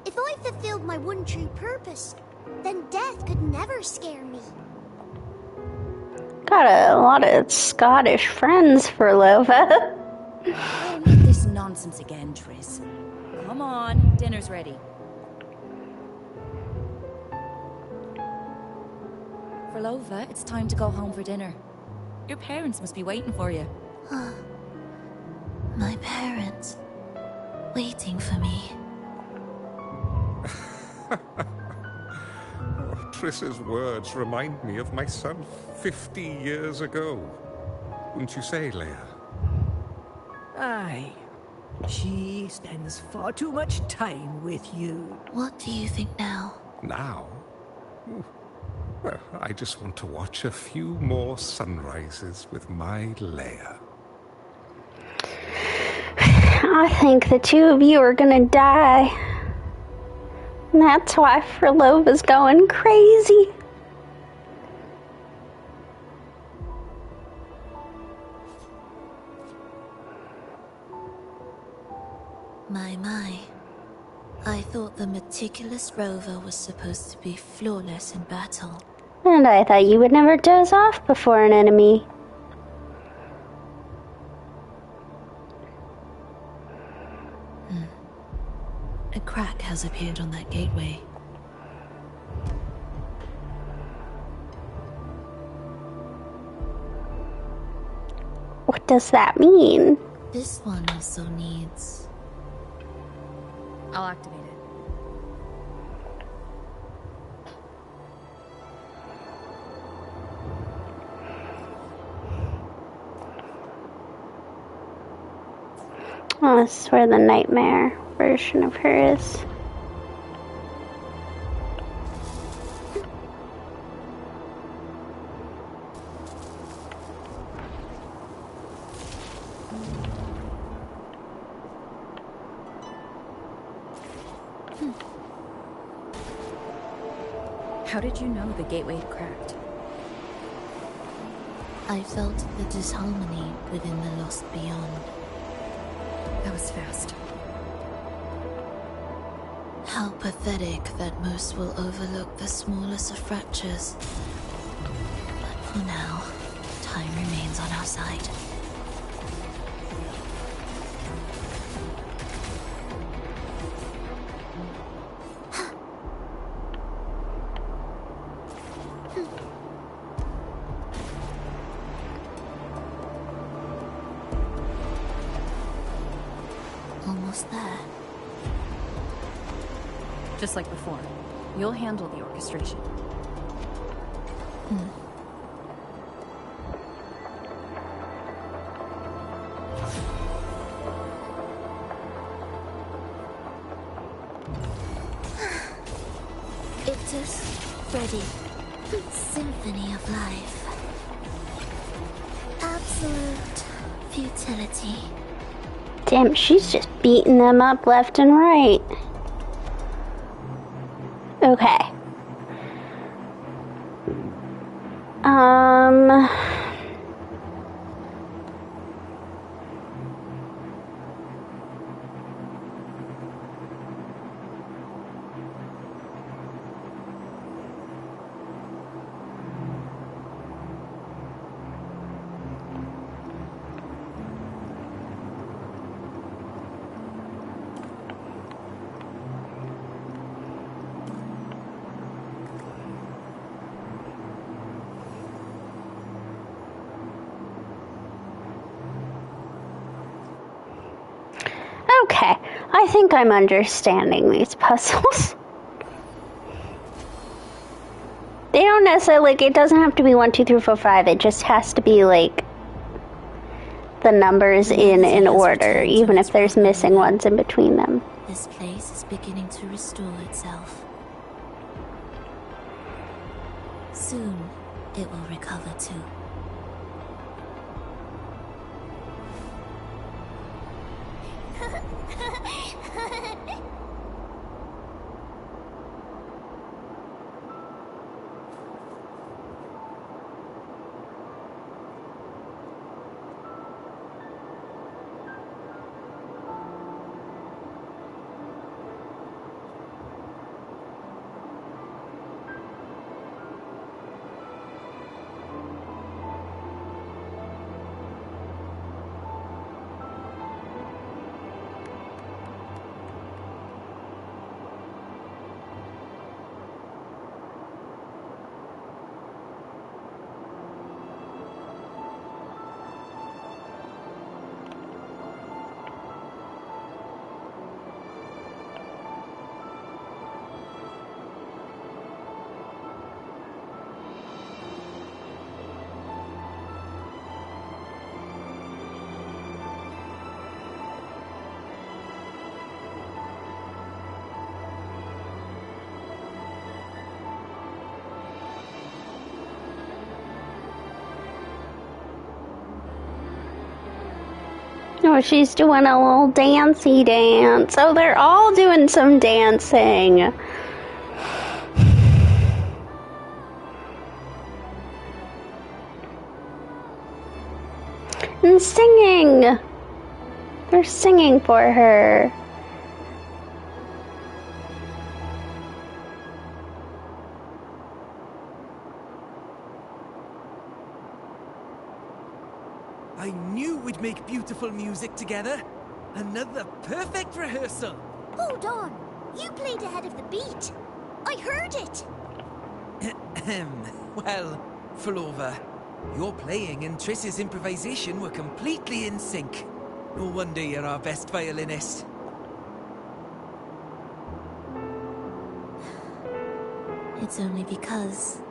If I fulfilled my one true purpose, then death could never scare me. Got a lot of Scottish friends for Lova. Oh, not this nonsense again, Triss. Come on, dinner's ready. For Lova, it's time to go home for dinner. Your parents must be waiting for you. My parents. Waiting for me. Triss's words remind me of my son 50 years ago. Wouldn't you say, Leia? Aye. She spends far too much time with you. What do you think now? Now? Well, I just want to watch a few more sunrises with my Leia. I think the two of you are gonna die. And that's why Furlova's going crazy. My. I thought the meticulous rover was supposed to be flawless in battle. And I thought you would never doze off before an enemy. A crack has appeared on that gateway. What does that mean? This one also needs... I'll activate it. Oh, this is where the nightmare version of her is. How did you know the gateway had cracked? I felt the disharmony within the lost beyond. That was fast. How pathetic that most will overlook the smallest of fractures. But for now, time remains on our side. Almost there. Just like before. You'll handle the orchestration. It is ready. Symphony of life. Absolute futility. Damn, she's just beating them up left and right. Okay. Okay, I think I'm understanding these puzzles. They don't necessarily, like, it doesn't have to be 1, 2, 3, 4, 5. It just has to be, like, the numbers in order, even if there's missing ones in between them. This place is beginning to restore itself. Soon, it will recover too. Oh, she's doing a little dancey dance. Oh, they're all doing some dancing. And singing. They're singing for her. I knew we'd make beautiful music together. Another perfect rehearsal. Hold on. You played ahead of the beat. I heard it. Well, full over. Your playing and Triss's improvisation were completely in sync. No wonder you're our best violinist. It's only because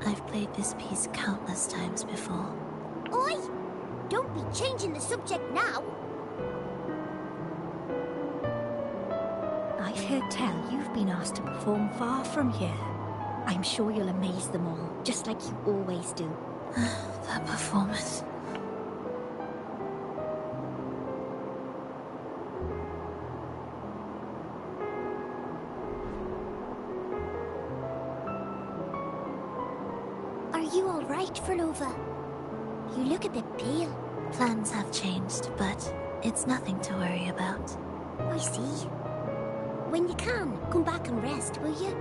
I've played this piece countless times before. Oi! Don't be changing the subject now! I've heard tell you've been asked to perform far from here. I'm sure you'll amaze them all, just like you always do. That performance. Are you alright, Frolova? You look a bit pale. Plans have changed, but it's nothing to worry about. I see. When you can, come back and rest, will you?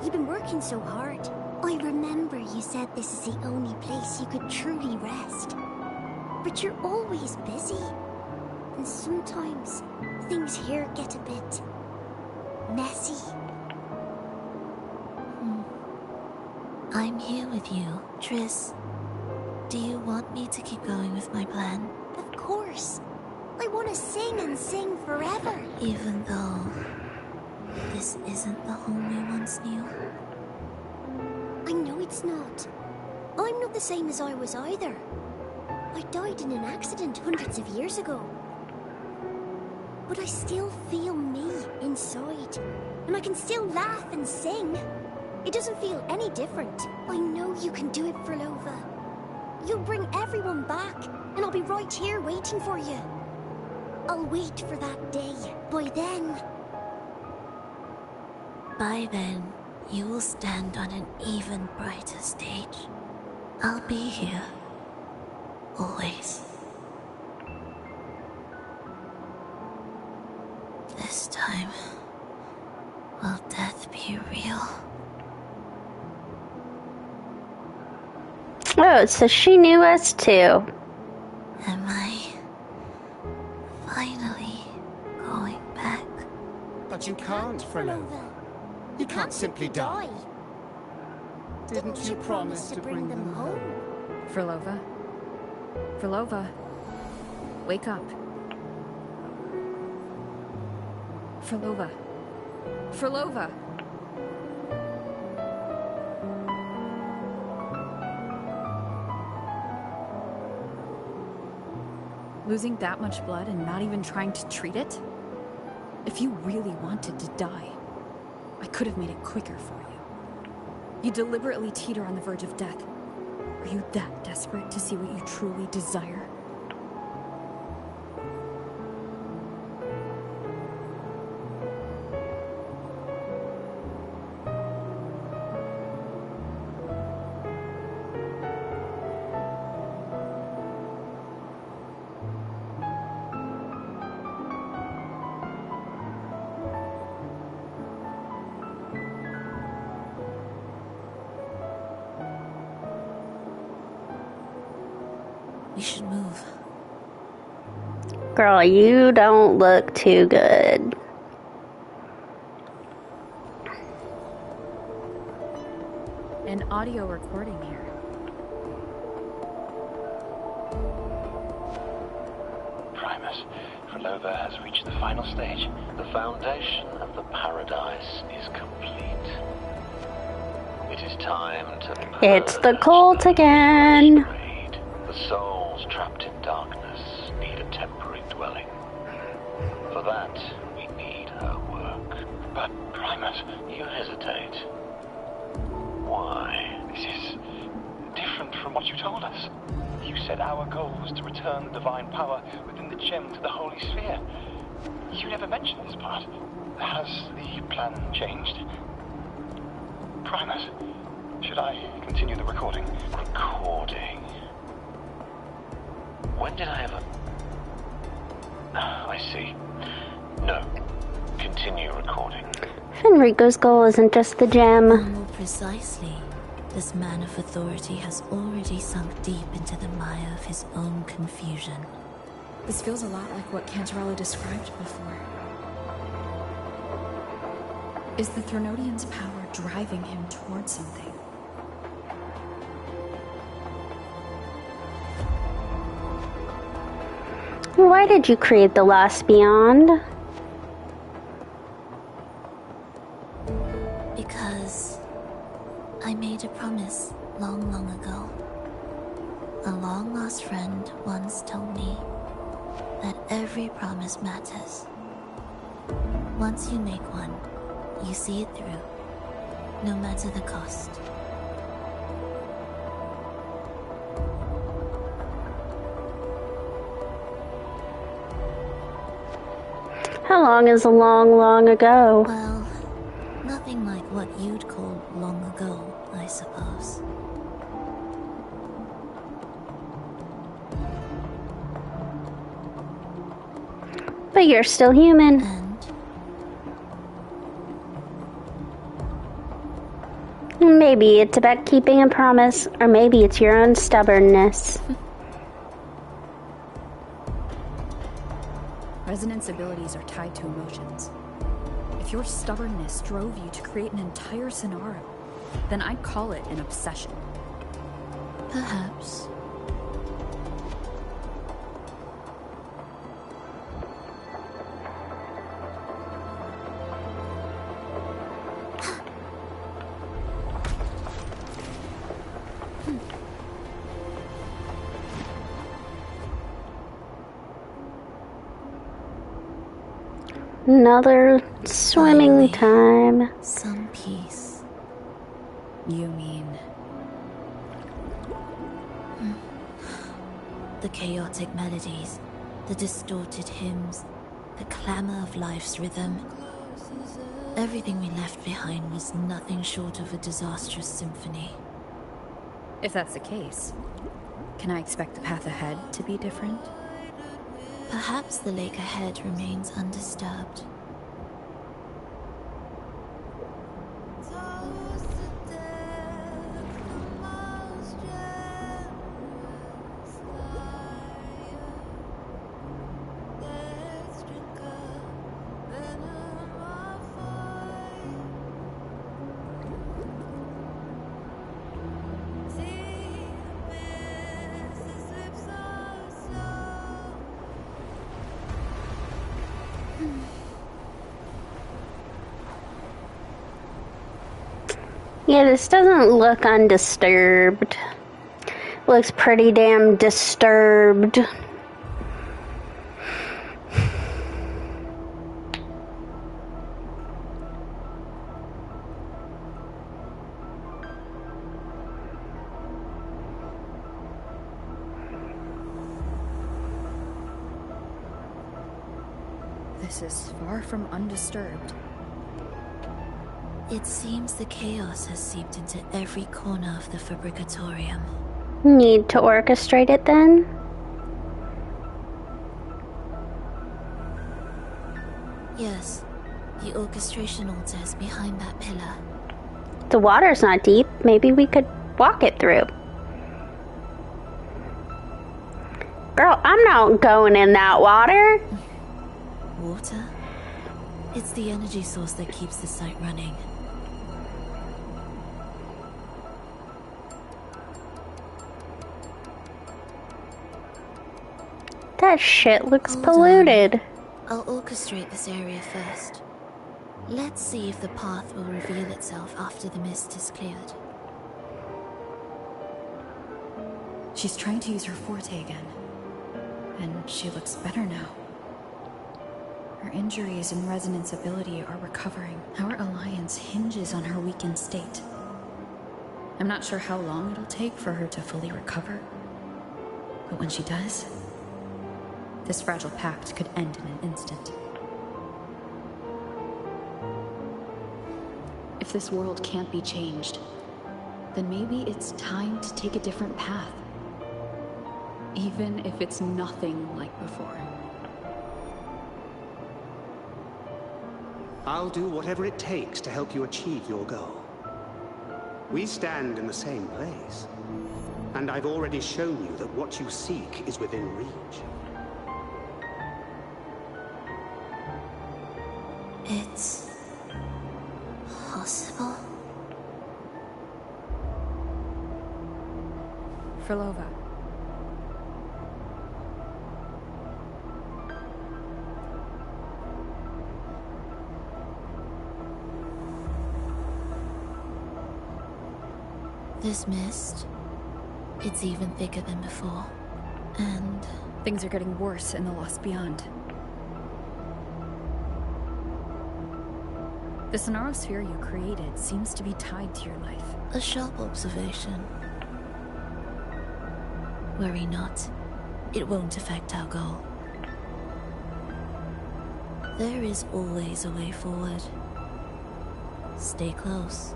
You've been working so hard. I remember you said this is the only place you could truly rest. But you're always busy. And sometimes things here get a bit messy. I'm here with you, Triss. Do you want me to keep going with my plan? Of course. I want to sing and sing forever. Even though this isn't the home we once knew? I know it's not. I'm not the same as I was either. I died in an accident hundreds of years ago. But I still feel me inside. And I can still laugh and sing. It doesn't feel any different. I know you can do it, Frolova. You'll bring everyone back, and I'll be right here waiting for you. I'll wait for that day. By then, you will stand on an even brighter stage. I'll be here. Always. This time, will death be real? Oh, so she knew us too. Am I finally going back? But you can't, Frolova. You can't simply die. Didn't you promise to bring them home? Frolova? Frolova? Wake up. Frolova? Frolova? Losing that much blood and not even trying to treat it? If you really wanted to die, I could have made it quicker for you. You deliberately teeter on the verge of death. Are you that desperate to see what you truly desire? We should move. Girl, you don't look too good. An audio recording here. Primus, Frolova has reached the final stage. The foundation of the paradise is complete. It is time to... It's the cult again. The souls trapped in darkness need a temporary dwelling. For that, we need her work. But, Primus... You hesitate. Why? This is different from what you told us. You said our goal was to return the divine power within the gem to the Holy Sphere. You never mentioned this part. Has the plan changed? Primus, should I continue the recording? Recording? When did I ever... I see. No. Continue recording. Fenrico's goal isn't just the gem. More precisely, this man of authority has already sunk deep into the mire of his own confusion. This feels a lot like what Cantarella described before. Is the Threnodian's power driving him towards something? Why did you create the Lost Beyond? Because I made a promise long, long ago. A long-lost friend once told me that every promise matters. Once you make one, you see it through, no matter the cost. How long is a long, long ago? Well, nothing like what you'd call long ago, I suppose. But you're still human. Maybe it's about keeping a promise, or maybe it's your own stubbornness. Resonance abilities are tied to emotions. If your stubbornness drove you to create an entire scenario, then I'd call it an obsession. Perhaps. Another swimming time. Some peace. You mean? The chaotic melodies, the distorted hymns, the clamor of life's rhythm. Everything we left behind was nothing short of a disastrous symphony. If that's the case, can I expect the path ahead to be different? Perhaps the lake ahead remains undisturbed. Yeah, this doesn't look undisturbed. Looks pretty damn disturbed. This is far from undisturbed. It seems the chaos has seeped into every corner of the Fabricatorium. Need to orchestrate it then? Yes, the orchestration altar is behind that pillar. The water's not deep. Maybe we could walk it through. Girl, I'm not going in that water. Water? It's the energy source that keeps the site running. That shit looks Hold polluted. on. I'll orchestrate this area first. Let's see if the path will reveal itself after the mist is cleared. She's trying to use her forte again. And she looks better now. Her injuries and resonance ability are recovering. Our alliance hinges on her weakened state. I'm not sure how long it'll take for her to fully recover. But when she does, this fragile pact could end in an instant. If this world can't be changed, then maybe it's time to take a different path. Even if it's nothing like before. I'll do whatever it takes to help you achieve your goal. We stand in the same place, and I've already shown you that what you seek is within reach. It's possible. Frolova. This mist, it's even thicker than before. And things are getting worse in the Lost Beyond. The Sonarosphere you created seems to be tied to your life. A sharp observation. Worry not. It won't affect our goal. There is always a way forward. Stay close.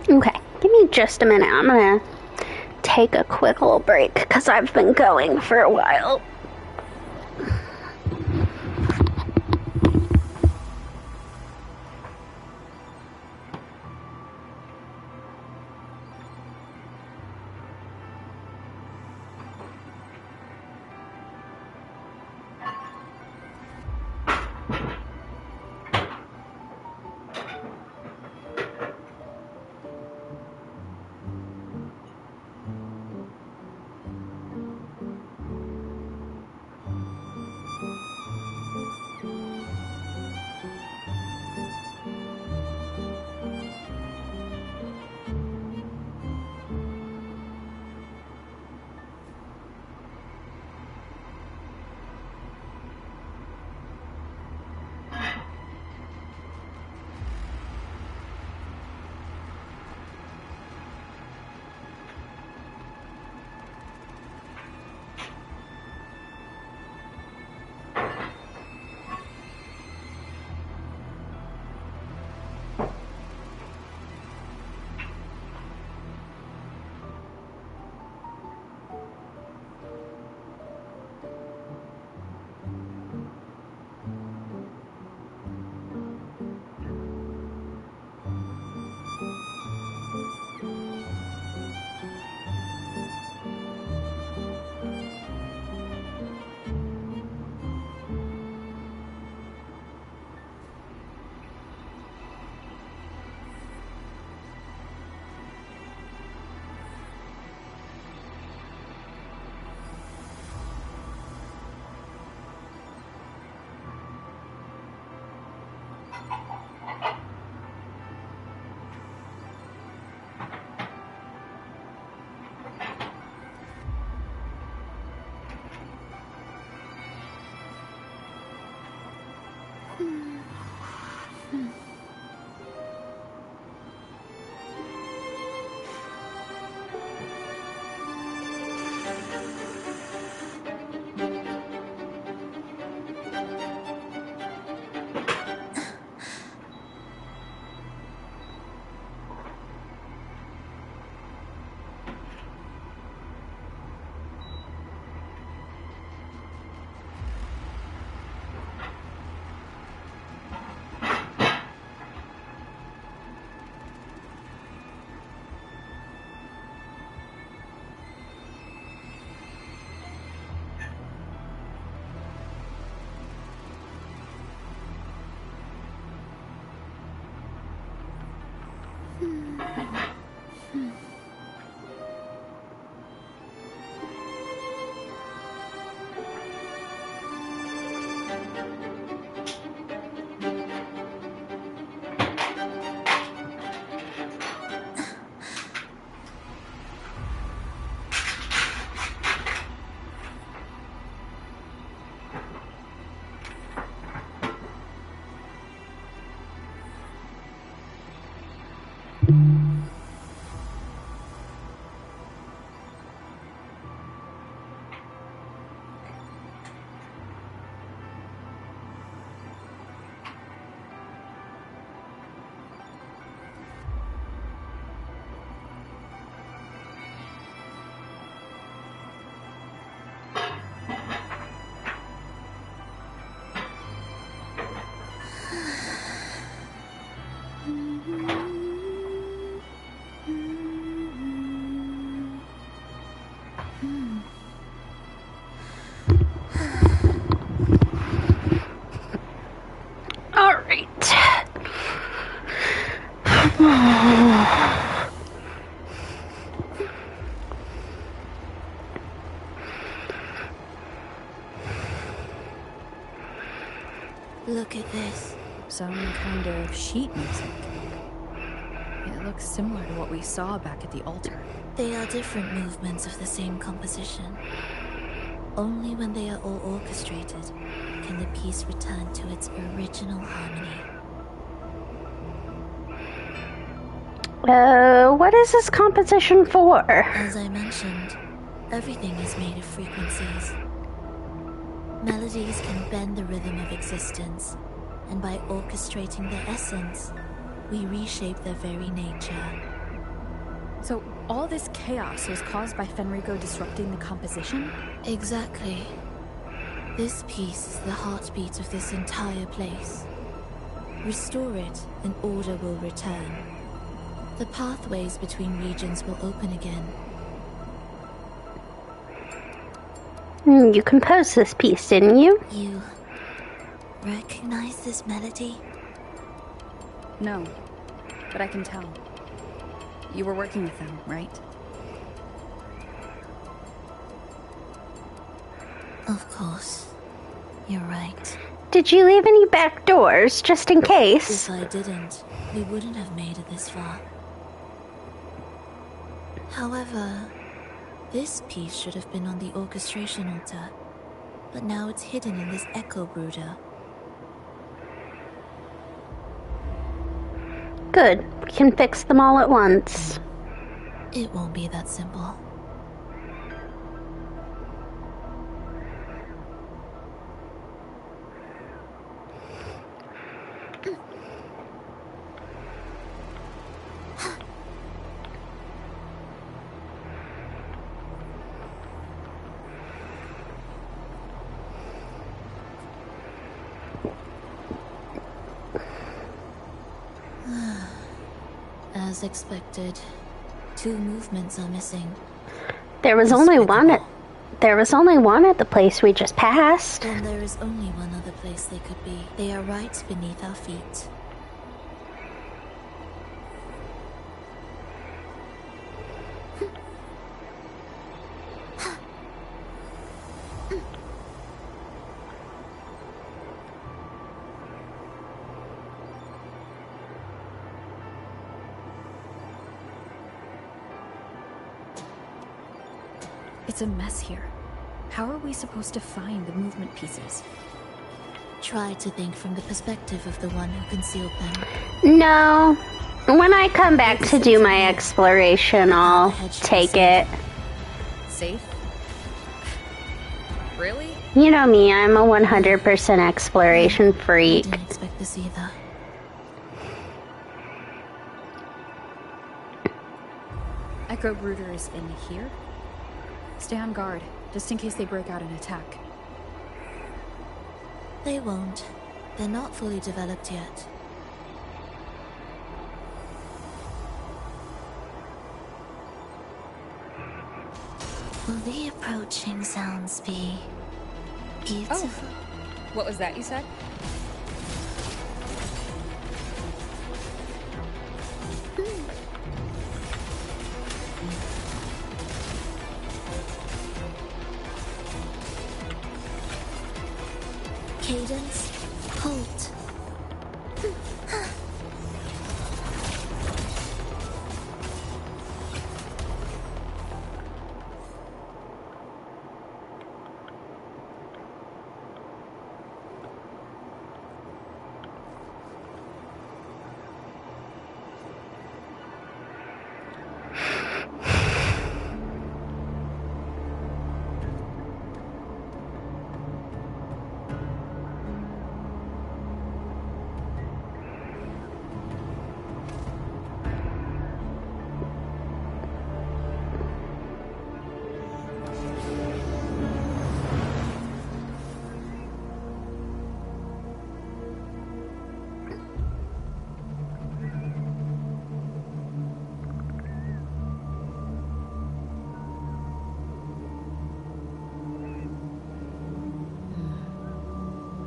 Okay, give me just a minute. I'm gonna take a quick little break because I've been going for a while. All right. Look at this. Some kind of sheet music. It looks similar to what we saw back at the altar. They are different movements of the same composition. Only when they are all orchestrated can the piece return to its original harmony. What is this composition for? As I mentioned, everything is made of frequencies. Melodies can bend the rhythm of existence, and by orchestrating their essence, we reshape their very nature. So all this chaos was caused by Fenrico disrupting the composition? Exactly. This piece is the heartbeat of this entire place. Restore it, and order will return. The pathways between regions will open again. You composed this piece, didn't you? You recognize this melody? No, but I can tell. You were working with them, right? Of course. You're right. Did you leave any back doors, just in case? If I didn't, we wouldn't have made it this far. However, this piece should have been on the orchestration altar, but now it's hidden in this echo brooder. Good. We can fix them all at once. It won't be that simple. As expected, 2 movements are missing. There was only one at the place we just passed. Then there is only one other place they could be. They are right beneath our feet. It's a mess here. How are we supposed to find the movement pieces? Try to think from the perspective of the one who concealed them. No. When I come back to do my exploration, I'll take it. Safe? Really? You know me, I'm a 100% exploration freak. I didn't expect this either. Echo Brooder is in here? Stay on guard, just in case they break out and attack. They won't. They're not fully developed yet. Will the approaching sounds be beautiful? Oh, what was that you said? Cadence, halt.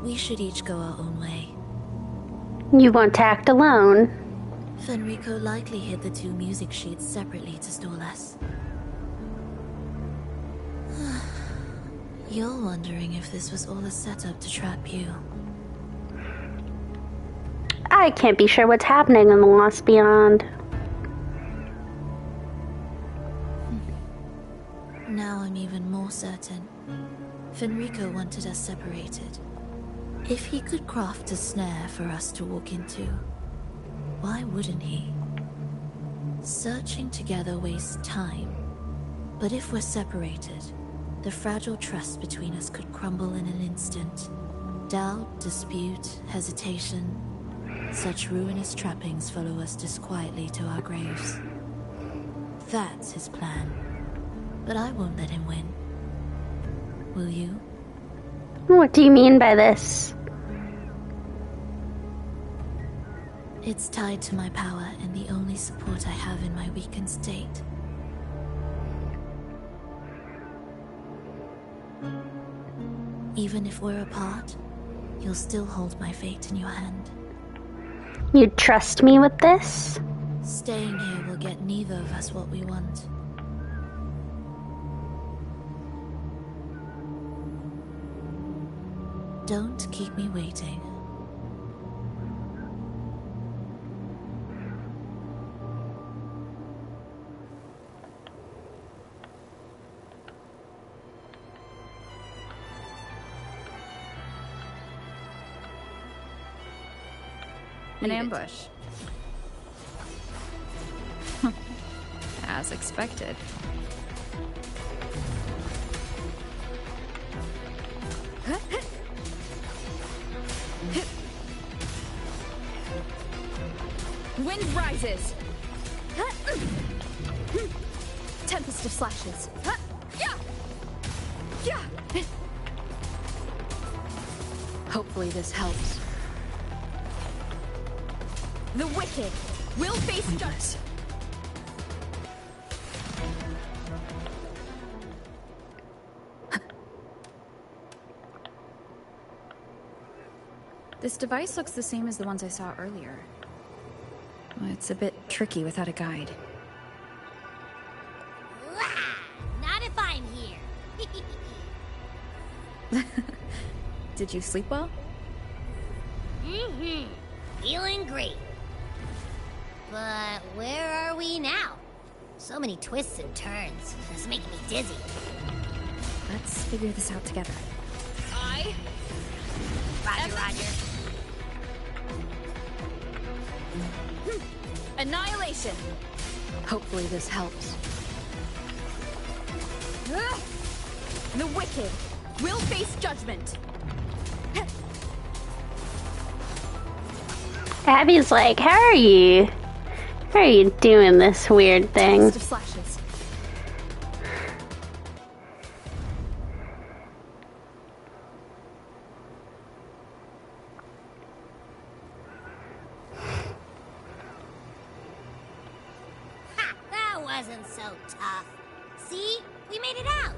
We should each go our own way. You want to act alone? Fenrico likely hid the two music sheets separately to stall us. You're wondering if this was all a setup to trap you. I can't be sure what's happening in the Lost Beyond. Now I'm even more certain. Fenrico wanted us separated. If he could craft a snare for us to walk into, why wouldn't he? Searching together wastes time. But if we're separated, the fragile trust between us could crumble in an instant. Doubt, dispute, hesitation. Such ruinous trappings follow us disquietly to our graves. That's his plan. But I won't let him win. Will you? What do you mean by this? It's tied to my power and the only support I have in my weakened state. Even if we're apart, you'll still hold my fate in your hand. You trust me with this? Staying here will get neither of us what we want. Don't keep me waiting. An ambush. As expected. Wind rises. Tempest of slashes. Hopefully this helps. The wicked will face justice. This device looks the same as the ones I saw earlier. It's a bit tricky without a guide. Not if I'm here. Did you sleep well? Feeling great. But where are we now? So many twists and turns. It's making me dizzy. Let's figure this out together. Roger. Annihilation! Hopefully this helps. The wicked will face judgment! Abby's like, how are you doing this weird thing? Flashes. That wasn't so tough. See? We made it out.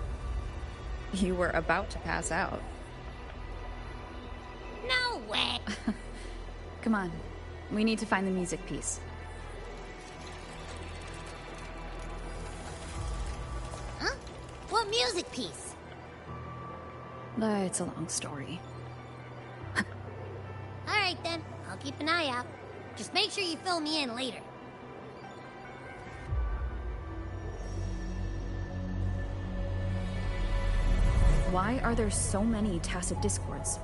You were about to pass out. No way. Come on. We need to find the music piece. Huh? What music piece? It's a long story. Alright then, I'll keep an eye out. Just make sure you fill me in later. Why are there so many tacit discords?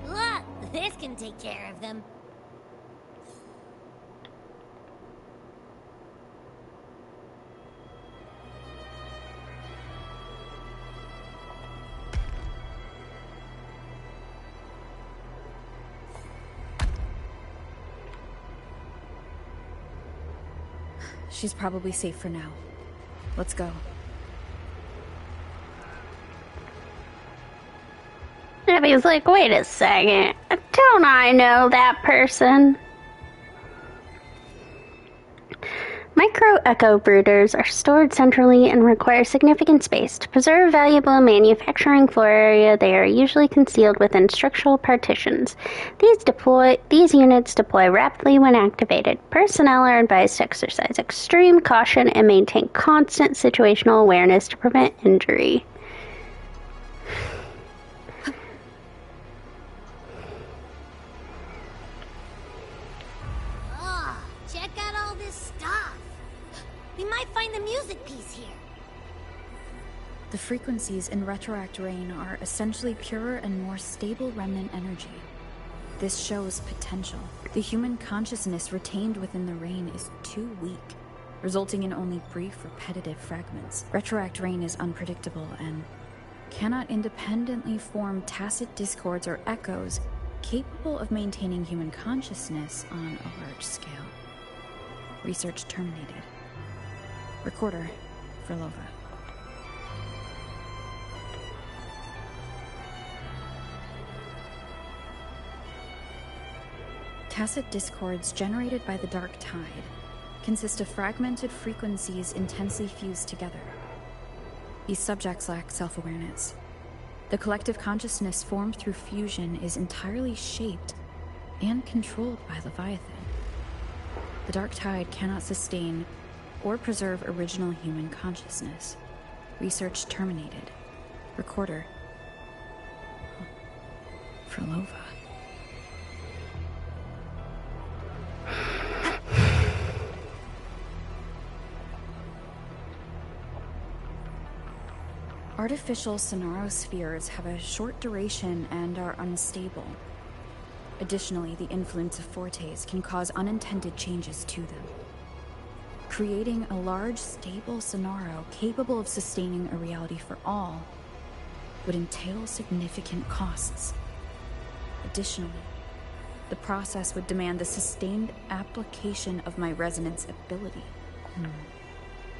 Look, this can take care of them. She's probably safe for now. Let's go. Abby's like, wait a second. Don't I know that person? My Necro-Echo brooders are stored centrally and require significant space. To preserve valuable manufacturing floor area, they are usually concealed within structural partitions. These units deploy rapidly when activated. Personnel are advised to exercise extreme caution and maintain constant situational awareness to prevent injury. Check out all this stuff. We might find the music piece here. The frequencies in Retroact Rain are essentially purer and more stable remnant energy. This shows potential. The human consciousness retained within the rain is too weak, resulting in only brief, repetitive fragments. Retroact Rain is unpredictable and cannot independently form tacit discords or echoes capable of maintaining human consciousness on a large scale. Research terminated. Recorder, Frolova. Tacit discords generated by the Dark Tide consist of fragmented frequencies intensely fused together. These subjects lack self-awareness. The collective consciousness formed through fusion is entirely shaped and controlled by Leviathan. The Dark Tide cannot sustain or preserve original human consciousness. Research terminated. Recorder. Frolova. Artificial sonarospheres have a short duration and are unstable. Additionally, the influence of fortes can cause unintended changes to them. Creating a large, stable sonaro capable of sustaining a reality for all would entail significant costs. Additionally, the process would demand the sustained application of my resonance ability.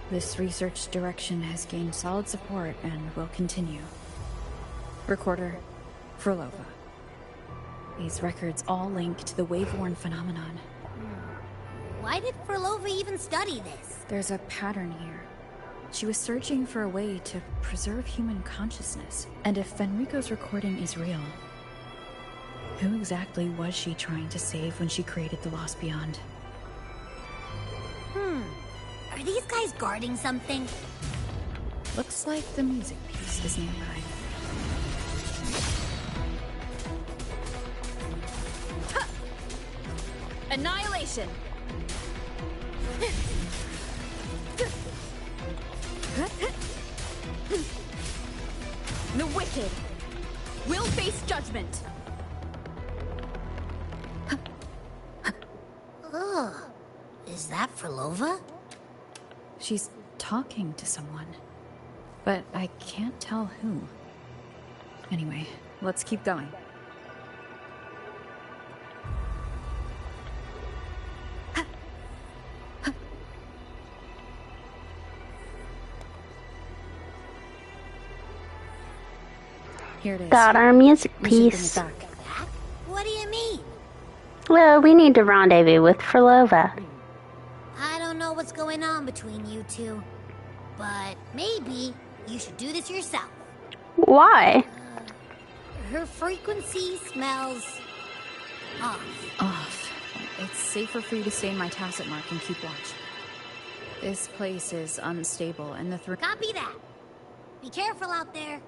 This research direction has gained solid support and will continue. Recorder, Frolova. These records all link to the wave-worn phenomenon. Why did Frolova even study this? There's a pattern here. She was searching for a way to preserve human consciousness. And if Fenrico's recording is real, who exactly was she trying to save when she created the Lost Beyond? Are these guys guarding something? Looks like the music piece is nearby. Ha! Annihilation! The wicked will face judgment! Ugh. Is that Frolova? She's talking to someone, but I can't tell who. Anyway, let's keep going. Here it is. Got our music We should bring piece. it back. What do you mean? Well, we need to rendezvous with Frolova. I don't know what's going on between you two, but maybe you should do this yourself. Why? Her frequency smells off. Off. It's safer for you to stay in my tacit mark and keep watch. This place is unstable, and the Copy that. Be careful out there.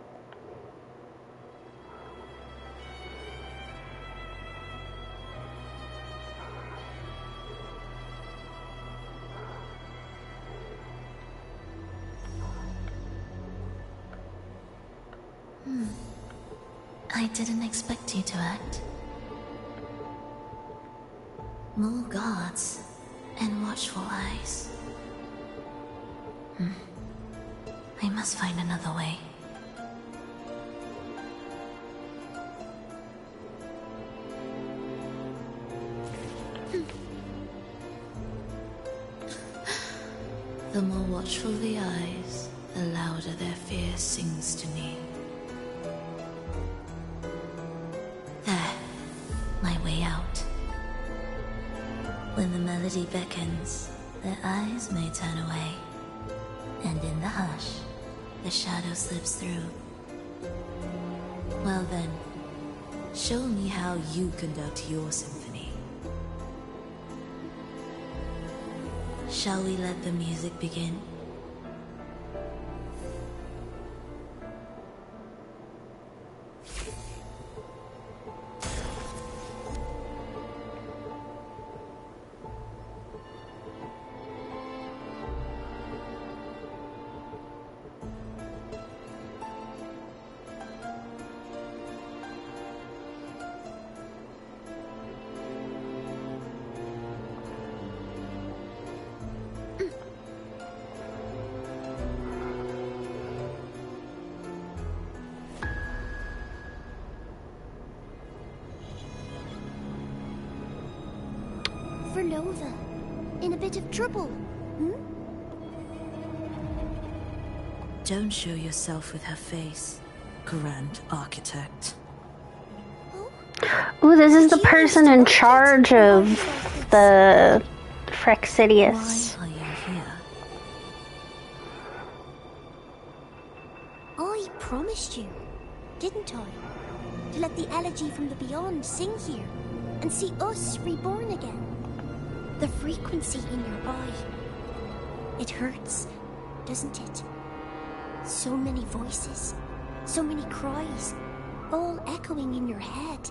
I didn't expect you to act. More guards and watchful eyes. I must find another way. The more watchful the eyes, the louder their fear sings to me. There, my way out. When the melody beckons, Their eyes may turn away, and in the hush, the shadow slips through. Well then, show me how you conduct your symphony. Shall we let the music begin? Nova, in a bit of trouble, hmm? Don't show yourself with her face, Grand Architect. Ooh, this is the person in charge of the Frexidius. Why are you here? I promised you, didn't I? To let the elegy from the beyond sing here and see us reborn again. The frequency in your eye. It hurts, doesn't it? So many voices, so many cries, all echoing in your head.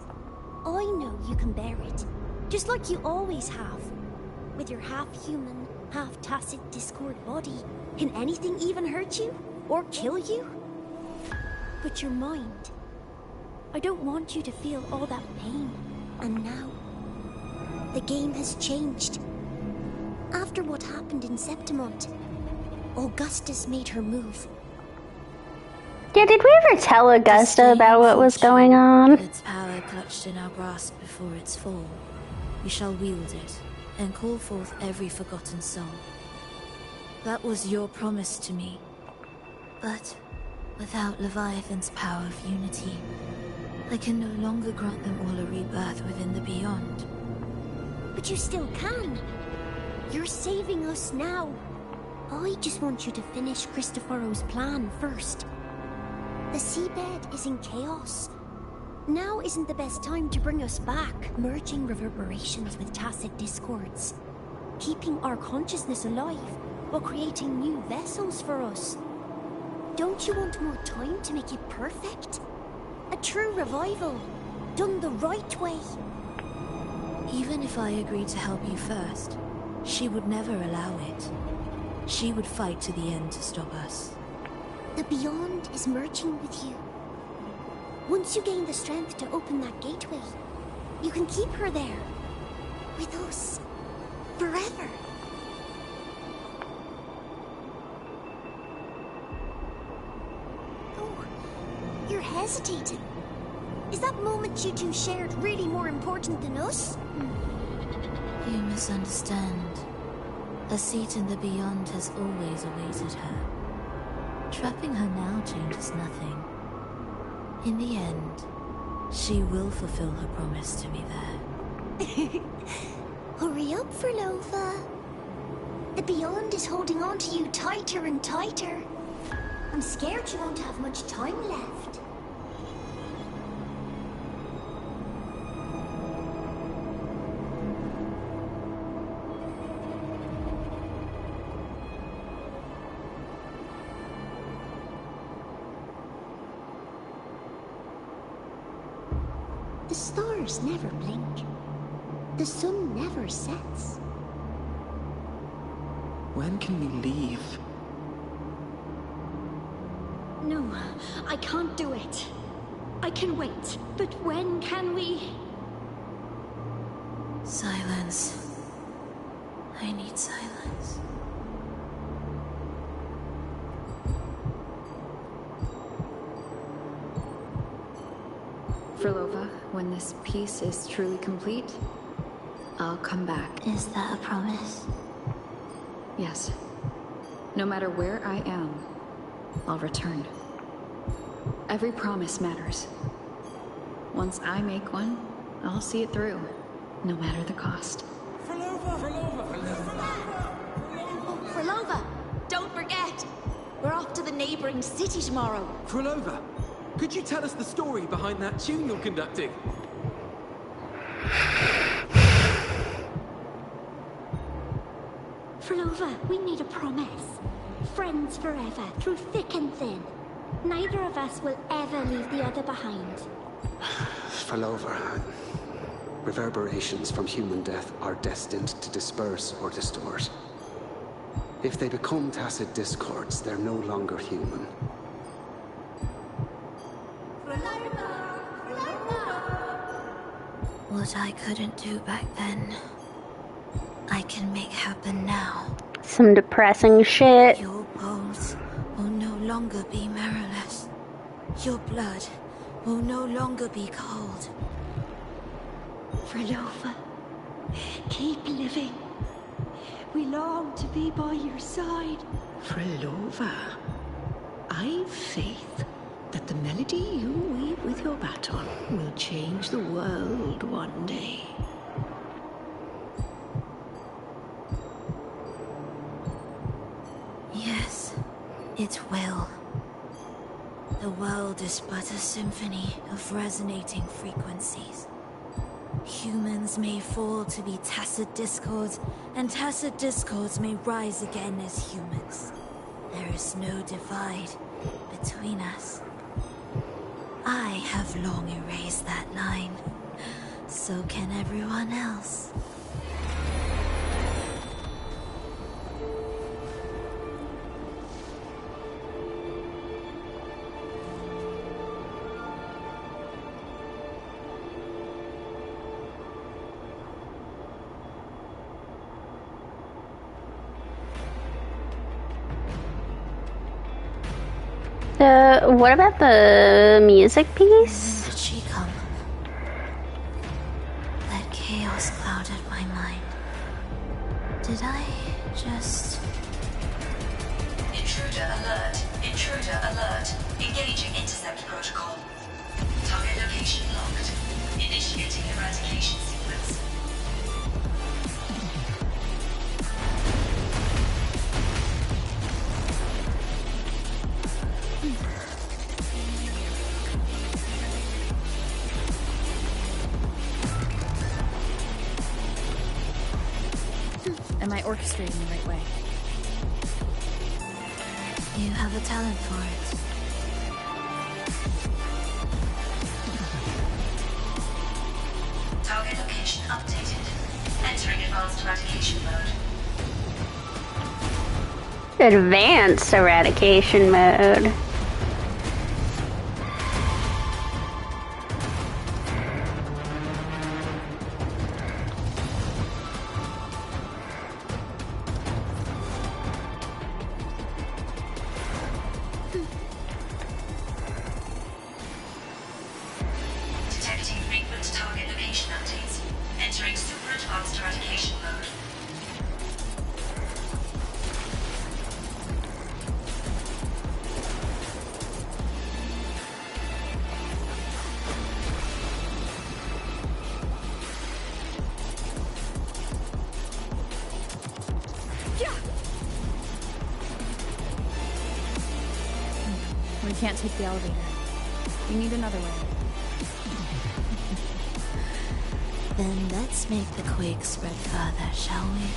I know you can bear it, just like you always have. With your half-human, half-tacit Discord body, can anything even hurt you? Or kill you? But your mind. I don't want you to feel all that pain. And now, the game has changed. After what happened in Septimont, Augustus made her move. Yeah, did we ever tell Augusta about what was going on? Its power clutched in our grasp before its fall. We shall wield it, and call forth every forgotten soul. That was your promise to me. But without Leviathan's power of unity, I can no longer grant them all a rebirth within the beyond. But you still can. You're saving us now. I just want you to finish Cristoforo's plan first. The seabed is in chaos. Now isn't the best time to bring us back, merging reverberations with tacit discords, keeping our consciousness alive while creating new vessels for us. Don't you want more time to make it perfect? A true revival, done the right way. Even if I agreed to help you first, she would never allow it. She would fight to the end to stop us. The Beyond is merging with you. Once you gain the strength to open that gateway, you can keep her there. With us. Forever. Oh, you're hesitating. Is that moment you two shared really more important than us? You misunderstand. A seat in the Beyond has always awaited her. Trapping her now changes nothing. In the end, she will fulfill her promise to be there. Hurry up, Furlova. The Beyond is holding on to you tighter and tighter. I'm scared you won't have much time left. The stars never blink. The sun never sets. When can we leave? No, I can't do it. I can wait, but when can we? Silence. I need silence. Furlova, when this piece is truly complete, I'll come back. Is that a promise? Yes. No matter where I am, I'll return. Every promise matters. Once I make one, I'll see it through, no matter the cost. Furlova! Furlova! Furlova! neighboring city tomorrow. Frolova, could you tell us the story behind that tune you're conducting? Frolova, we made a promise. Friends forever, through thick and thin. Neither of us will ever leave the other behind. Frolova, reverberations from human death are destined to disperse or distort. If they become tacit discords, they're no longer human. What I couldn't do back then, I can make happen now. Some depressing shit. Your bones will no longer be marrowless. Your blood will no longer be cold. Frolova, keep living. We long to be by your side. Frolova, I've faith that the melody you weave with your baton will change the world one day. Yes, it will. The world is but a symphony of resonating frequencies. Humans may fall to be tacit discords, and tacit discords may rise again as humans. There is no divide between us. I have long erased that line. So can everyone else. What about the music piece? When did she come? That chaos clouded my mind. Did I just... Intruder alert. Intruder alert. Engaging intercept protocol. Target location locked. Initiating eradication sequence. Am I orchestrating the right way? You have a talent for it. Target location updated. Entering advanced eradication mode. Advanced eradication mode. Detecting frequent target location updates. Entering super advanced eradication mode. We can't take the elevator. We need another way. Then let's make the quake spread further, shall we?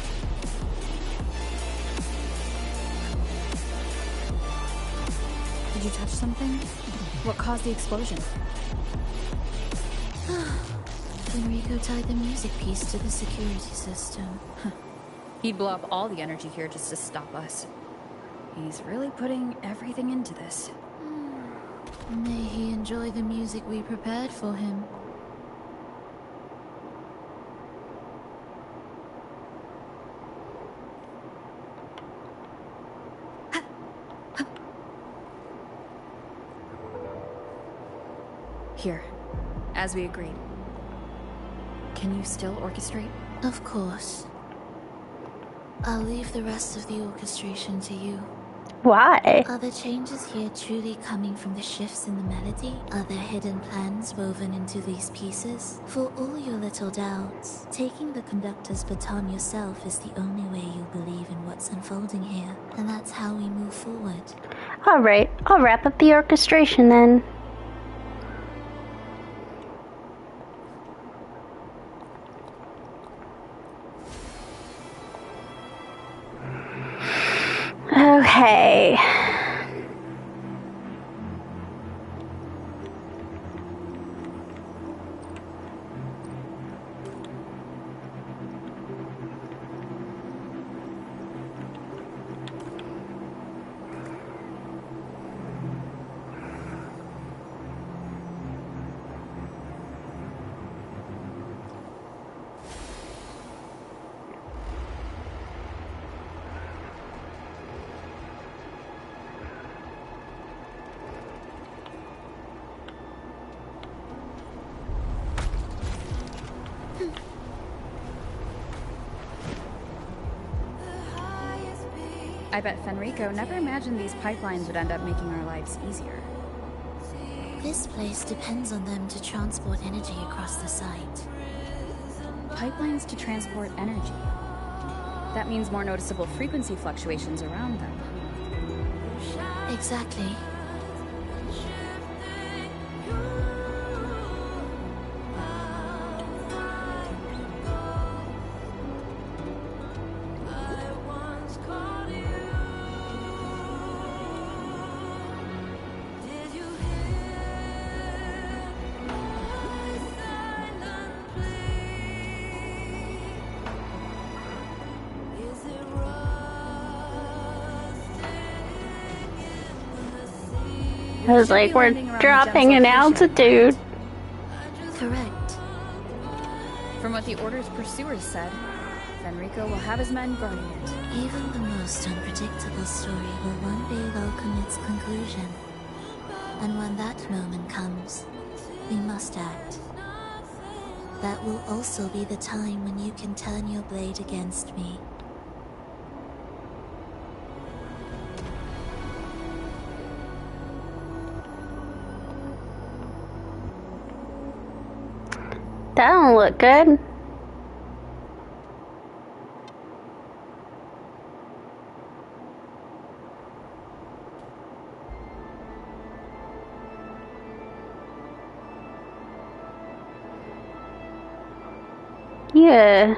Did you touch something? What caused the explosion? Enrico tied the music piece to the security system. He'd blow up all the energy here just to stop us. He's really putting everything into this. May he enjoy the music we prepared for him. Here, as we agreed. Can you still orchestrate? Of course. I'll leave the rest of the orchestration to you. Why? Are the changes here truly coming from the shifts in the melody? Are there hidden plans woven into these pieces? For all your little doubts, taking the conductor's baton yourself is the only way you'll believe in what's unfolding here. And that's how we move forward. Alright, I'll wrap up the orchestration then. Okay. I bet Fenrico never imagined these pipelines would end up making our lives easier. This place depends on them to transport energy across the site. Pipelines to transport energy. That means more noticeable frequency fluctuations around them. Exactly. I was like, we're dropping in altitude. Correct. From what the Order's pursuers said, Fenrico will have his men guarding it. Even the most unpredictable story will one day welcome its conclusion. And when that moment comes, we must act. That will also be the time when you can turn your blade against me. That don't look good. Yeah.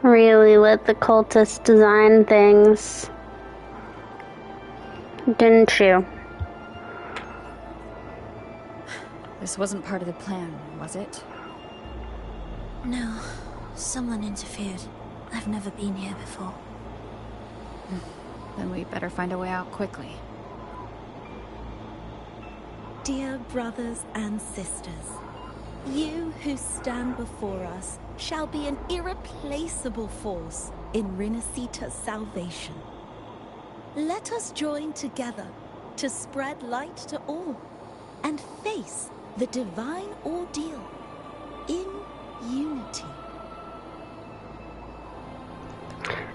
Really let the cultists design things. Didn't you? This wasn't part of the plan, was it? No. Someone interfered. I've never been here before. Then we better find a way out quickly. Dear brothers and sisters, you who stand before us shall be an irreplaceable force in Rinasita's salvation. Let us join together to spread light to all and face the divine ordeal in unity.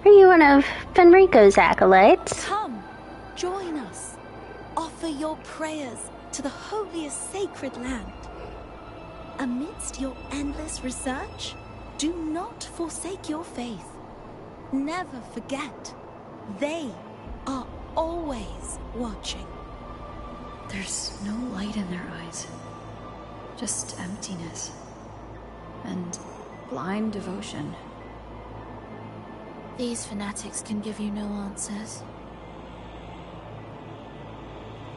Are you one of Fenrico's acolytes? Come, join us. Offer your prayers to the holiest sacred land. Amidst your endless research, do not forsake your faith. Never forget, they are always watching. There's no light in their eyes. Just emptiness. And blind devotion. These fanatics can give you no answers.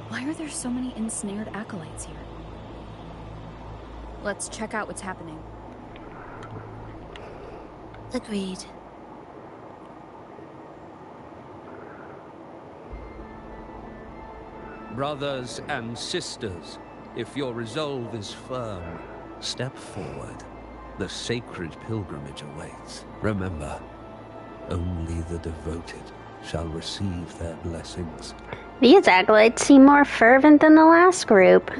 Why are there so many ensnared acolytes here? Let's check out what's happening. Agreed. Brothers and sisters, if your resolve is firm, step forward. The sacred pilgrimage awaits. Remember, only the devoted shall receive their blessings. These acolytes seem more fervent than the last group.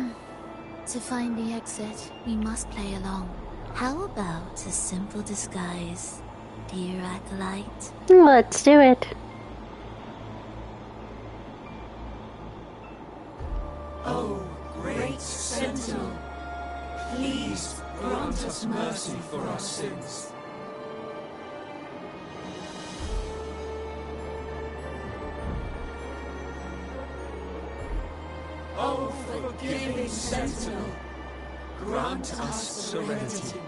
To find the exit, we must play along. How about a simple disguise, dear acolyte? Let's do it. O great Sentinel, please grant us mercy for our sins. O forgiving Sentinel, grant us serenity.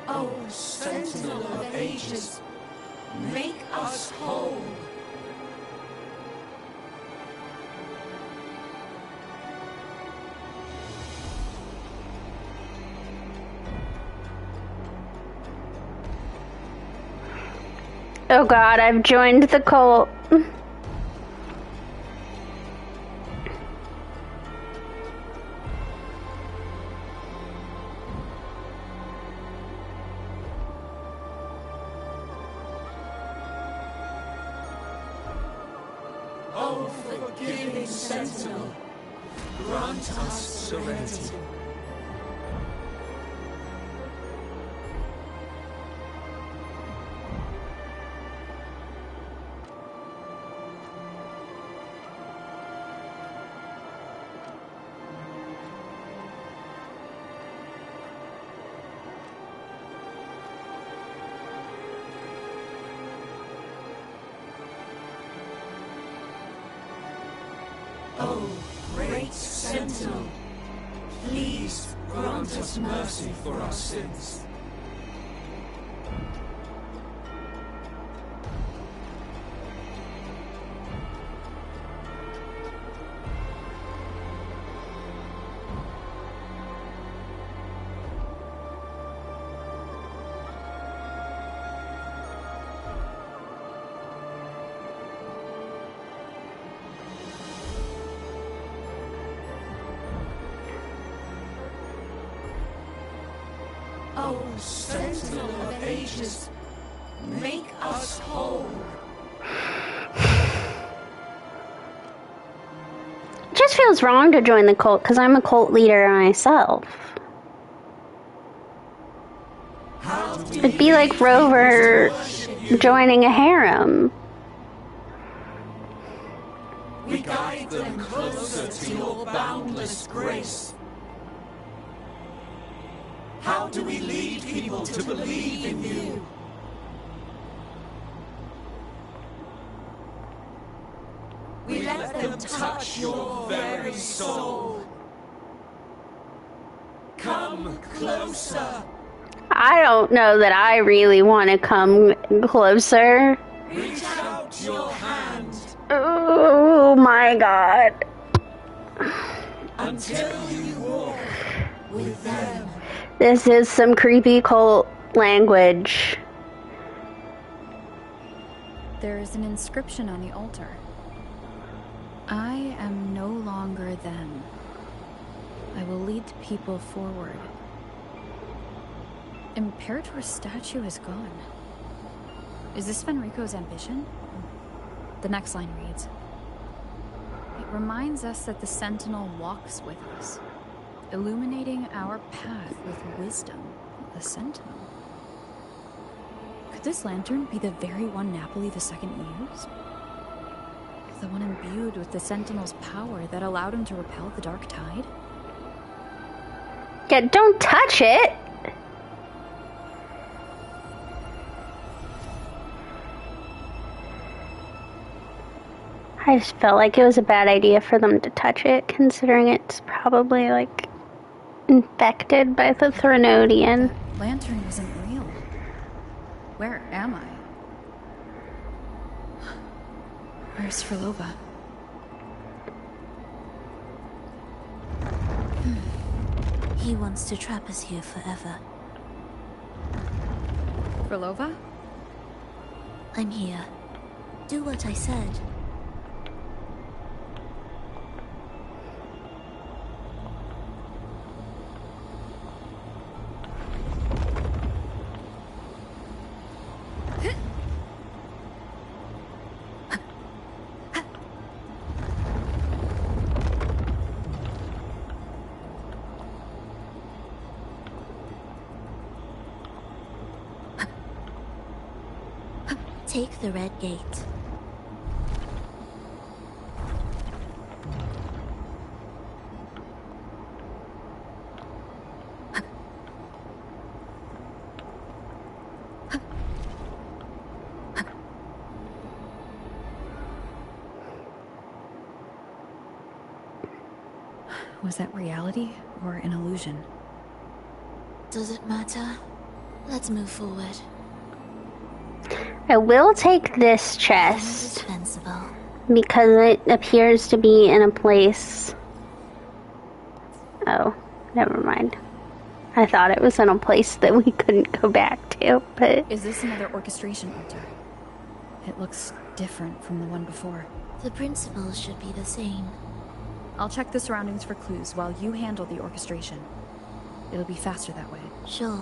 O Sentinel of ages, make us whole. Oh god, I've joined the cult. O forgiving Sentinel, grant us serenity. O great Sentinel, please grant us mercy for our sins. O Sentinel of ages, make us whole. It just feels wrong to join the cult because I'm a cult leader myself. It'd be like Rover joining a harem. We guide them closer to your boundless grace. How do we lead people to believe in you? We let them touch your very soul. Come closer. I don't know that I really want to come closer. Reach out your hand. Oh my god. Until you walk with them. This is some creepy cult language. There is an inscription on the altar. I am no longer them. I will lead the people forward. Imperator's statue is gone. Is this Fenrico's ambition? The next line reads, it reminds us that the Sentinel walks with us, illuminating our path with wisdom, the Sentinel. Could this lantern be the very one Napoli II used? The one imbued with the Sentinel's power that allowed him to repel the Dark Tide? Yeah, don't touch it! I just felt like it was a bad idea for them to touch it, considering it's probably, like, infected by the Threnodian. The lantern isn't real. Where am I? Where's Frolova? He wants to trap us here forever. Frolova? I'm here. Do what I said. Take the Red Gate. Was that reality or an illusion? Does it matter? Let's move forward. I will take this chest Indispensable. because it appears to be in a place. Oh, never mind. I thought it was in a place that we couldn't go back to, but... Is this another orchestration altar? It looks different from the one before. The principles should be the same. I'll check the surroundings for clues while you handle the orchestration. It'll be faster that way. Sure.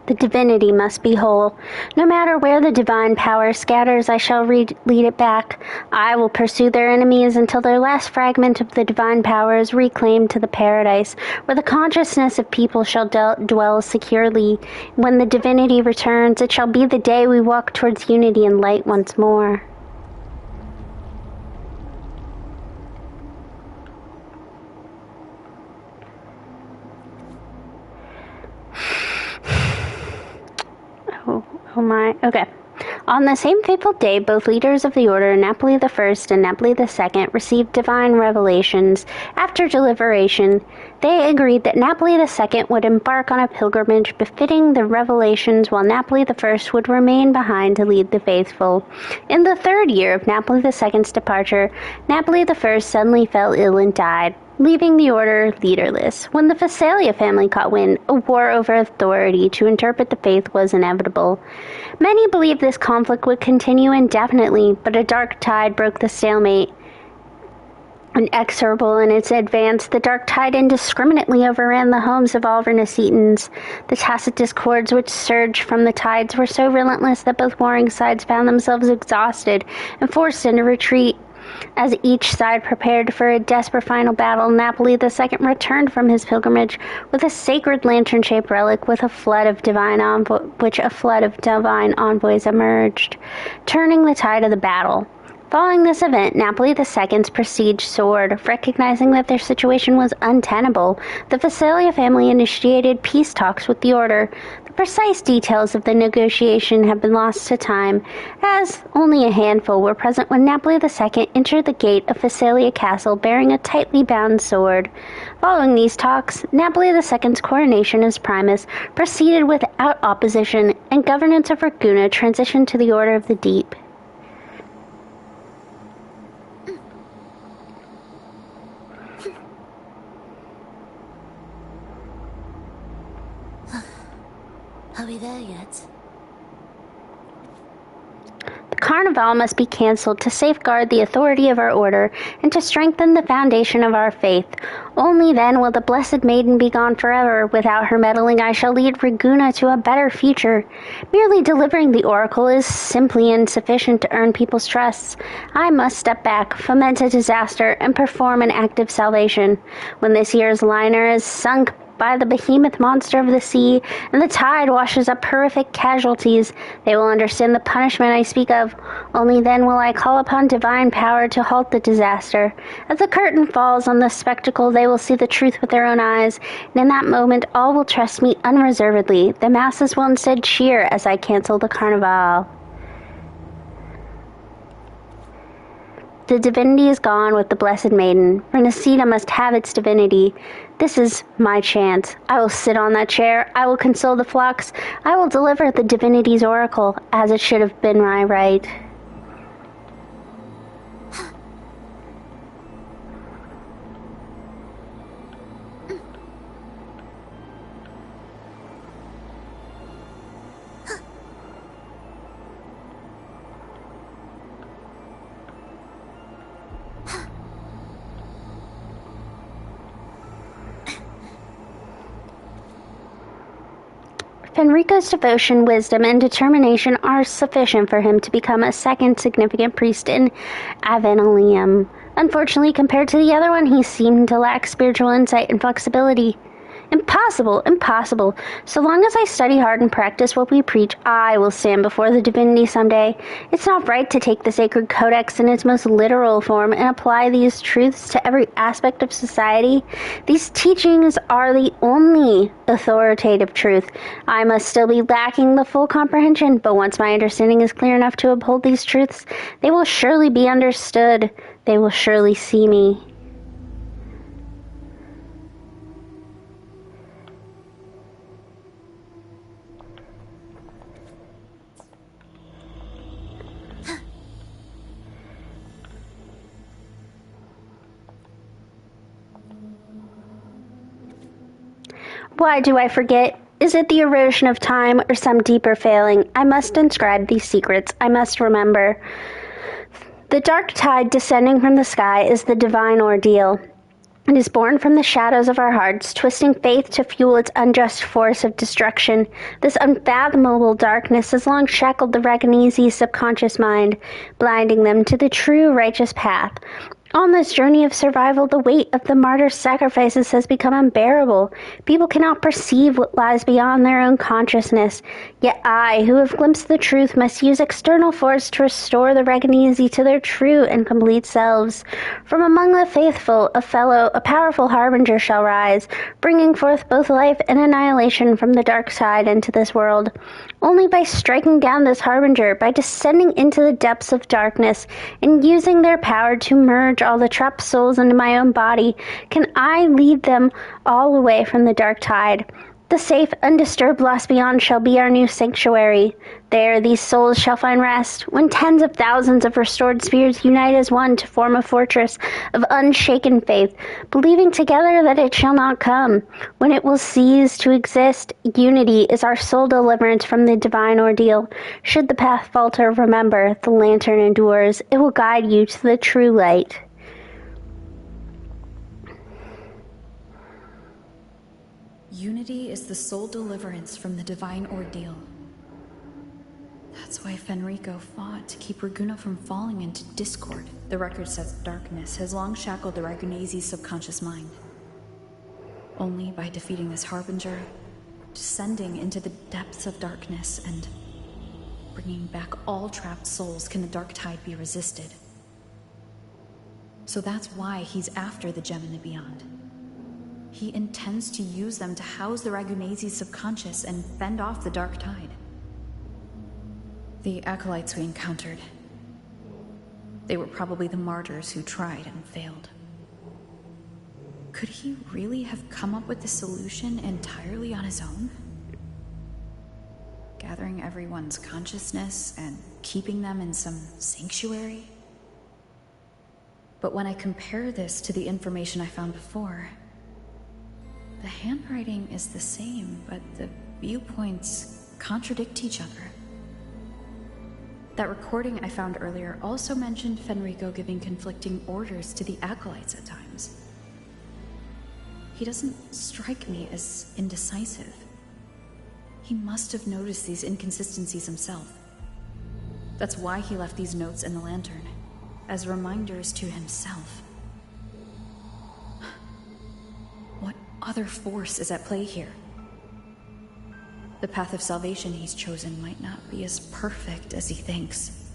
The divinity must be whole. No matter where the divine power scatters, I shall lead it back. I will pursue their enemies until their last fragment of the divine power is reclaimed to the paradise, where the consciousness of people shall dwell securely. When the divinity returns, it shall be the day we walk towards unity and light once more. Oh my, okay. On the same fateful day, both leaders of the Order, Napoli I and Napoli II, received divine revelations. After deliberation, they agreed that Napoli II would embark on a pilgrimage befitting the revelations, while Napoli I would remain behind to lead the faithful. In the third year of Napoli II's departure, Napoli I suddenly fell ill and died, leaving the Order leaderless. When the Phasalia family caught wind, a war over authority to interpret the faith was inevitable. Many believed this conflict would continue indefinitely, but a dark tide broke the stalemate. Inexorable in its advance, the dark tide indiscriminately overran the homes of all Renacitans. The tacit discords which surged from the tides were so relentless that both warring sides found themselves exhausted and forced into retreat. As each side prepared for a desperate final battle, Napoli II returned from his pilgrimage with a sacred lantern-shaped relic with a flood of divine envoys emerged, turning the tide of the battle. Following this event, Napoli II's prestige soared. Recognizing that their situation was untenable, the Phasalia family initiated peace talks with the Order. The precise details of the negotiation have been lost to time, as only a handful were present when Napoli II entered the gate of Phasalia Castle bearing a tightly bound sword. Following these talks, Napoli II's coronation as Primus proceeded without opposition, and governance of Ragusa transitioned to the Order of the Deep. Are we there yet? The Carnival must be cancelled to safeguard the authority of our Order and to strengthen the foundation of our faith. Only then will the Blessed Maiden be gone forever. Without her meddling, I shall lead Ragusa to a better future. Merely delivering the oracle is simply insufficient to earn people's trusts. I must step back, foment a disaster, and perform an act of salvation. When this year's liner is sunk by the behemoth monster of the sea, and the tide washes up horrific casualties, they will understand the punishment I speak of. Only then will I call upon divine power to halt the disaster. As the curtain falls on the spectacle, they will see the truth with their own eyes, and in that moment all will trust me unreservedly. The masses will instead cheer as I cancel the Carnival. The divinity is gone with the Blessed Maiden. Renacita must have its divinity. This is my chance. I will sit on that chair. I will console the flocks. I will deliver the divinity's oracle, as it should have been my right. Fenrico's devotion, wisdom, and determination are sufficient for him to become a second significant priest in Avenalium. Unfortunately, compared to the other one, he seemed to lack spiritual insight and flexibility. Impossible, impossible. So long as I study hard and practice what we preach, I will stand before the divinity someday. It's not right to take the sacred codex in its most literal form and apply these truths to every aspect of society. These teachings are the only authoritative truth. I must still be lacking the full comprehension, but once my understanding is clear enough to uphold these truths, they will surely be understood. They will surely see me. Why do I forget? Is it the erosion of time or some deeper failing? I must inscribe these secrets. I must remember. The dark tide descending from the sky is the divine ordeal. It is born from the shadows of our hearts, twisting faith to fuel its unjust force of destruction. This unfathomable darkness has long shackled the Raghanese subconscious mind, blinding them to the true righteous path. On this journey of survival, the weight of the martyrs' sacrifices has become unbearable. People cannot perceive what lies beyond their own consciousness. Yet I, who have glimpsed the truth, must use external force to restore the Raghanese to their true and complete selves. From among the faithful, a powerful harbinger shall rise, bringing forth both life and annihilation from the dark side into this world. Only by striking down this harbinger, by descending into the depths of darkness, and using their power to merge all the trapped souls into my own body, can I lead them all away from the dark tide. The safe, undisturbed lost beyond shall be our new sanctuary. There these souls shall find rest, when tens of thousands of restored spirits unite as one to form a fortress of unshaken faith, believing together that it shall not come. When it will cease to exist, unity is our sole deliverance from the divine ordeal. Should the path falter, remember, the lantern endures. It will guide you to the true light. Unity is the sole deliverance from the divine ordeal. That's why Fenrico fought to keep Raguna from falling into discord. The record says darkness has long shackled the Raghunase's subconscious mind. Only by defeating this harbinger, descending into the depths of darkness, and bringing back all trapped souls can the dark tide be resisted. So that's why he's after the gem in the beyond. He intends to use them to house the Raghunase's subconscious and fend off the dark tide. The acolytes we encountered, they were probably the martyrs who tried and failed. Could he really have come up with the solution entirely on his own? Gathering everyone's consciousness and keeping them in some sanctuary? But when I compare this to the information I found before, the handwriting is the same, but the viewpoints contradict each other. That recording I found earlier also mentioned Fenrico giving conflicting orders to the acolytes at times. He doesn't strike me as indecisive. He must have noticed these inconsistencies himself. That's why he left these notes in the lantern, as reminders to himself. What other force is at play here? The path of salvation he's chosen might not be as perfect as he thinks.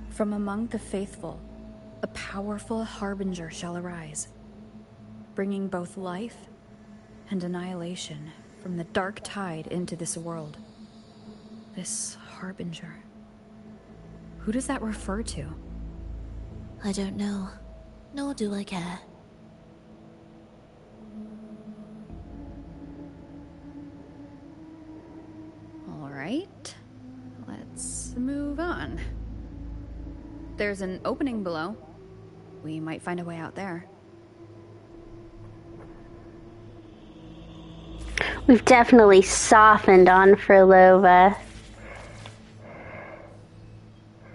From among the faithful, a powerful harbinger shall arise, bringing both life and annihilation from the dark tide into this world. This harbinger. Who does that refer to? I don't know, nor do I care. Alright, let's move on. There's an opening below. We might find a way out there. We've definitely softened on Frolova.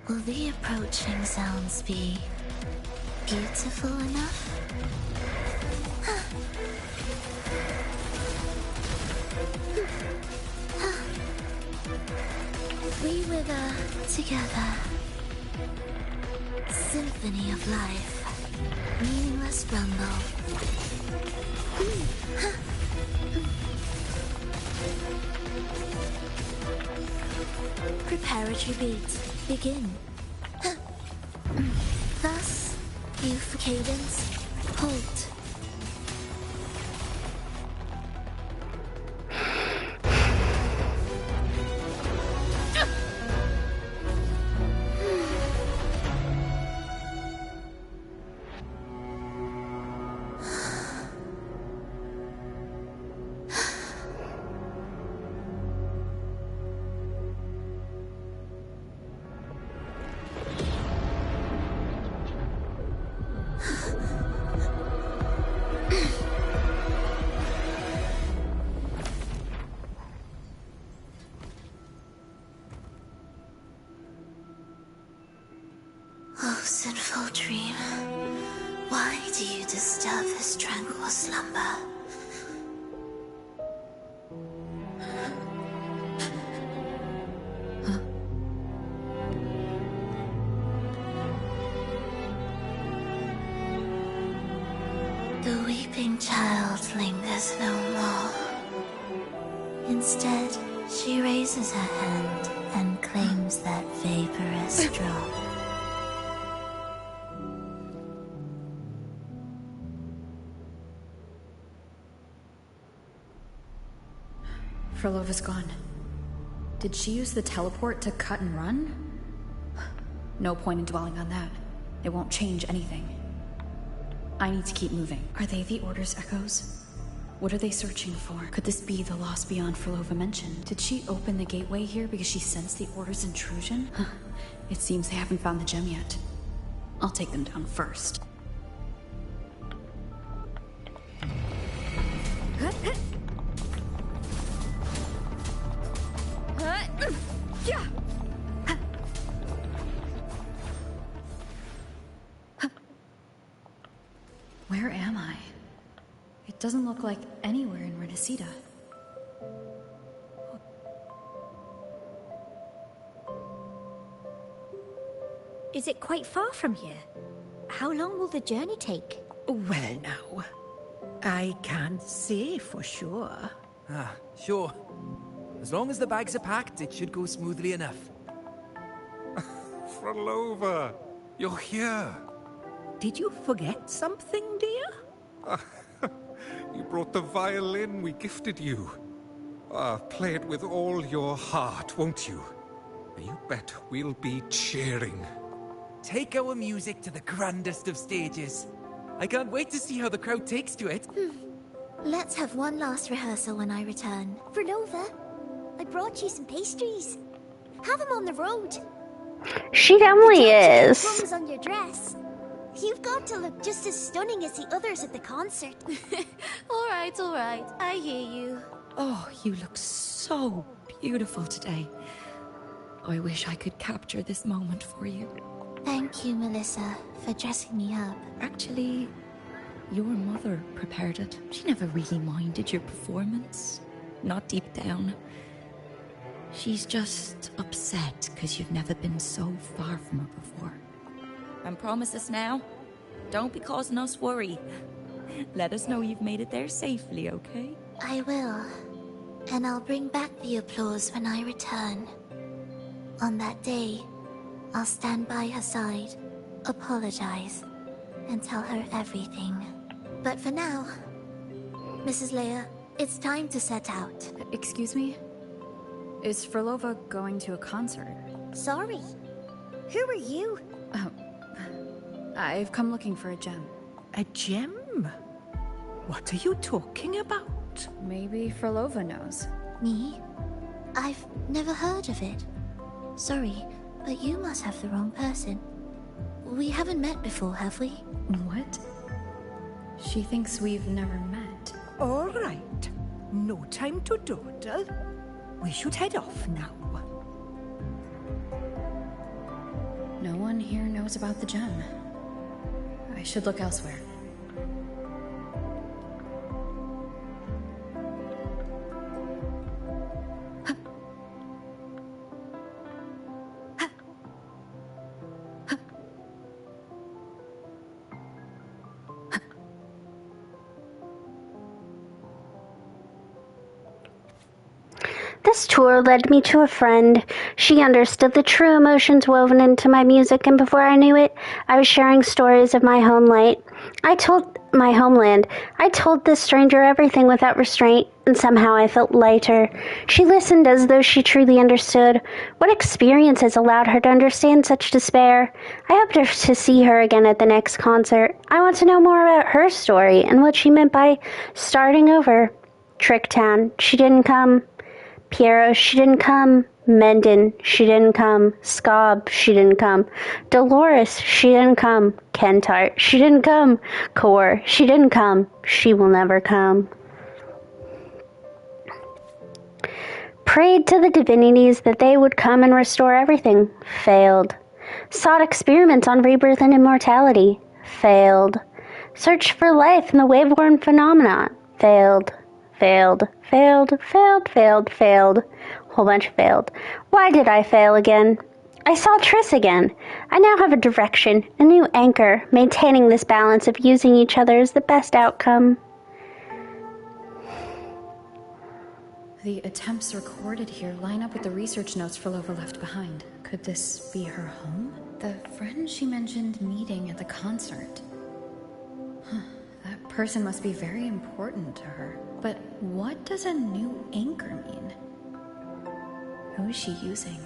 Will the approaching sounds be beautiful enough? We wither together. Symphony of life. Meaningless rumble. Preparatory beat. Begin. Thus, you for cadence. Halt. Oh, sinful dream, why do you disturb this tranquil slumber? The weeping child lingers no more. Instead, she raises her hand and claims that vaporous drop. Frolova's gone. Did she use the teleport to cut and run? No point in dwelling on that. It won't change anything. I need to keep moving. Are they the Order's echoes? What are they searching for? Could this be the lost beyond Frolova mentioned? Did she open the gateway here because she sensed the Order's intrusion? It seems they haven't found the gem yet. I'll take them down first. Where am I? It doesn't look like anywhere in Renacita. Is it quite far from here? How long will the journey take? Well now, I can't say for sure. Ah, sure. As long as the bags are packed, it should go smoothly enough. Frolova, you're here. Did you forget something, dear? You brought the violin we gifted you. Play it with all your heart, won't you? You bet we'll be cheering. Take our music to the grandest of stages. I can't wait to see how the crowd takes to it. Let's have one last rehearsal when I return. Frolova, I brought you some pastries. Have them on the road. She definitely is. Crumbs on your dress. You've got to look just as stunning as the others at the concert. All right. I hear you. Oh, you look so beautiful today. I wish I could capture this moment for you. Thank you, Melissa, for dressing me up. Actually, your mother prepared it. She never really minded your performance. Not deep down. She's just upset because you've never been so far from her before. And promise us now, don't be causing us worry. Let us know you've made it there safely, okay? I will. And I'll bring back the applause when I return. On that day, I'll stand by her side, apologize, and tell her everything. But for now, Mrs. Leia, it's time to set out. Excuse me? Is Frolova going to a concert? Sorry. Who are you? I've come looking for a gem. A gem? What are you talking about? Maybe Frolova knows. Me? I've never heard of it. Sorry, but you must have the wrong person. We haven't met before, have we? What? She thinks we've never met. All right. No time to dawdle. We should head off now. No one here knows about the gem. I should look elsewhere. This tour led me to a friend. She understood the true emotions woven into my music, and before I knew it, I was sharing stories of my homeland. I told this stranger everything without restraint, and somehow I felt lighter. She listened as though she truly understood. What experiences allowed her to understand such despair? I hope to see her again at the next concert. I want to know more about her story and what she meant by starting over. Tricktown, she didn't come. Piero, she didn't come. Mendon, she didn't come. Scob, she didn't come. Dolores, she didn't come. Kentart, she didn't come. Kor, she didn't come. She will never come. Prayed to the divinities that they would come and restore everything. Failed. Sought experiments on rebirth and immortality. Failed. Searched for life in the wave-worn phenomena. Failed. Failed. Failed. Failed. Failed. Failed. Whole bunch failed. Why did I fail again? I saw Triss again. I now have a direction, a new anchor. Maintaining this balance of using each other is the best outcome. The attempts recorded here line up with the research notes Frolova left behind. Could this be her home? The friend she mentioned meeting at the concert. That person must be very important to her. But what does a new anchor mean? Who is she using?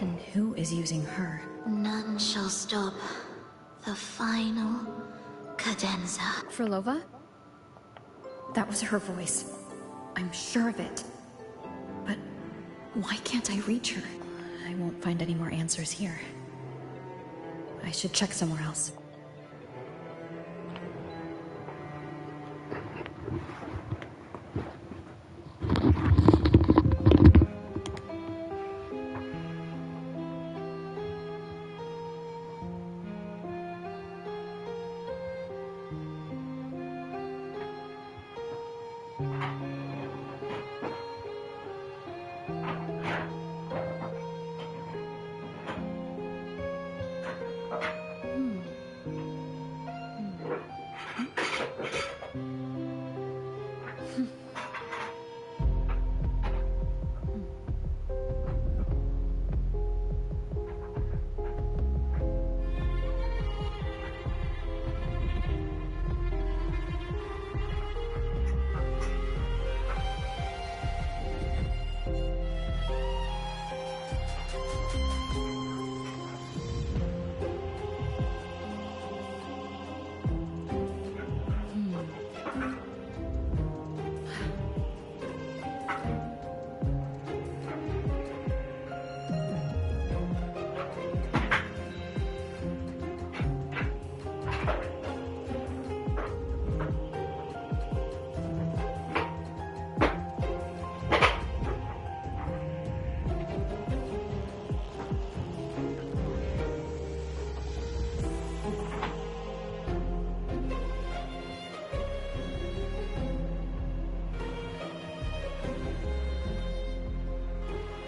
And who is using her? None shall stop the final cadenza. Frolova? That was her voice. I'm sure of it. But why can't I reach her? I won't find any more answers here. I should check somewhere else.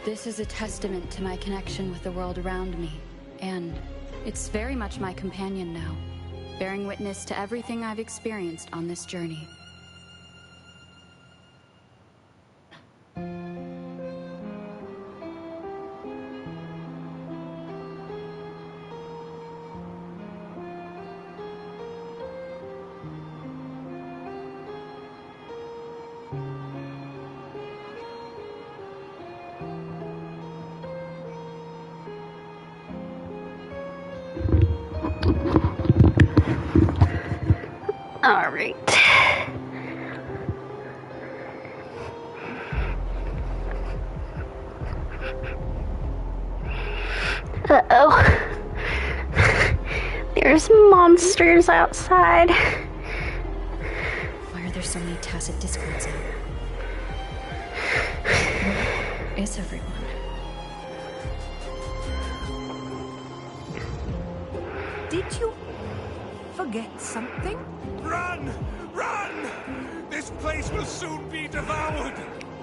This is a testament to my connection with the world around me, and it's very much my companion now, bearing witness to everything I've experienced on this journey. All right. Uh-oh. There's monsters outside. Why are there so many tacit discords out? Where is everyone? Did you forget something? Run! Run! This place will soon be devoured!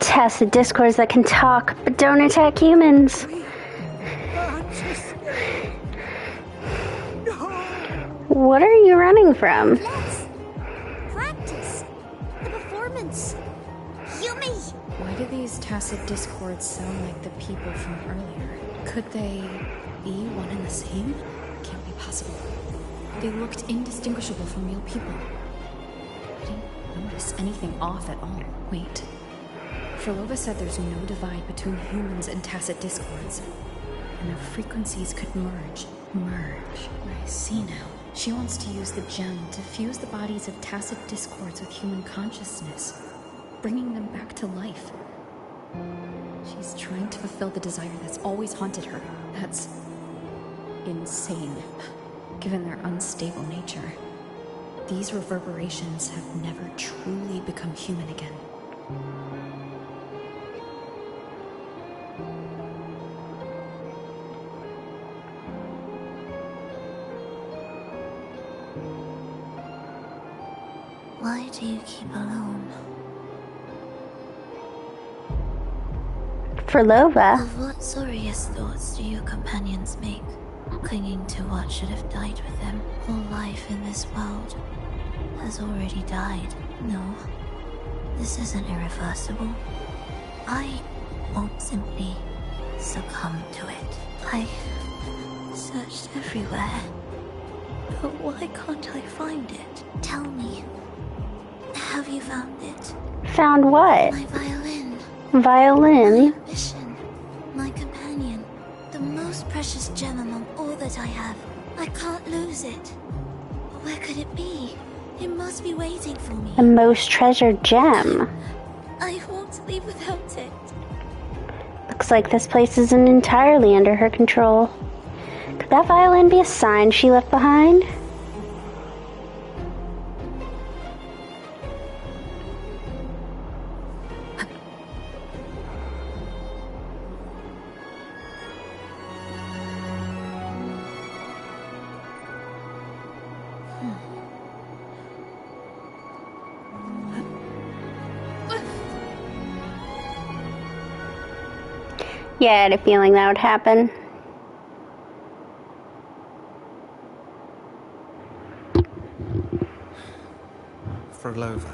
Tacit discords that can talk, but don't attack humans. What are you running from? Let's practice the performance. Yummy! Why do these tacit discords sound like the people from earlier. Could they be one and the same? Can't be possible. They looked indistinguishable from real people. I didn't notice anything off at all. Wait. Frolova said there's no divide between humans and tacit discords. And the frequencies could merge. I see now. She wants to use the gem to fuse the bodies of tacit discords with human consciousness, bringing them back to life. She's trying to fulfill the desire that's always haunted her. That's insane, given their unstable nature. These reverberations have never truly become human again. Why do you keep alone? Frolova. Of what sorriest thoughts do your companions make? Clinging to what should have died with them. All life in this world has already died. No, this isn't irreversible. I won't simply succumb to it. I searched everywhere, but why can't I find it? Tell me, have you found it? Found what? My violin. Violin? My ambition. My companion. The most precious gem among all that I have. I can't lose it. Where could it be? It must be waiting for me. The most treasured gem. I won't leave without it. Looks like this place isn't entirely under her control. Could that violin be a sign she left behind? Yeah, I had a feeling that would happen. Frolova,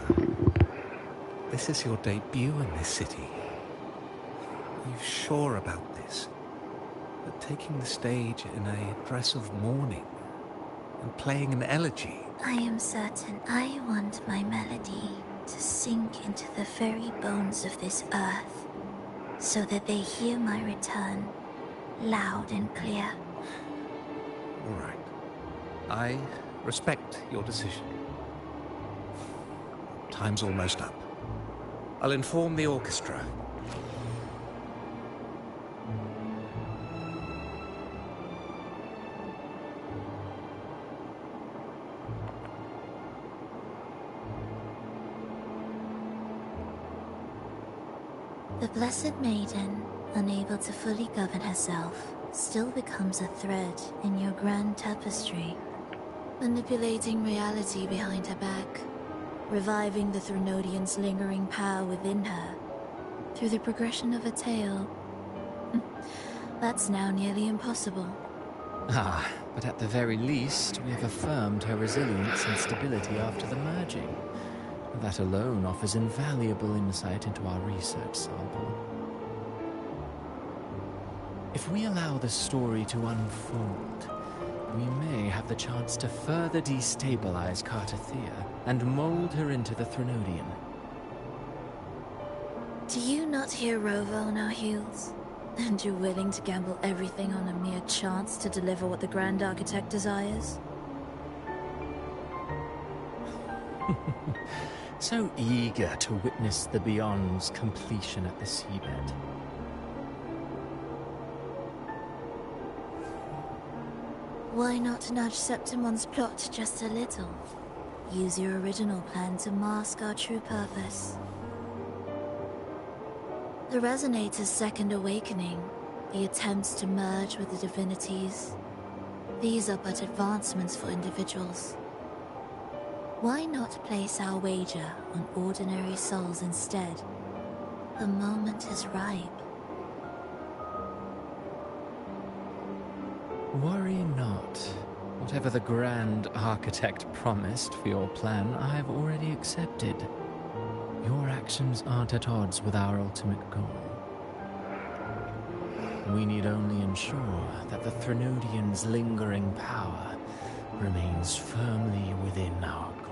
this is your debut in this city. Are you sure about this? That taking the stage in a dress of mourning and playing an elegy? I am certain I want my melody to sink into the very bones of this earth, so that they hear my return, loud and clear. All right. I respect your decision. Time's almost up. I'll inform the orchestra. The Blessed Maiden, unable to fully govern herself, still becomes a thread in your grand tapestry, manipulating reality behind her back, reviving the Threnodian's lingering power within her, through the progression of a tale. That's now nearly impossible. Ah, but at the very least, we have affirmed her resilience and stability after the merging. That alone offers invaluable insight into our research sample. If we allow the story to unfold, we may have the chance to further destabilize Cartathea and mold her into the Threnodian. Do you not hear Rover on our heels? And you're willing to gamble everything on a mere chance to deliver what the Grand Architect desires? So eager to witness the Beyond's completion at the seabed. Why not nudge Septimont's plot just a little? Use your original plan to mask our true purpose. The Resonator's second awakening, the attempts to merge with the divinities, these are but advancements for individuals. Why not place our wager on ordinary souls instead? The moment is ripe. Worry not. Whatever the Grand Architect promised for your plan, I have already accepted. Your actions aren't at odds with our ultimate goal. We need only ensure that the Threnodians' lingering power remains firmly within our grip.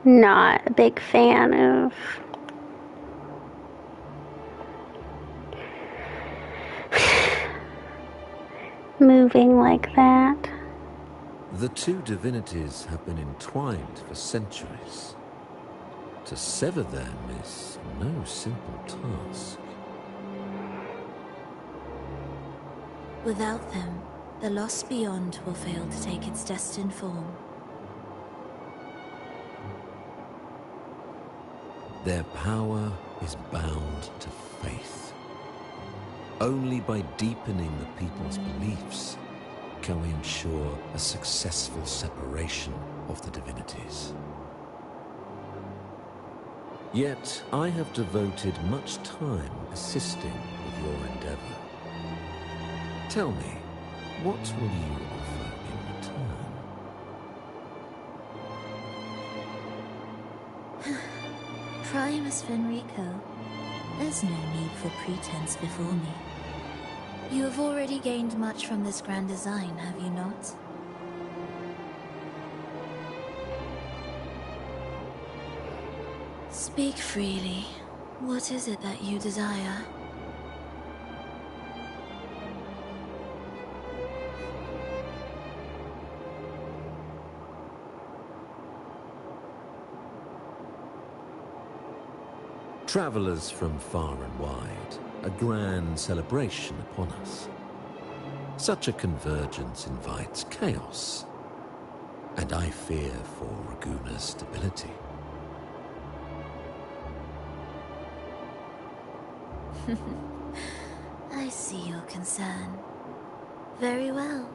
Not a big fan of moving like that. The two divinities have been entwined for centuries. To sever them is no simple task. Without them, the lost beyond will fail to take its destined form. Their power is bound to faith. Only by deepening the people's beliefs can we ensure a successful separation of the divinities. Yet, I have devoted much time assisting with your endeavor. Tell me, what will you offer in return? Primus Fenrico, there's no need for pretense before me. You have already gained much from this grand design, have you not? Speak freely. What is it that you desire? Travelers from far and wide, a grand celebration upon us. Such a convergence invites chaos, and I fear for Raguna's stability. I see your concern. Very well.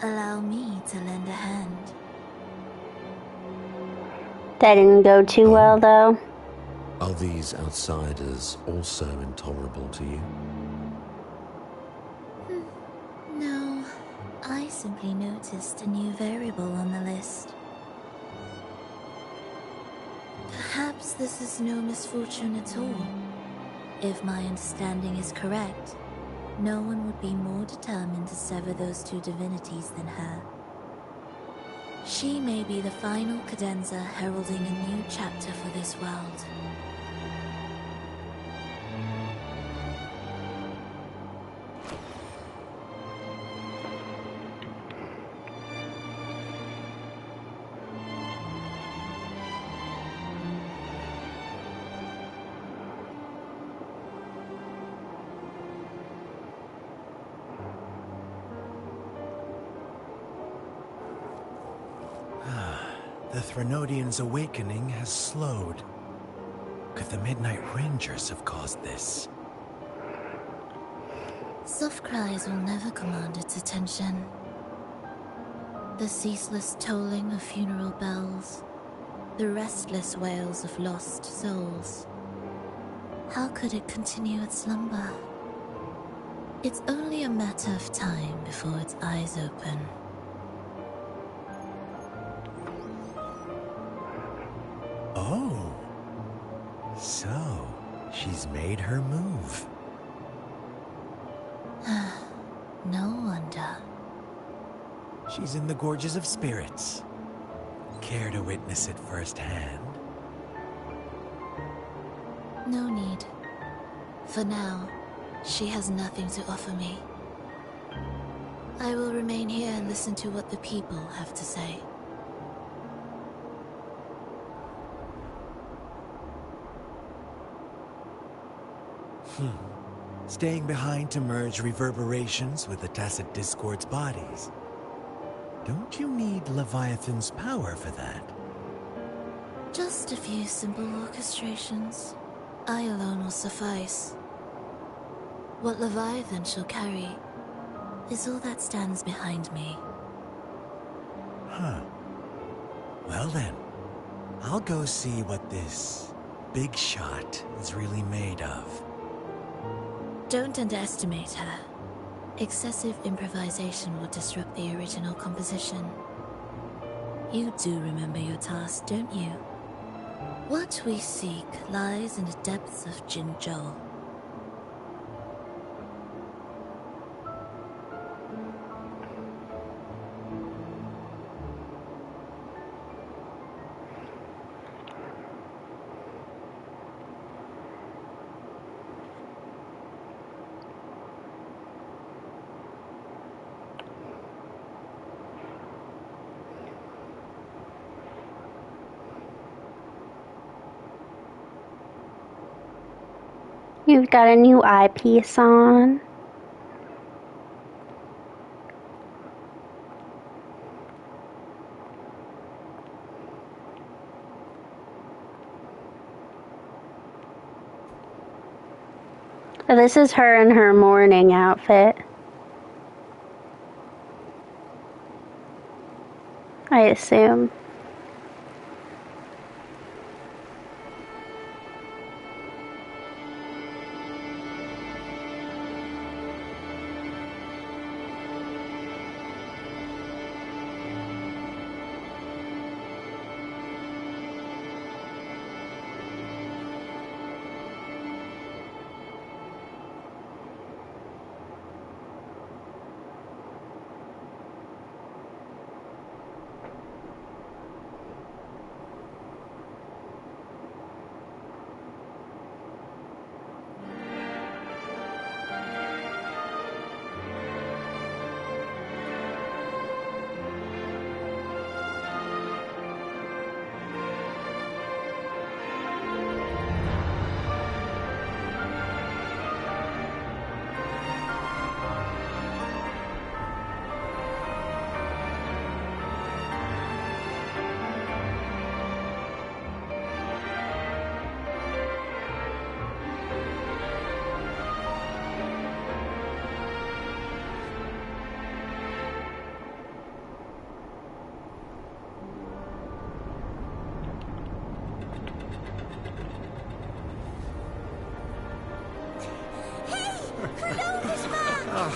Allow me to lend a hand. That didn't go too well, though. Are these outsiders also intolerable to you? No, I simply noticed a new variable on the list. Perhaps this is no misfortune at all. If my understanding is correct, no one would be more determined to sever those two divinities than her. She may be the final cadenza heralding a new chapter for this world. The Threnodians' awakening has slowed. Could the Midnight Rangers have caused this? Soft cries will never command its attention. The ceaseless tolling of funeral bells, the restless wails of lost souls. How could it continue its slumber? It's only a matter of time before its eyes open. Oh. So, she's made her move. No wonder. She's in the Gorges of Spirits. Care to witness it firsthand? No need. For now, she has nothing to offer me. I will remain here and listen to what the people have to say. Staying behind to merge reverberations with the Tacit Discord's bodies. Don't you need Leviathan's power for that? Just a few simple orchestrations. I alone will suffice. What Leviathan shall carry is all that stands behind me. Huh. Well then, I'll go see what this big shot is really made of. Don't underestimate her. Excessive improvisation will disrupt the original composition. You do remember your task, don't you? What we seek lies in the depths of Jinzhou. You've got a new eyepiece on. Oh, this is her in her morning outfit. I assume.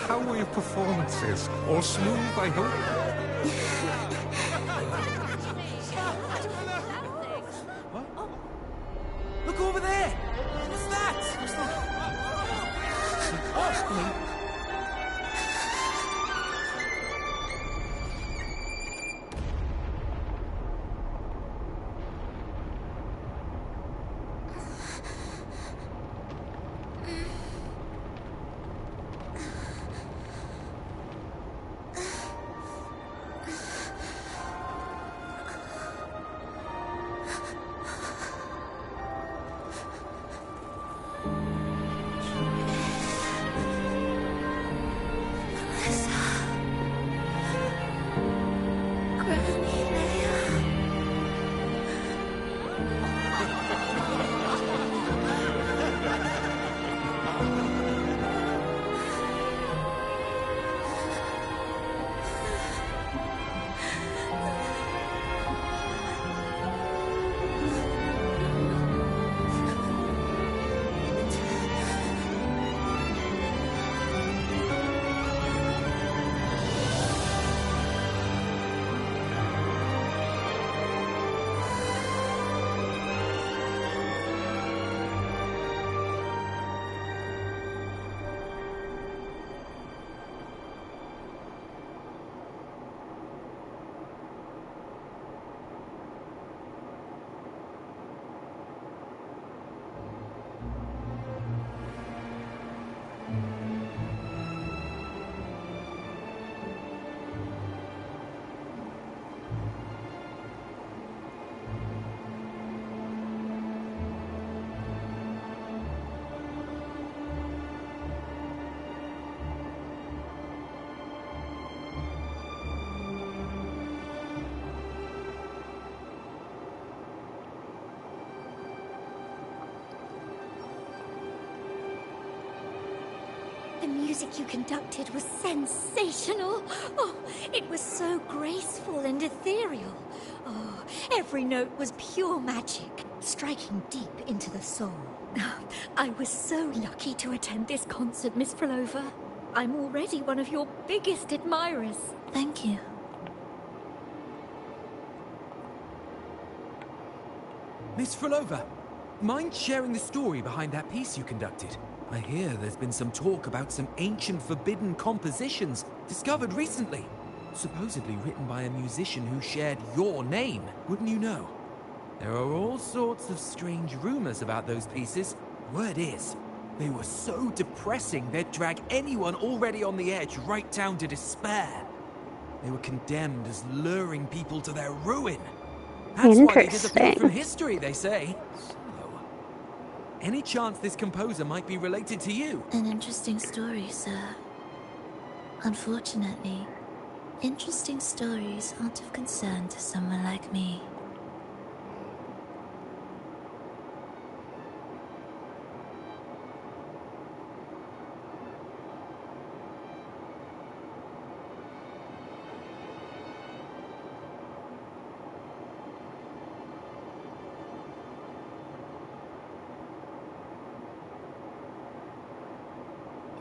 How were your performances? All smooth, I hope? Look over there! What's that? The music you conducted was sensational. Oh, it was so graceful and ethereal. Oh, every note was pure magic, striking deep into the soul. I was so lucky to attend this concert, Miss Frolova. I'm already one of your biggest admirers. Thank you. Miss Frolova, mind sharing the story behind that piece you conducted? I hear there's been some talk about some ancient forbidden compositions discovered recently. Supposedly written by a musician who shared your name, wouldn't you know? There are all sorts of strange rumors about those pieces. Word is, they were so depressing they'd drag anyone already on the edge right down to despair. They were condemned as luring people to their ruin. That's why they disappeared from history, they say. So, any chance this composer might be related to you? An interesting story, sir. Unfortunately, interesting stories aren't of concern to someone like me.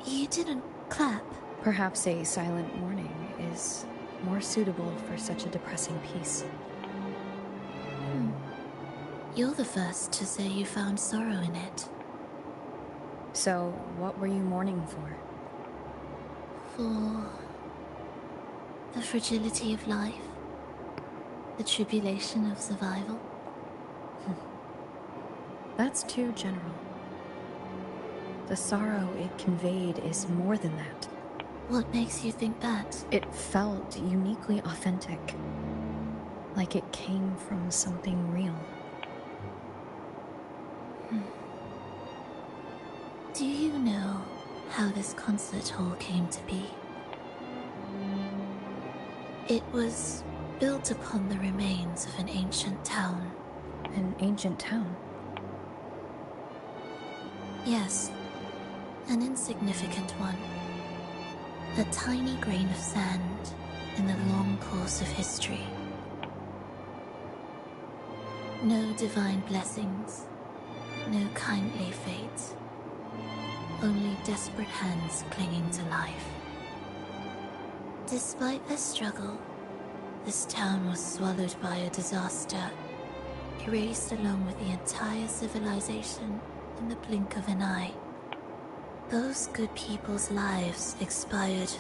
You didn't clap. Perhaps a silent mourning is more suitable for such a depressing piece. You're the first to say you found sorrow in it. So, what were you mourning for? For the fragility of life, the tribulation of survival. That's too general. The sorrow it conveyed is more than that. What makes you think that? It felt uniquely authentic. Like it came from something real. Do you know how this concert hall came to be? It was built upon the remains of an ancient town. An ancient town? Yes. An insignificant one. A tiny grain of sand in the long course of history. No divine blessings, no kindly fate. Only desperate hands clinging to life. Despite their struggle, this town was swallowed by a disaster, erased along with the entire civilization in the blink of an eye. Those good people's lives expired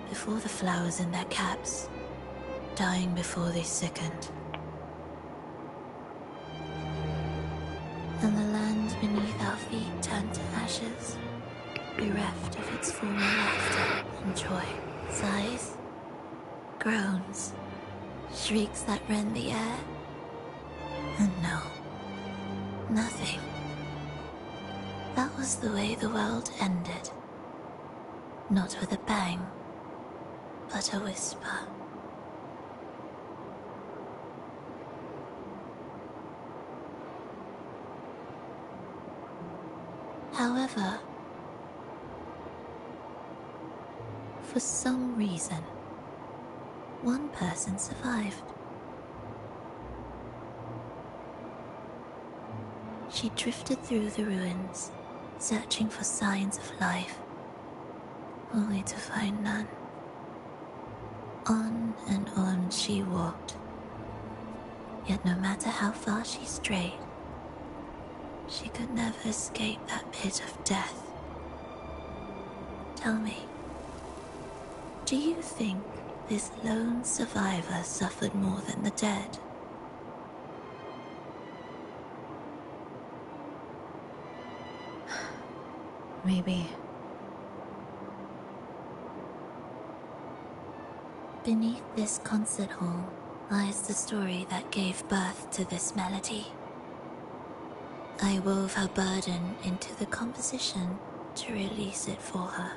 before the flowers in their caps, dying before they sickened. And the land beneath our feet turned to ashes, bereft of its former laughter and joy. Sighs, groans, shrieks that rend the air. And no, nothing. That was the way the world ended. Not with a bang, but a whisper. However, for some reason, one person survived. She drifted through the ruins, searching for signs of life, only to find none. On and on she walked, yet no matter how far she strayed, she could never escape that pit of death. Tell me, do you think this lone survivor suffered more than the dead? Maybe. Beneath this concert hall lies the story that gave birth to this melody. I wove her burden into the composition to release it for her.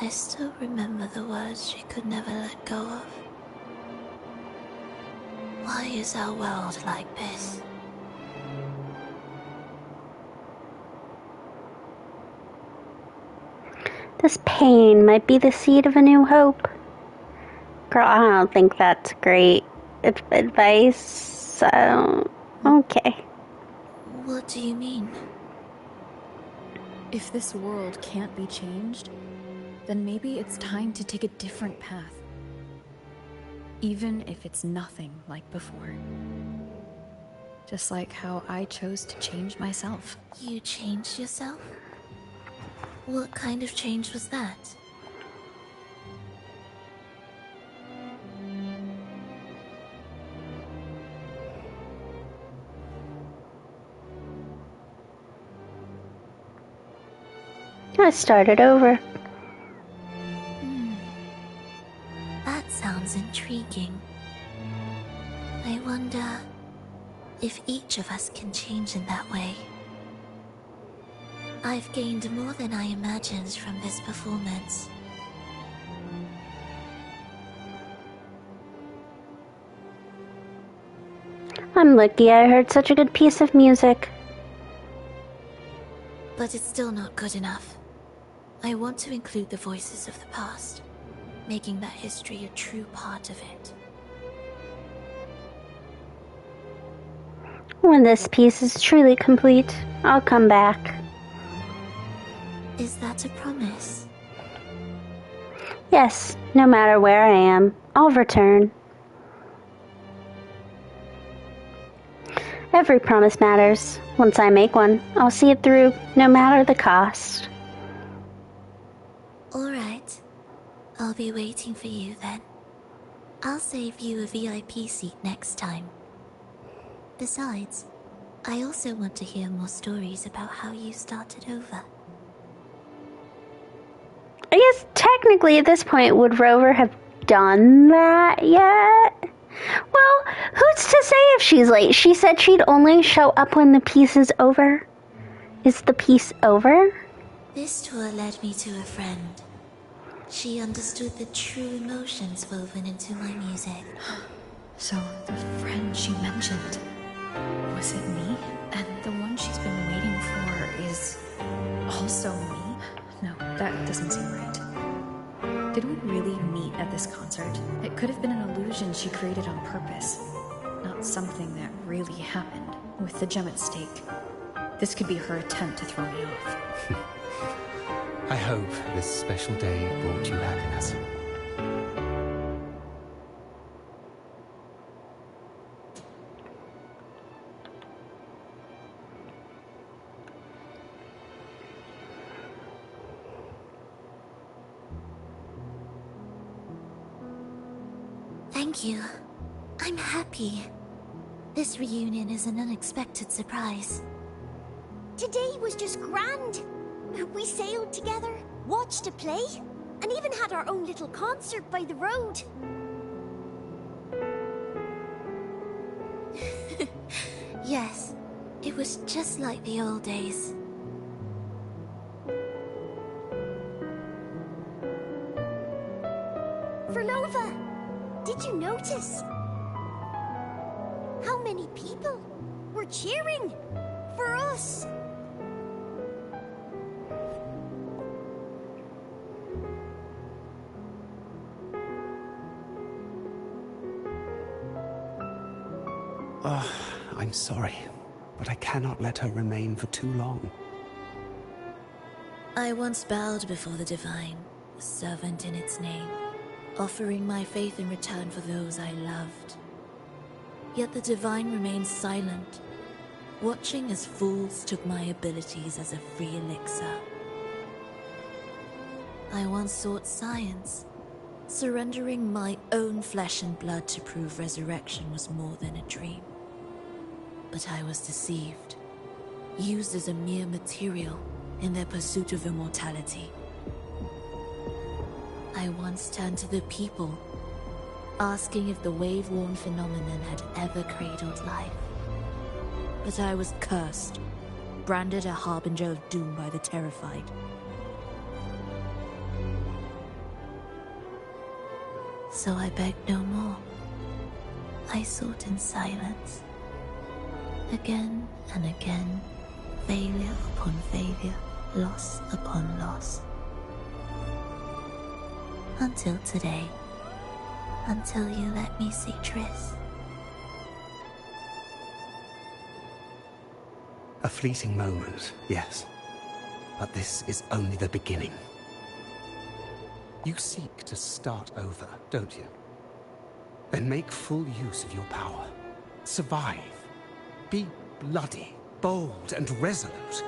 I still remember the words she could never let go of. Why is our world like this? This pain might be the seed of a new hope. Girl, I don't think that's great advice, so... Okay. What do you mean? If this world can't be changed, then maybe it's time to take a different path. Even if it's nothing like before. Just like how I chose to change myself. You changed yourself? What kind of change was that? I started over. That sounds intriguing. I wonder if each of us can change in that way. I've gained more than I imagined from this performance. I'm lucky I heard such a good piece of music. But it's still not good enough. I want to include the voices of the past, making that history a true part of it. When this piece is truly complete, I'll come back. Is that a promise? Yes, no matter where I am, I'll return. Every promise matters. Once I make one, I'll see it through, no matter the cost. Alright. I'll be waiting for you then. I'll save you a VIP seat next time. Besides, I also want to hear more stories about how you started over. I guess technically at this point, would Rover have done that yet? Well, who's to say if she's late? She said she'd only show up when the piece is over. Is the piece over? This tour led me to a friend. She understood the true emotions woven into my music. So, the friend she mentioned, was it me? And the one she's been waiting for is also me? No, that doesn't seem right. Did we really meet at this concert? It could have been an illusion she created on purpose, not something that really happened. With the gem at stake, this could be her attempt to throw me off. I hope this special day brought you happiness. Thank you. I'm happy. This reunion is an unexpected surprise. Today was just grand. We sailed together, watched a play, and even had our own little concert by the road. Yes, it was just like the old days. Furlova, did you notice? How many people were cheering for us? I'm sorry, but I cannot let her remain for too long. I once bowed before the Divine, a servant in its name, offering my faith in return for those I loved. Yet the Divine remained silent, watching as fools took my abilities as a free elixir. I once sought science, surrendering my own flesh and blood to prove resurrection was more than a dream. But I was deceived, used as a mere material in their pursuit of immortality. I once turned to the people, asking if the wave-worn phenomenon had ever cradled life. But I was cursed, branded a harbinger of doom by the terrified. So I begged no more. I sought in silence. Again and again, failure upon failure, loss upon loss. Until today. Until you let me see Triss. A fleeting moment, yes. But this is only the beginning. You seek to start over, don't you? Then make full use of your power. Survive. Be bloody, bold, and resolute.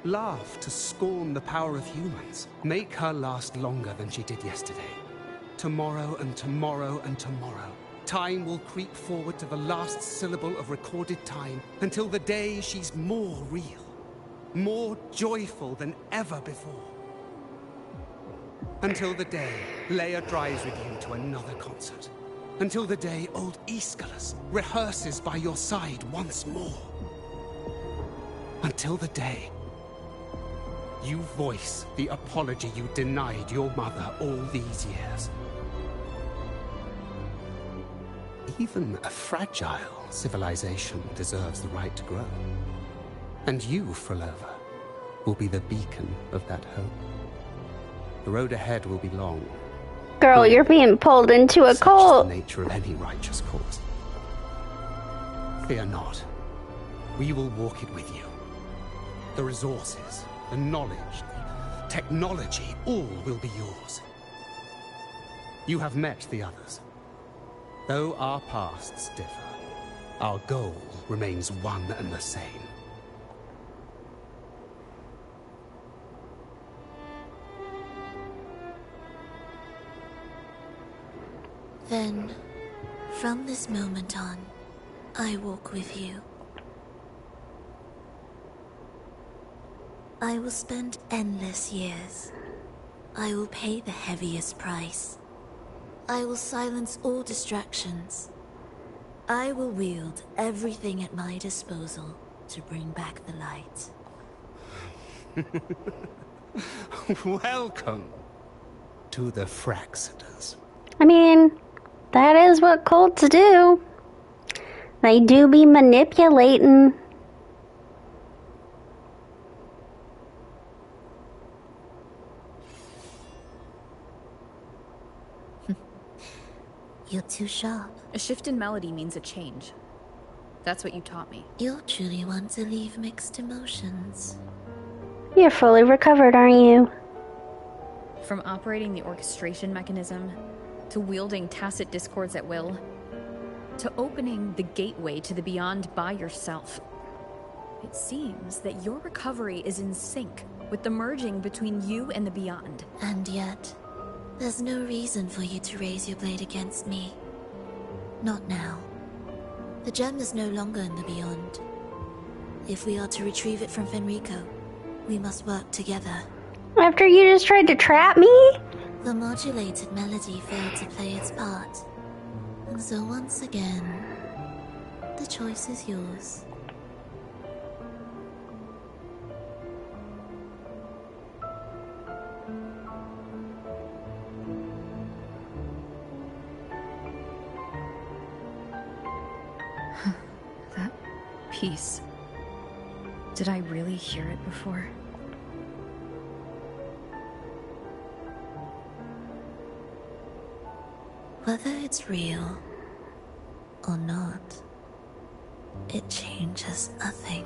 Laugh to scorn the power of humans. Make her last longer than she did yesterday. Tomorrow and tomorrow and tomorrow. Time will creep forward to the last syllable of recorded time until the day she's more real, more joyful than ever before. Until the day Leia drives with you to another concert. Until the day old Aeschylus rehearses by your side once more. Until the day you voice the apology you denied your mother all these years. Even a fragile civilization deserves the right to grow. And you, Frolova, will be the beacon of that hope. The road ahead will be long. Girl, you're being pulled into a cult. Such is the nature of any righteous cause. Fear not. We will walk it with you. The resources, the knowledge, the technology, all will be yours. You have met the others. Though our pasts differ, our goal remains one and the same. Then, from this moment on, I walk with you. I will spend endless years. I will pay the heaviest price. I will silence all distractions. I will wield everything at my disposal to bring back the light. Welcome to the Fraxiters. I mean, that is what cults do. They do be manipulating. You're too sharp. A shift in melody means a change. That's what you taught me. You'll truly want to leave mixed emotions. You're fully recovered, aren't you? From operating the orchestration mechanism, to wielding tacit discords at will, to opening the gateway to the beyond by yourself. It seems that your recovery is in sync with the merging between you and the beyond. And yet, there's no reason for you to raise your blade against me. Not now. The gem is no longer in the beyond. If we are to retrieve it from Fenrico, we must work together. After you just tried to trap me? The modulated melody failed to play its part. And so once again, the choice is yours. That piece. Did I really hear it before? Whether it's real or not, it changes nothing.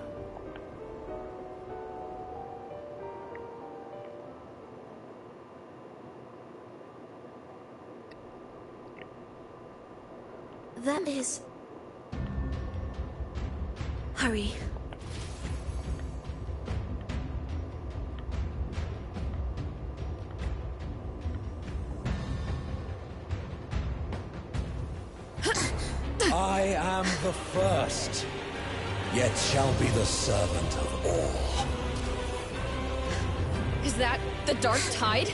That is... Hurry. I am the first, yet shall be the servant of all. Is that the Dark Tide?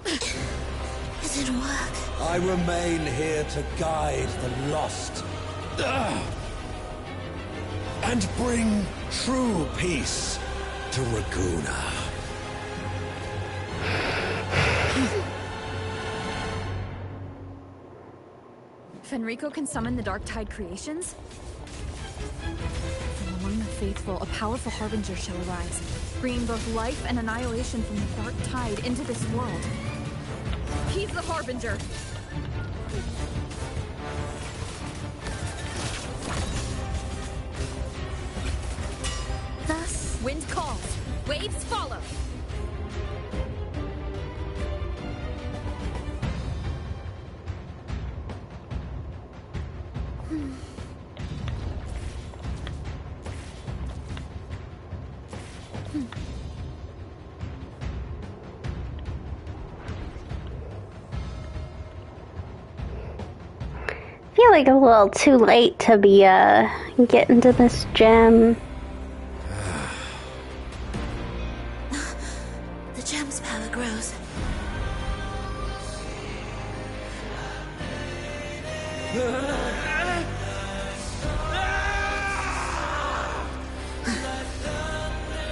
It didn't work. I remain here to guide the lost. And bring true peace to Raguna. Fenrico can summon the Dark Tide creations? Then the faithful, a powerful harbinger shall arise, bringing both life and annihilation from the dark tide into this world. He's the harbinger! Thus, wind calls, waves follow. I feel like a little too late to be getting to this gem. the gem's power grows.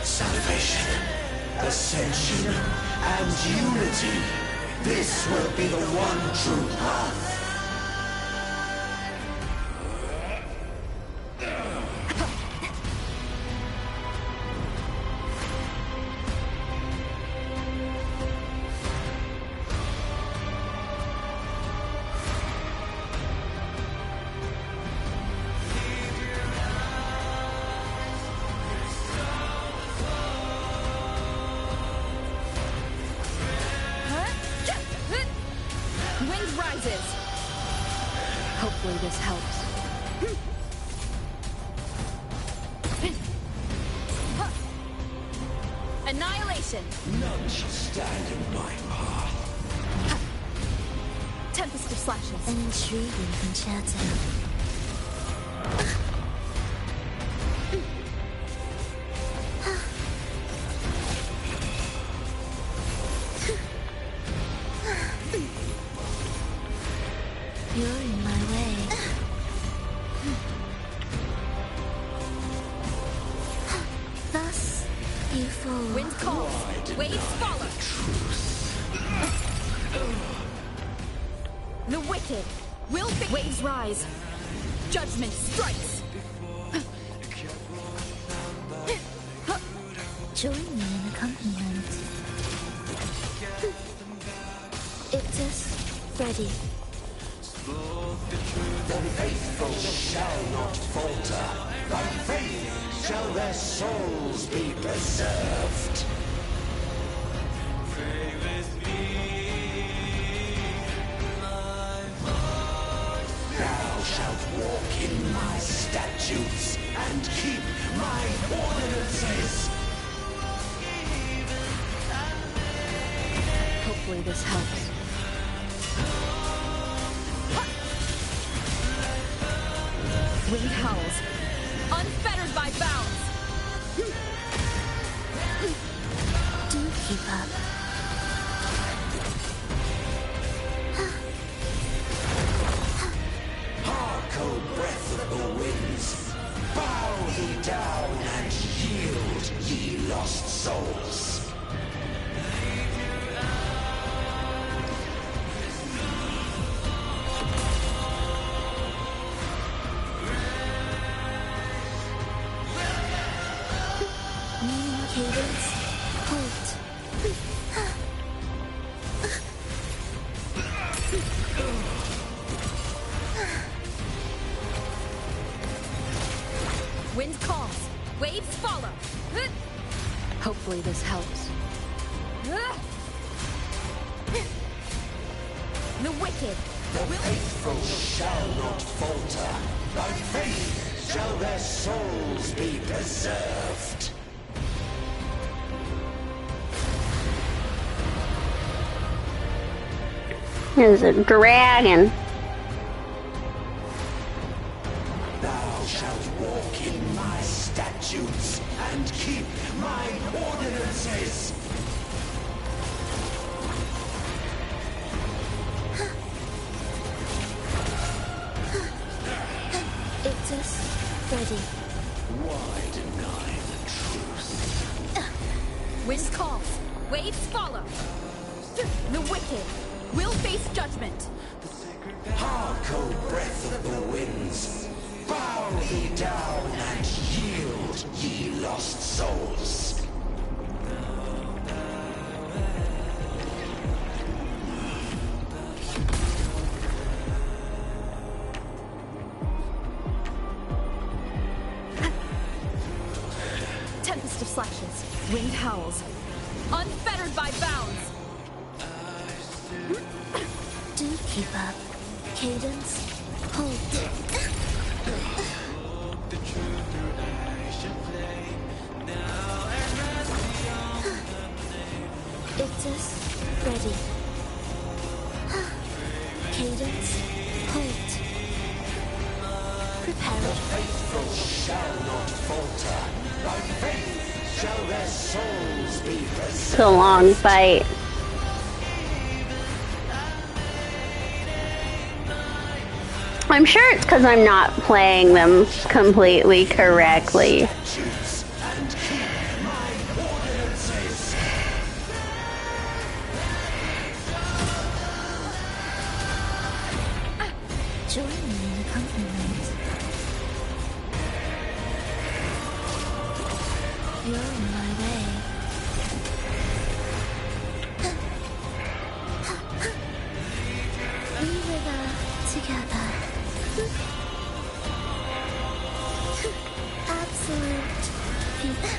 Salvation, ascension, and unity. This will be the one true path. Wind rises. Hopefully this helps. Annihilation. None shall stand in my path. Tempest of slashes. An intriguing concerto. You're in my way. Thus, you fall. Wind calls, waves follow. The wicked will be. Waves rise. Judgment strikes. Join me in accompaniment. Iptus, Freddy. The faithful shall not falter. By faith shall their souls be preserved. Pray with me, thou shalt walk in my statutes and keep my ordinances. Hopefully this helps. Wind howls, unfettered by bounds. Do keep up. Hark, O breath of the winds, bow thee down and yield, ye lost souls. Cadence, halt. Wind calls, waves follow. Hopefully this helps. The wicked. The faithful shall not falter. By faith shall their souls be preserved. There's a dragon. Thou shalt walk in my statutes and keep my ordinances. Iptus, Freddy. Why deny the truth? Wind calls, waves follow. The wicked will face judgment. Hark, O breath of the winds, bow thee down and yield, ye lost souls. Tempest of slashes, winged howls, unfettered by bounds. Do keep up. Cadence, hold. Ictus, ready. Cadence, hold. Prepared. Faithful shall not falter. By faith shall their souls be preserved. It's a long fight. I'm sure it's because I'm not playing them completely correctly. Join me in accompaniment. You're in my way. We wither together. Absolute peace.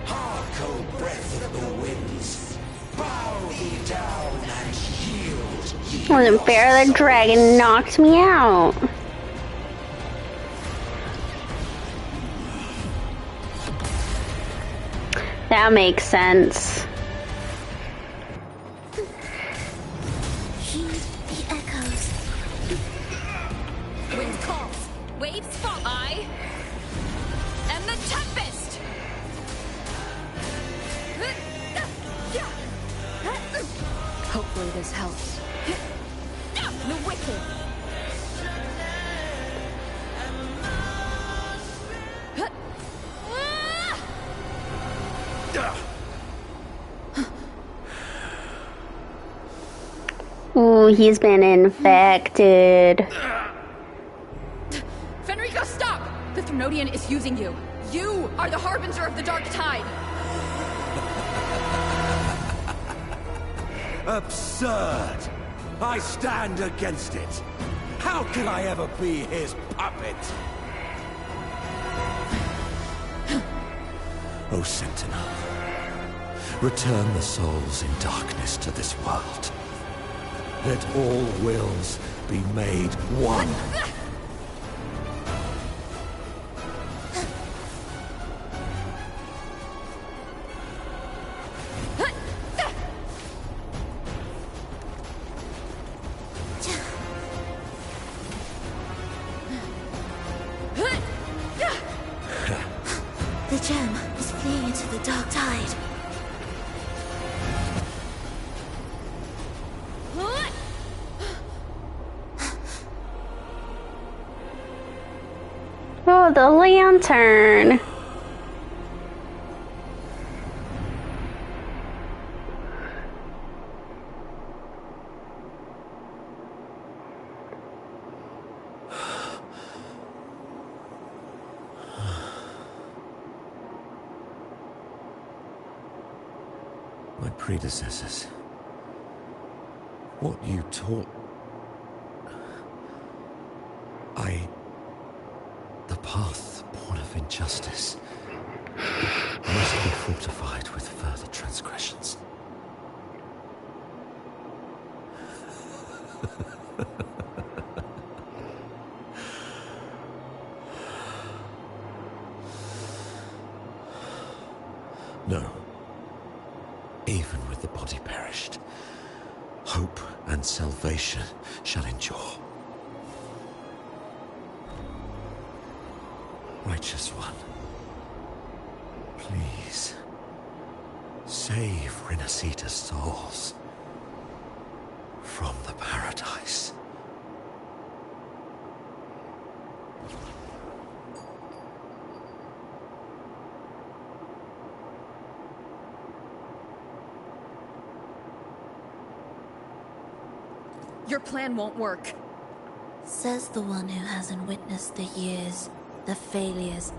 Hark, O breath of the winds. Bow thee down and yield ye. Wasn't fair, the dragon knocked me out. That makes sense. Heed the echoes. Wind calls, waves fall. I am the Tempest. Hopefully this helps. The wicked. Ooh, he's been infected. Fenrico, stop! The Thrunodian is using you. You are the harbinger of the dark tide. Absurd! I stand against it. How can I ever be his puppet? O Sentinel, return the souls in darkness to this world. Let all wills be made one. The gem is fleeing into the dark tide. Oh, the lantern. My predecessors. What you taught... The path born of injustice must be fortified with further transgressions. No. Even with the body perished, hope and salvation shall endure. Righteous One, please save Renacita's souls from the paradise. Your plan won't work. Says the one who hasn't witnessed the years, the failures,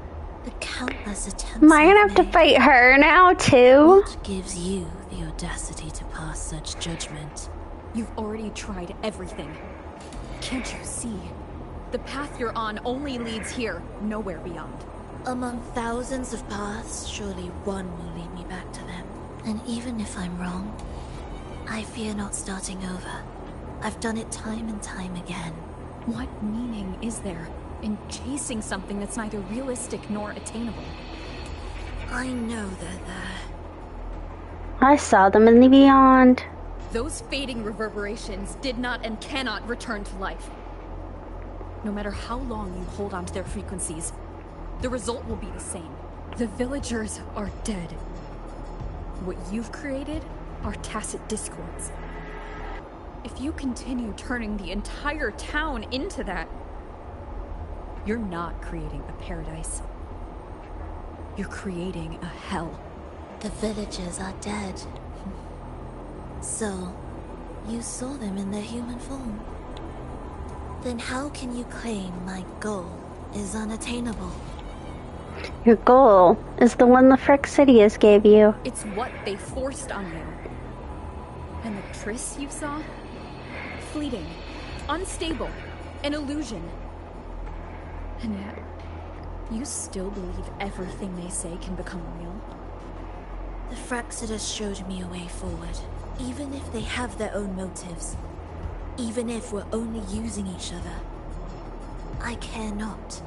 the countless attempts. Am I gonna have to fight her now, too? What gives you the audacity to pass such judgment? You've already tried everything. Can't you see? The path you're on only leads here, nowhere beyond. Among thousands of paths, surely one will lead me back to them. And even if I'm wrong, I fear not starting over. I've done it time and time again. What meaning is there in chasing something that's neither realistic nor attainable? I know they're there. I saw them in the beyond. Those fading reverberations did not and cannot return to life. No matter how long you hold on to their frequencies, the result will be the same. The villagers are dead. What you've created are tacit discords. If you continue turning the entire town into that, you're not creating a paradise. You're creating a hell. The villagers are dead. So, you saw them in their human form. Then how can you claim my goal is unattainable? Your goal is the one the Phyrexidius gave you. It's what they forced on you. And the tryst you saw? Fleeting, unstable, an illusion. And yet, you still believe everything they say can become real? The Phyrexidius showed me a way forward, even if they have their own motives. Even if we're only using each other. I care not.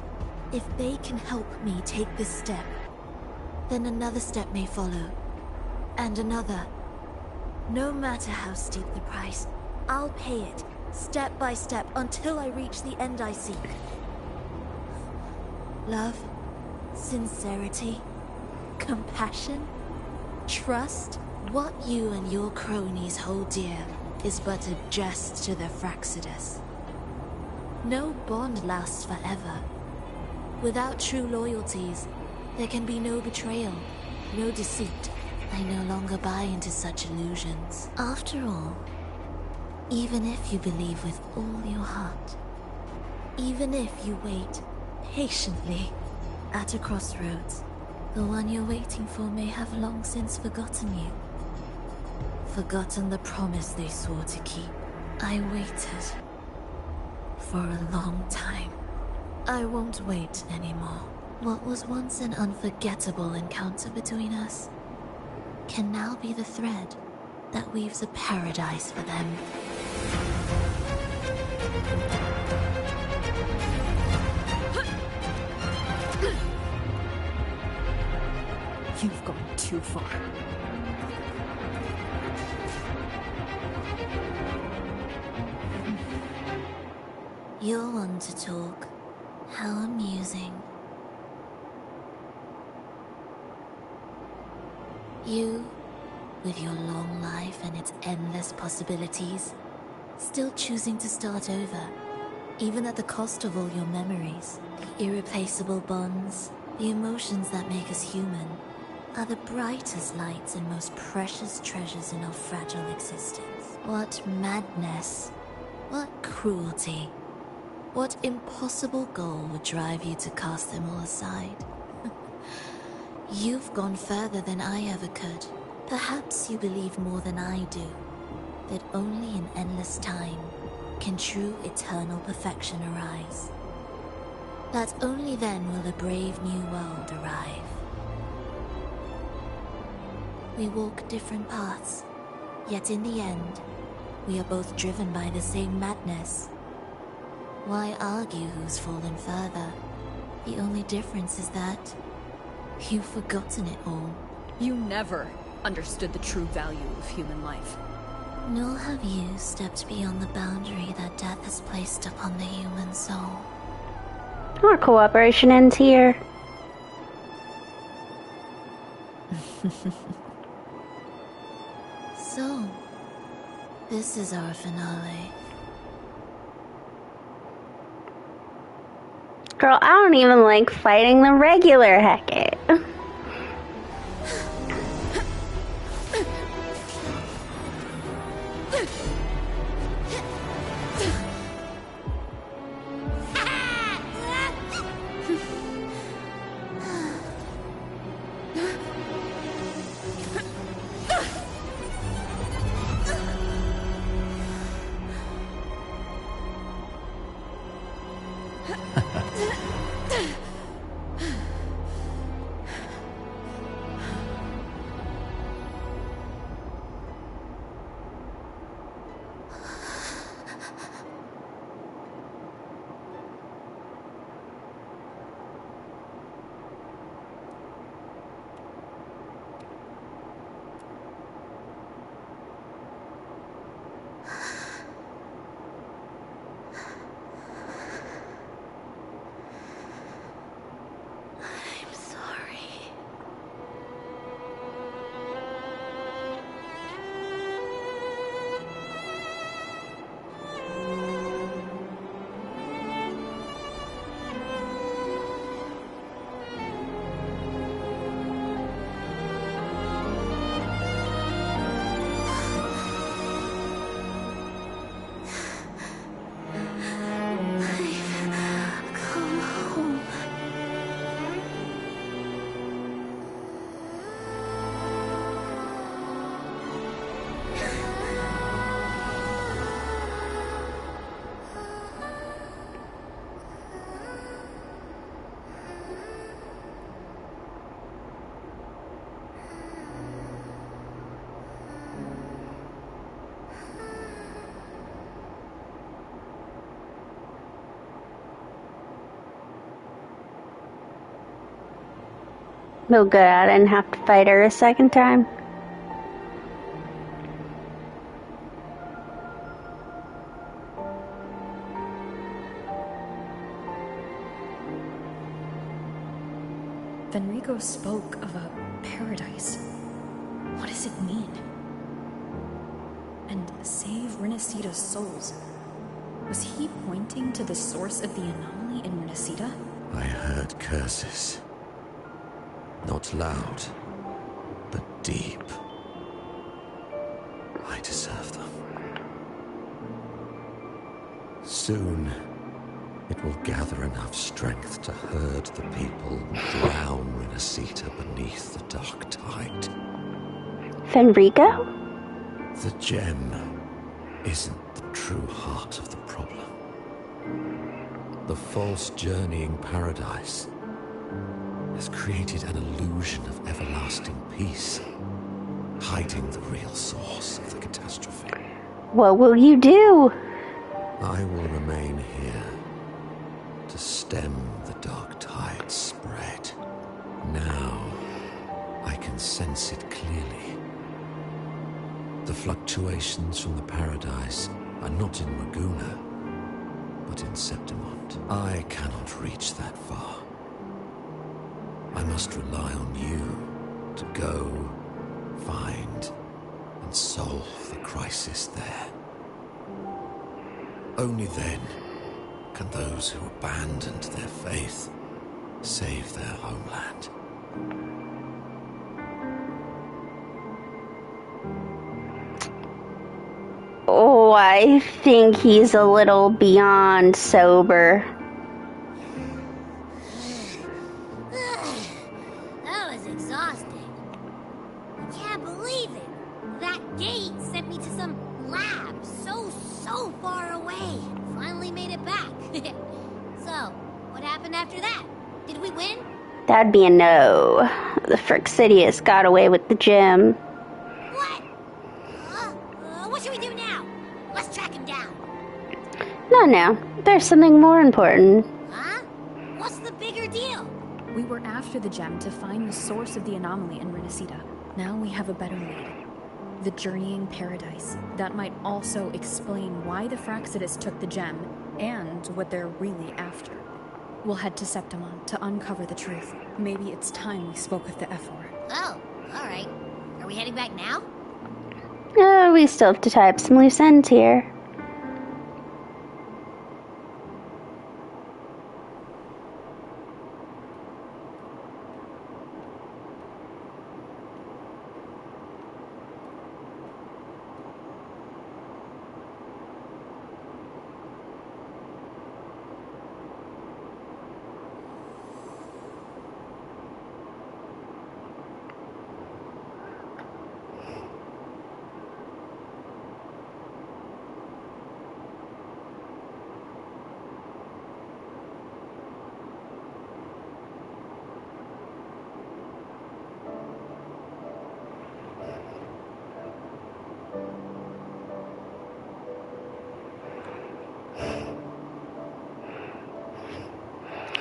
If they can help me take this step, then another step may follow. And another. No matter how steep the price, I'll pay it, step by step, until I reach the end I seek. Love, sincerity, compassion, trust. What you and your cronies hold dear is but a jest to the Phyrexidius. No bond lasts forever. Without true loyalties, there can be no betrayal, no deceit. I no longer buy into such illusions. After all, even if you believe with all your heart, even if you wait patiently at a crossroads, the one you're waiting for may have long since forgotten you. Forgotten the promise they swore to keep. I waited for a long time. I won't wait anymore. What was once an unforgettable encounter between us can now be the thread that weaves a paradise for them. You've gone too far. You're one to talk. How amusing. You, with your long life and its endless possibilities, still choosing to start over, even at the cost of all your memories. The irreplaceable bonds, the emotions that make us human, are the brightest lights and most precious treasures in our fragile existence. What madness, what cruelty, what impossible goal would drive you to cast them all aside? You've gone further than I ever could. Perhaps you believe more than I do, that only in endless time can true eternal perfection arise. That only then will a brave new world arrive. We walk different paths, yet in the end, we are both driven by the same madness. Why argue who's fallen further? The only difference is that you've forgotten it all. You never understood the true value of human life. Nor have you stepped beyond the boundary that death has placed upon the human soul. Our cooperation ends here. So, this is our finale. Girl, I don't even like fighting the regular Hecate. Oh good, I didn't have to fight her a second time. Fenrico spoke of a paradise. What does it mean? And save Renacita's souls. Was he pointing to the source of the anomaly in Renacita? I heard curses. Not loud, but deep. I deserve them. Soon, it will gather enough strength to herd the people who drown Renacita beneath the dark tide. Fenrico? The gem isn't the true heart of the problem. The false journeying paradise has created an illusion of everlasting peace, hiding the real source of the catastrophe. What will you do? I will remain here to stem the dark tide's spread. Now, I can sense it clearly. The fluctuations from the paradise are not in Raguna, but in Septimont. I cannot reach that far. I must rely on you to go, find, and solve the crisis there. Only then can those who abandoned their faith save their homeland. Oh, I think he's a little beyond sober. That was exhausting. I can't believe it. That gate sent me to some lab so far away. Finally made it back. So, what happened after that? Did we win? That'd be a no. The Frixidius got away with the gem. What? What should we do now? Let's track him down. No. There's something more important. Huh? What's the bigger deal? We were after the gem to find the source of the anomaly in Renacita. Now we have a better lead. The journeying paradise. That might also explain why the Fraxidus took the gem, and what they're really after. We'll head to Septimont to uncover the truth. Maybe it's time we spoke with the Ephor. Oh, alright. Are we heading back now? We still have to tie up some loose ends here.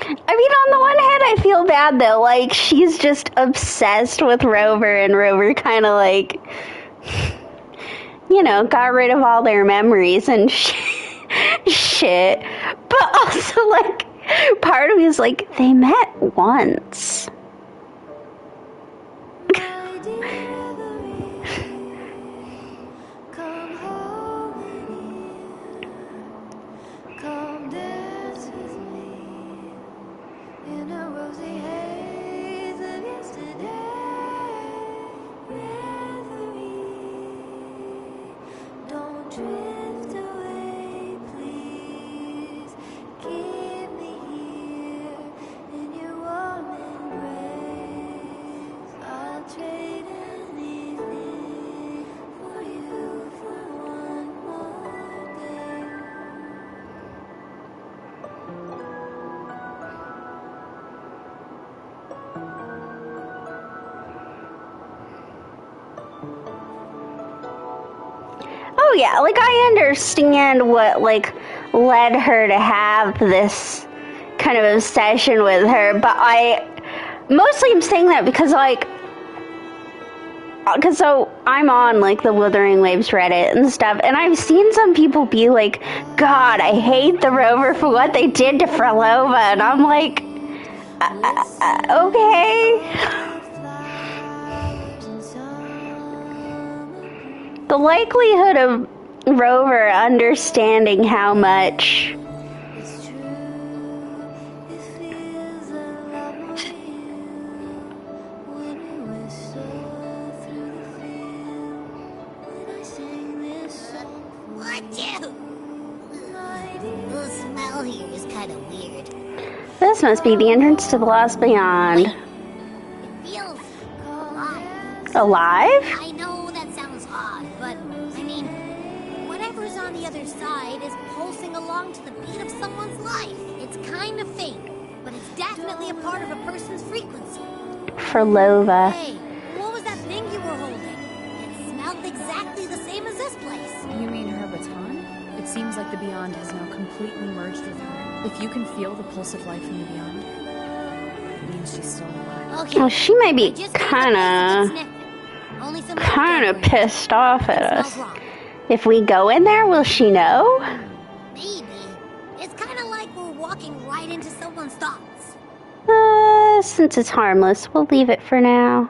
I mean, on the one hand, I feel bad, though. Like, she's just obsessed with Rover, and Rover kind of, like, you know, got rid of all their memories and shit. But also, like, part of me is like, they met once. Oh yeah, like I understand what like led her to have this kind of obsession with her, but mostly I'm saying that because, like, so I'm on, like, the Wuthering Waves Reddit and stuff, and I've seen some people be like, God, I hate the Rover for what they did to Frolova, and I'm like, okay. The likelihood of Rover understanding how much The smell here is kind of weird. this must be the entrance to the Lost Beyond. It feels alive. Alive? I know that sounds odd, but I mean, whatever's on the other side is pulsing along to the beat of someone's life. It's kind of faint, but it's definitely a part of a person's frequency. Frolova. Hey, what was that thing you were holding? It smelled exactly the same as this place. You mean her baton? It seems like the Beyond has now completely merged with her. If you can feel the pulse of life from the Beyond, it means she's still alive. Okay. Well, she might be kinda pissed off at us. If we go in there, will she know? Maybe. It's kind of like we're walking right into someone's thoughts. Since it's harmless, we'll leave it for now.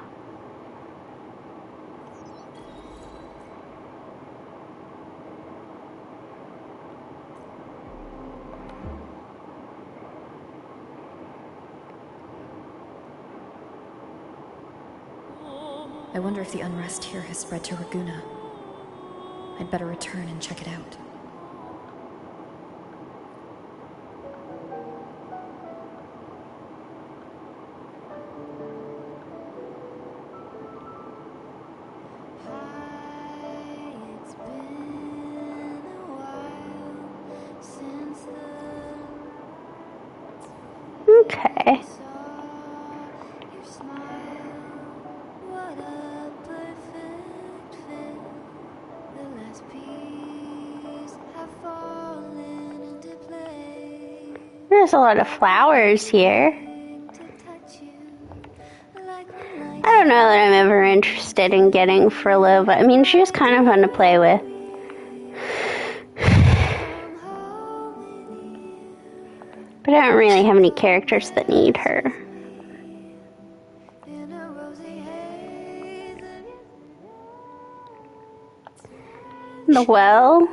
I wonder if the unrest here has spread to Raguna. I'd better return and check it out. Okay. There's a lot of flowers here. I don't know that I'm ever interested in getting Frolova. I mean, she's kind of fun to play with. But I don't really have any characters that need her. The well?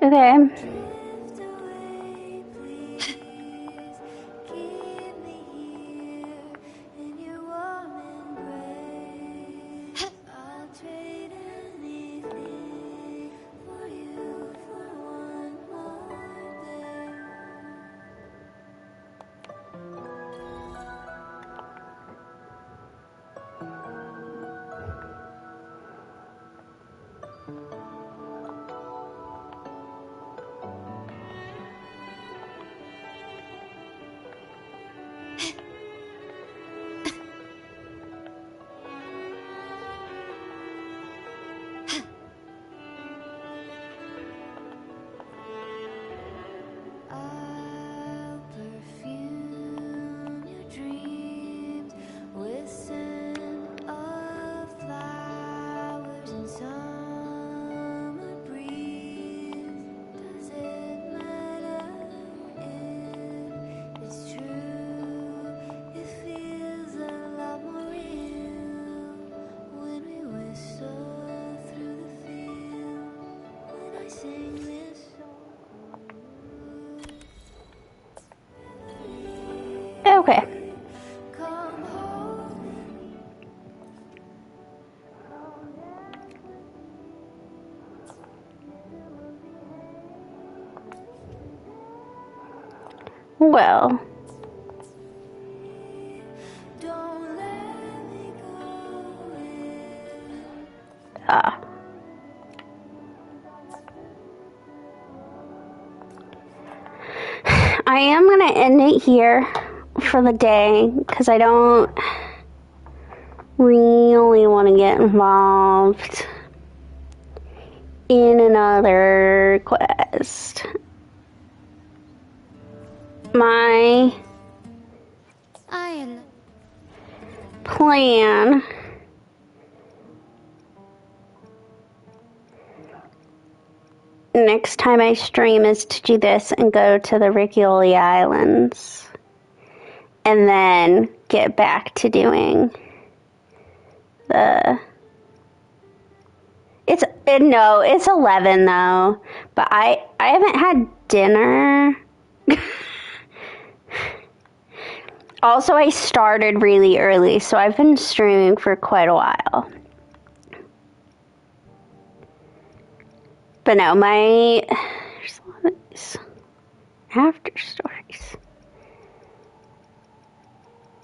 Okay. Okay. Well. I am going to end it here for the day because I don't really want to get involved in another quest. My plan next time I stream is to do this and go to the Riccioli Islands and then get back to doing it's 11 though, but I haven't had dinner. Also, I started really early, so I've been streaming for quite a while. But no, there's a lot of these after stories.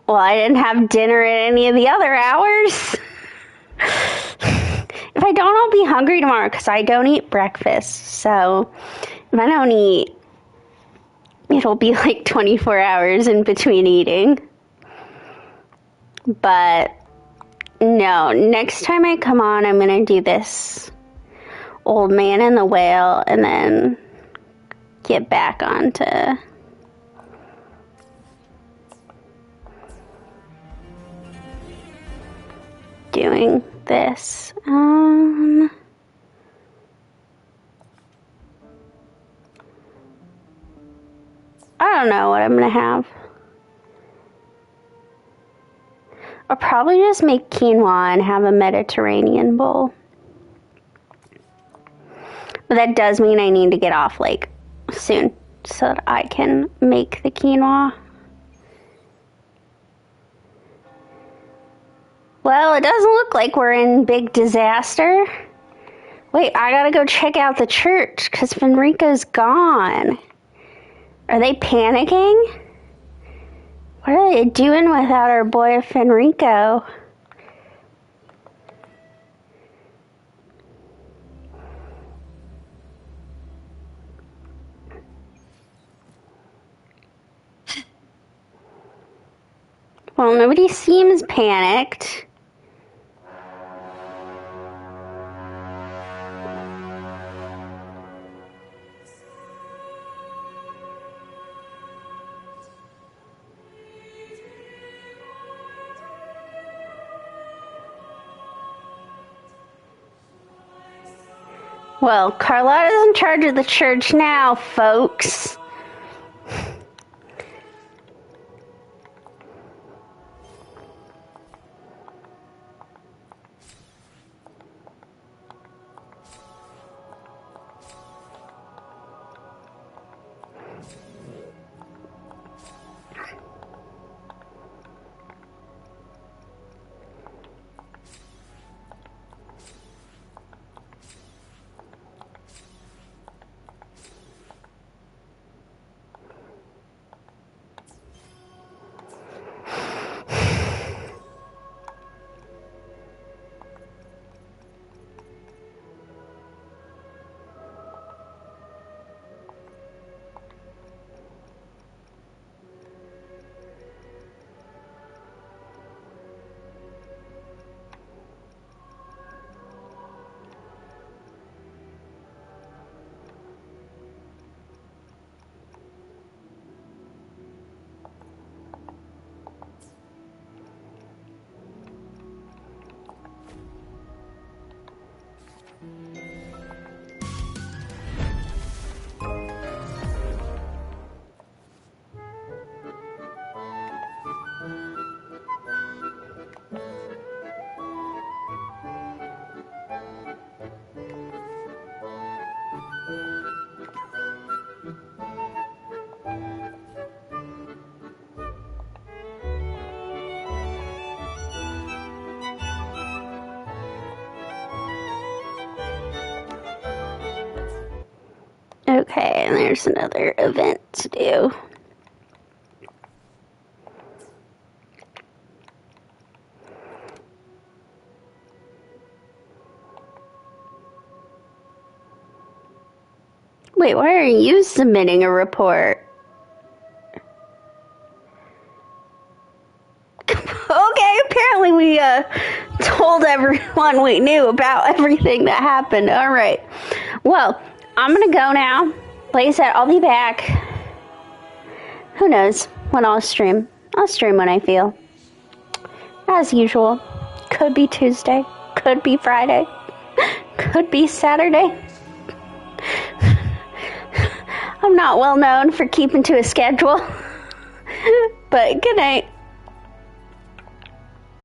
Well, I didn't have dinner at any of the other hours. If I don't, I'll be hungry tomorrow because I don't eat breakfast. So if I don't eat, it'll be like 24 hours in between eating. But no, next time I come on, I'm going to do this Old Man and the Whale and then get back onto doing this. I don't know what I'm gonna have. I'll probably just make quinoa and have a Mediterranean bowl. But that does mean I need to get off like soon so that I can make the quinoa. Well, it doesn't look like we're in big disaster. Wait, I gotta go check out the church because Fenrico's gone. Are they panicking? What are they doing without our boy Fenrico? Well, nobody seems panicked. Well, Carlotta's in charge of the church now, folks. Okay, and there's another event to do. Wait, why are you submitting a report? Okay, apparently we told everyone we knew about everything that happened. All right. Well, I'm going to go now. Like I said, I'll be back. Who knows when I'll stream. I'll stream when I feel. As usual. Could be Tuesday. Could be Friday. Could be Saturday. I'm not well known for keeping to a schedule. But good night.